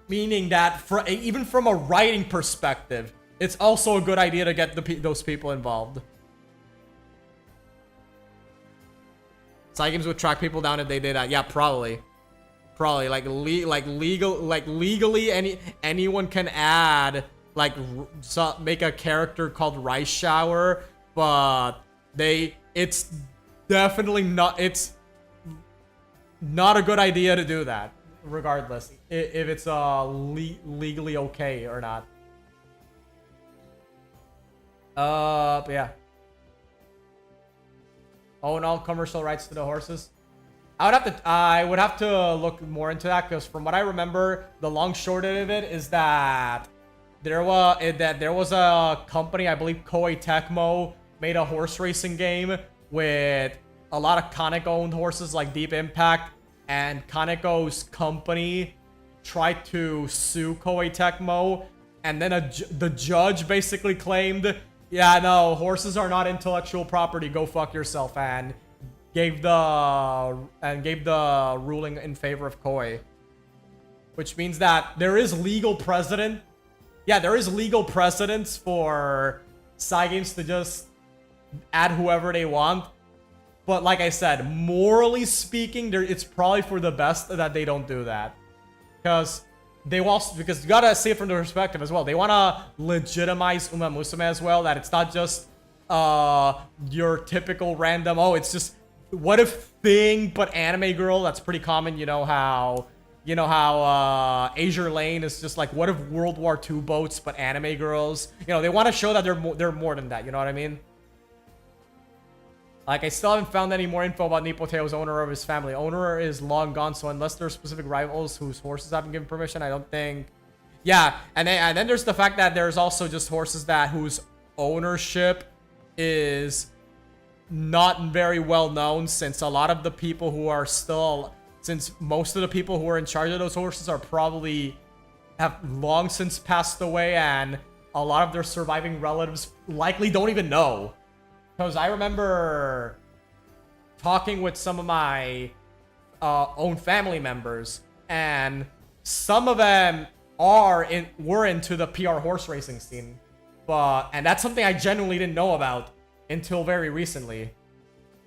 Meaning that even from a writing perspective, it's also a good idea to get those people involved. Cygames would track people down if they did that. Yeah, probably legally anyone can add make a character called Rice Shower, but it's definitely not, it's not a good idea to do that regardless if it's legally okay or not. But yeah. Own all commercial rights to the horses. I would have to look more into that, because from what I remember, the long short of it is that there was a company, I believe Koei Tecmo, made a horse racing game with a lot of Kaneko owned horses like Deep Impact, and Kaneko's company tried to sue Koei Tecmo, and then the judge basically claimed, yeah, no, horses are not intellectual property, go fuck yourself, and gave the ruling in favor of Koei. Which means that there is legal precedent. Yeah, there is legal precedence for Cygames to just add whoever they want. But like I said, morally speaking, it's probably for the best that they don't do that. Because you gotta see it from the perspective as well. They wanna legitimize Umamusume as well, that it's not just your typical random, oh, it's just what if thing but anime girl. That's pretty common. You know how Azure Lane is just like, what if World War II boats but anime girls. You know, they want to show that they're more than that, you know what I mean? Like, I still haven't found any more info about Nippoteo's owner or his family. Owner is long gone, so unless there's specific rivals whose horses haven't given permission, I don't think. Yeah, and then there's the fact that there's also just horses whose ownership is not very well known, since a lot of the people who are still, since most of the people who are in charge of those horses have long since passed away, and a lot of their surviving relatives likely don't even know. Because I remember talking with some of my own family members, and some of them were into the PR horse racing scene, and that's something I genuinely didn't know about until very recently.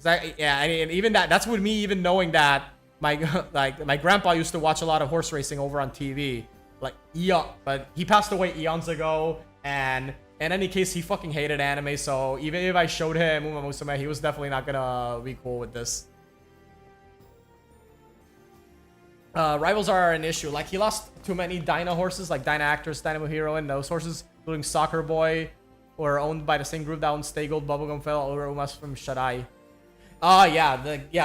And even that's with me even knowing that my grandpa used to watch a lot of horse racing over on TV, but he passed away eons ago, and in any case, he fucking hated anime, so even if I showed him Umamusume, he was definitely not gonna be cool with this. Rivals are an issue. Like, he lost too many Dyna horses, like Dyna Actress, Dynamo Hero, and those horses, including Soccer Boy, were owned by the same group that owns Stay Gold, Bubblegum Fell, or Umas from Shadai.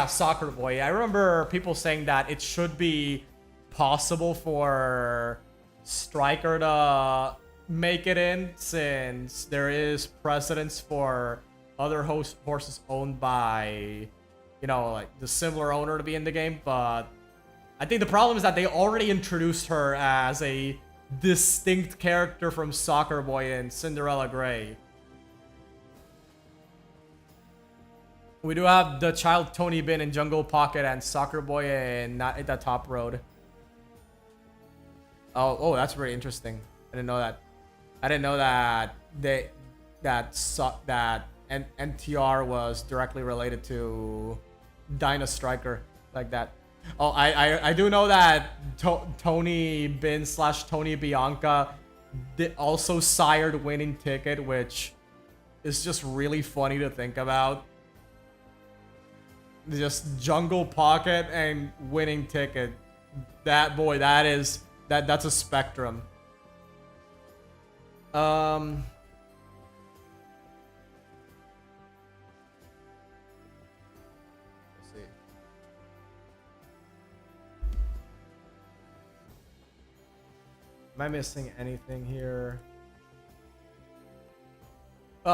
Soccer Boy. I remember people saying that it should be possible for Striker to make it in, since there is precedence for other horses owned by, like the similar owner to be in the game. But I think the problem is that they already introduced her as a distinct character from Soccer Boy and Cinderella Grey. We do have the child Tony Bin in Jungle Pocket and Soccer Boy and Not at the Top Road. Oh, that's very interesting. I didn't know that. I didn't know that NTR was directly related to Dinah Striker like that. Oh, I do know that Tony Bin / Tony Bianca also sired Winning Ticket, which is just really funny to think about. Just Jungle Pocket and Winning Ticket. That's a spectrum. Let's see. Am I missing anything here?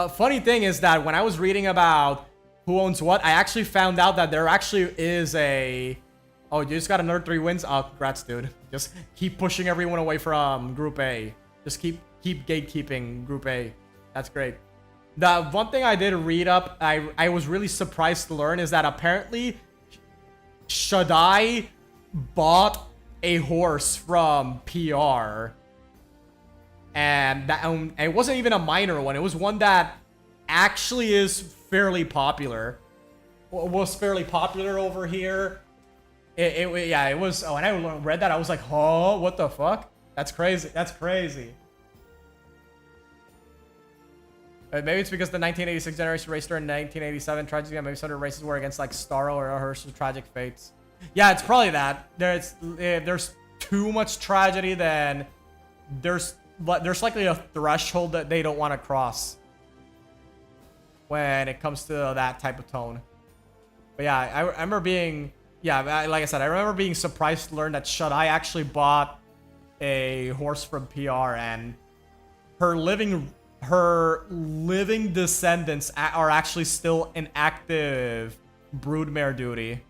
Funny thing is that when I was reading about who owns what, I actually found out that there actually is a... Oh, you just got another 3 wins? Oh, congrats, dude. Just keep pushing everyone away from Group A. Just keep gatekeeping Group A. That's great. The one thing I did read up, I was really surprised to learn, is that apparently Shaddai bought a horse from PR. And that, it wasn't even a minor one. It was one that actually is fairly popular. Was fairly popular over here. Yeah, it was. Oh, and I read that, I was like, oh, what the fuck? That's crazy. That's crazy. Maybe it's because the 1986 generation raced during 1987 tragedy. Maybe some of the races were against like Starro or Herschel's Tragic Fates. Yeah, it's probably that. There's too much tragedy, then there's likely a threshold that they don't want to cross when it comes to that type of tone. But yeah, I remember being, like I said, I remember being surprised to learn that Shaddai actually bought a horse from PR, and her living descendants are actually still in active broodmare duty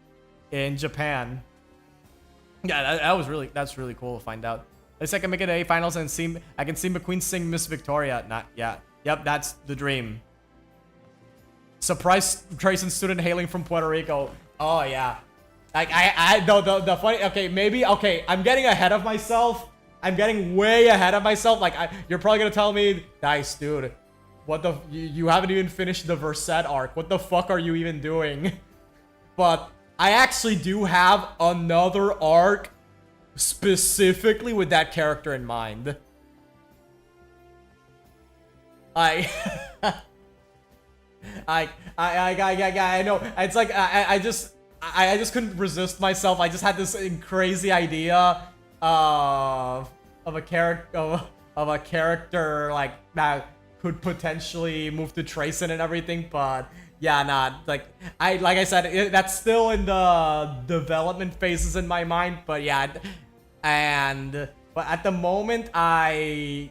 in Japan. Yeah, that's really cool to find out. At least I can make it to A finals and I can see McQueen sing Miss Victoria. Yep, that's the dream. Surprise Grayson student hailing from Puerto Rico. Oh yeah. Like the funny, okay, I'm getting ahead of myself. I'm getting way ahead of myself. Like, you're probably gonna tell me, nice, dude. You haven't even finished the Verset arc. What the fuck are you even doing? But I actually do have another arc specifically with that character in mind. I know. It's like, I just couldn't resist myself. I just had this crazy idea of a character like that could potentially move to Trayson and everything, but yeah, like I said, that's still in the development phases in my mind. But yeah, but at the moment, Juan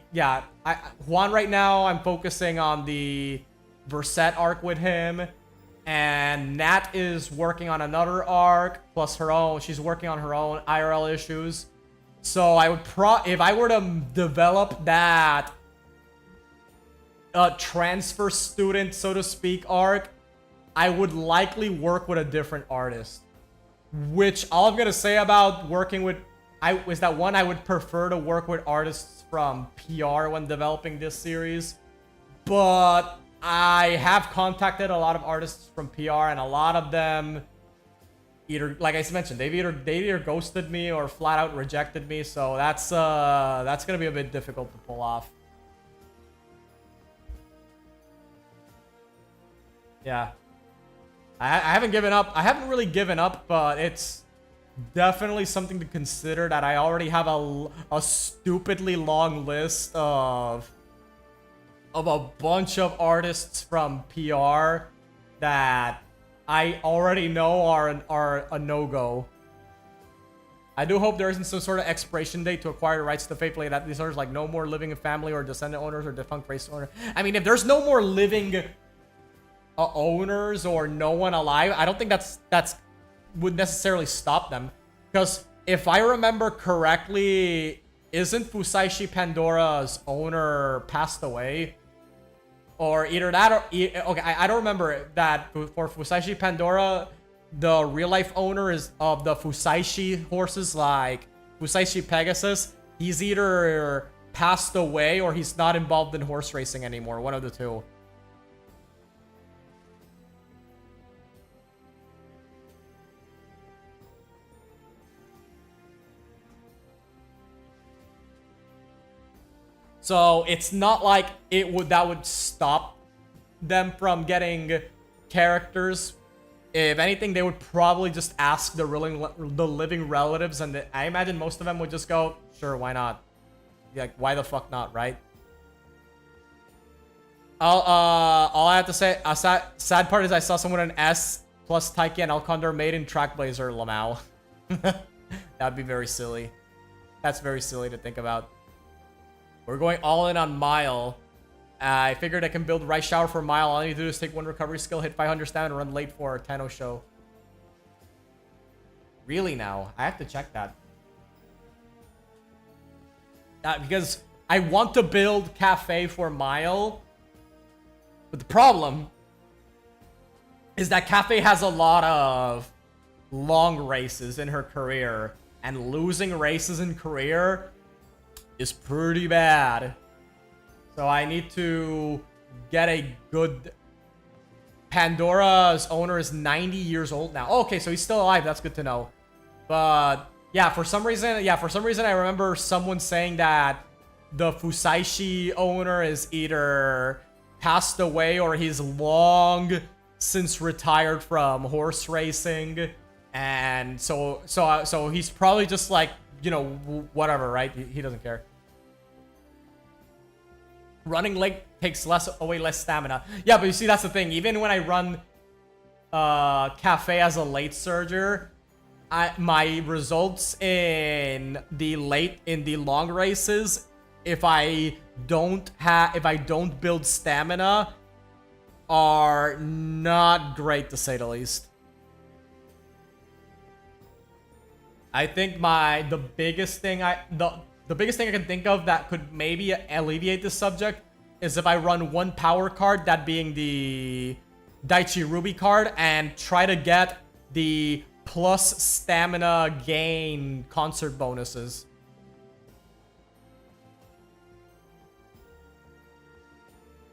right now, I'm focusing on the Verset arc with him, and Nat is working on another arc plus her own. She's working on her own IRL issues. So I would if I were to develop that transfer student, so to speak, arc, I would likely work with a different artist. Which all I'm gonna say about working with is that one, I would prefer to work with artists from PR when developing this series, but I have contacted a lot of artists from PR, and a lot of them either, like I mentioned, they either ghosted me or flat out rejected me. So that's gonna be a bit difficult to pull off. Yeah, I haven't given up. I haven't really given up, but it's definitely something to consider. That I already have a stupidly long list of a bunch of artists from PR that I already know are a no-go. I do hope there isn't some sort of expiration date to acquire the rights to faithfully that these owners, like no more living family or descendant owners or defunct race owner. I mean, if there's no more living owners or no one alive, I don't think that's would necessarily stop them. Because if I remember correctly, isn't Fusaishi Pandora's owner passed away? Or either that or... Okay, I don't remember that for Fusaishi Pandora, the real-life owner is of the Fusaishi horses, like Fusaishi Pegasus. He's either passed away or he's not involved in horse racing anymore. One of the two. So it's not like that would stop them from getting characters. If anything, they would probably just ask the living relatives, and I imagine most of them would just go, sure, why not? Like, why the fuck not, right? All I have to say, sad part is I saw someone in S plus Taiki and Alcondor made in Track Blazer Lamau. That'd be very silly. That's very silly to think about. We're going all in on Mile. I figured I can build Rice Shower for Mile. All I need to do is take one recovery skill, hit 500 stamina, and run late for a Tenno show. Really now? I have to check that. Because I want to build Cafe for Mile. But the problem is that Cafe has a lot of long races in her career. And losing races in career is pretty bad. So I need to get a good... Pandora's owner is 90 years old now. Oh, okay, so he's still alive. That's good to know. But yeah, for some reason I remember someone saying that the Fusaishi owner is either passed away or he's long since retired from horse racing. And so he's probably just like, you know, whatever, right? He doesn't care. Running late takes less stamina. Yeah, but you see, that's the thing. Even when I run Cafe as a late surger, my results in the long races, if I don't build stamina, are not great, to say the least. I think the biggest thing I can think of that could maybe alleviate this subject is if I run one power card, that being the Daichi Ruby card, and try to get the plus stamina gain concert bonuses.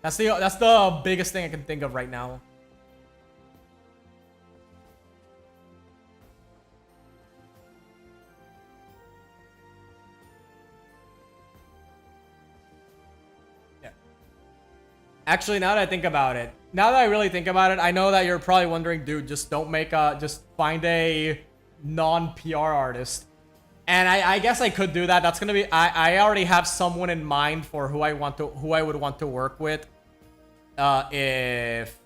That's the biggest thing I can think of right now. Actually, now that I think about it, now that I really think about it, I know that you're probably wondering, dude, just find a non-PR artist. And I guess I could do that. That's gonna be, I already have someone in mind for who I would want to work with. If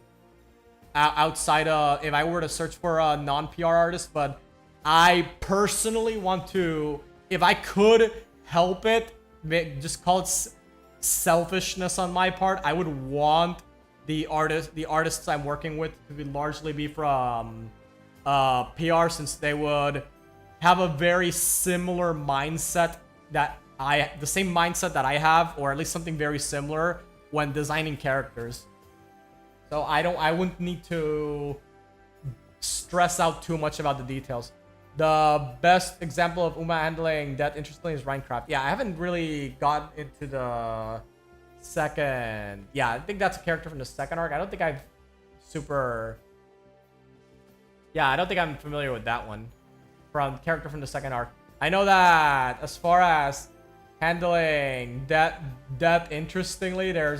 I were to search for a non-PR artist, but I personally want to, if I could help it, just call it selfishness on my part, I would want the artists I'm working with to largely be from PR, since they would have a very similar mindset the same mindset that I have, or at least something very similar when designing characters. So I wouldn't need to stress out too much about the details. The best example of Uma handling that interestingly is Minecraft. Yeah, I haven't really got into the second... Yeah, I think that's a character from the second arc. I don't think I'm familiar with that one. Character from the second arc. I know that as far as handling death interestingly, there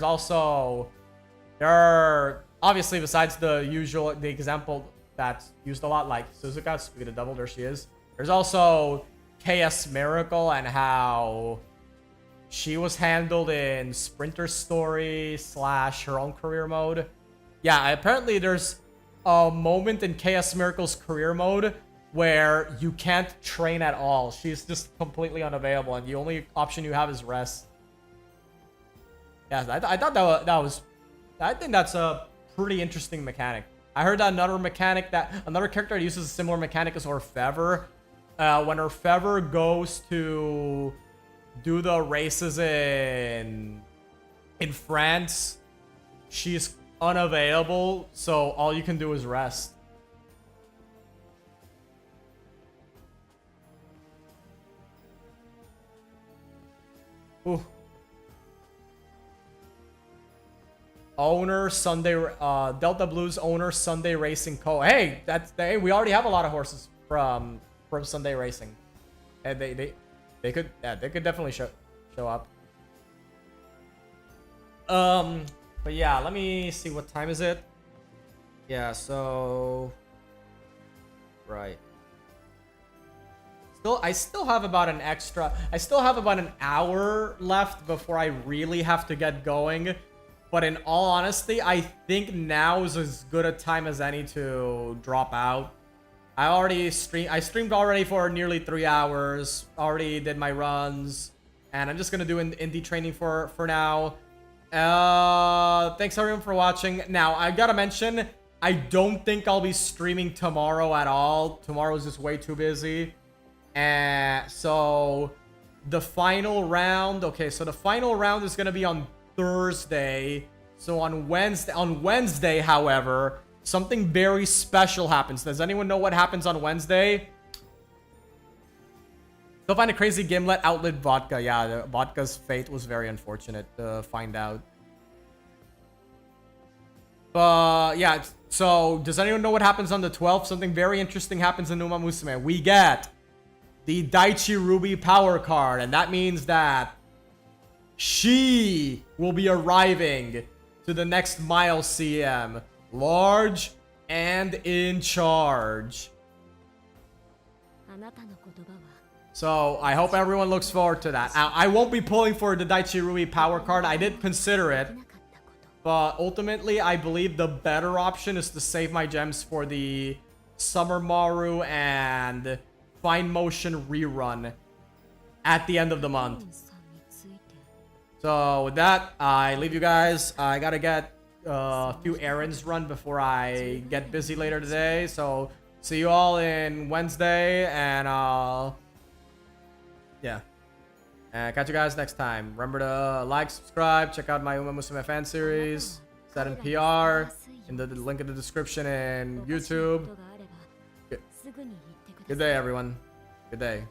are obviously, besides the example that's used a lot, like Suzuka, speaking of the devil, there she is. There's also KS Miracle and how she was handled in Sprinter Story / her own career mode. Yeah, apparently there's a moment in KS Miracle's career mode where you can't train at all. She's just completely unavailable, and the only option you have is rest. Yeah, I thought that was... I think that's a pretty interesting mechanic. I heard that another character that uses a similar mechanic is Orfever. When Orfever goes to do the races in France, she's unavailable, so all you can do is rest. Ooh. Owner Sunday, Delta Blues owner Sunday Racing Co. Hey, hey, we already have a lot of horses from Sunday Racing, and they could definitely show up. But yeah, let me see, what time is it? Yeah, so right. I still have about an hour left before I really have to get going. But in all honesty, I think now is as good a time as any to drop out. I streamed already for nearly 3 hours. Already did my runs. And I'm just gonna do indie training for now. Thanks everyone for watching. Now, I gotta mention, I don't think I'll be streaming tomorrow at all. Tomorrow's just way too busy. So the final round, okay, so the final round is gonna be on Thursday. So on Wednesday, however, something very special happens. Does anyone know what happens on Wednesday? Go find a crazy gimlet outlived vodka. Yeah, the vodka's fate was very unfortunate to find out. But yeah, so does anyone know what happens on the 12th? Something very interesting happens in Umamusume. We get the Daichi Ruby power card, and that means that she will be arriving to the next Mile CM, large and in charge. So I hope everyone looks forward to that. I won't be pulling for the Daichi Ruby power card. I did consider it, but ultimately I believe the better option is to save my gems for the Summer Maru and Fine Motion rerun at the end of the month. So with that, I leave you guys. I gotta get a few errands run before I get busy later today. So see you all in Wednesday, and yeah. And catch you guys next time. Remember to like, subscribe, check out my Umamusume fan series, set in PR, in the link in the description, and YouTube. Good day, everyone. Good day.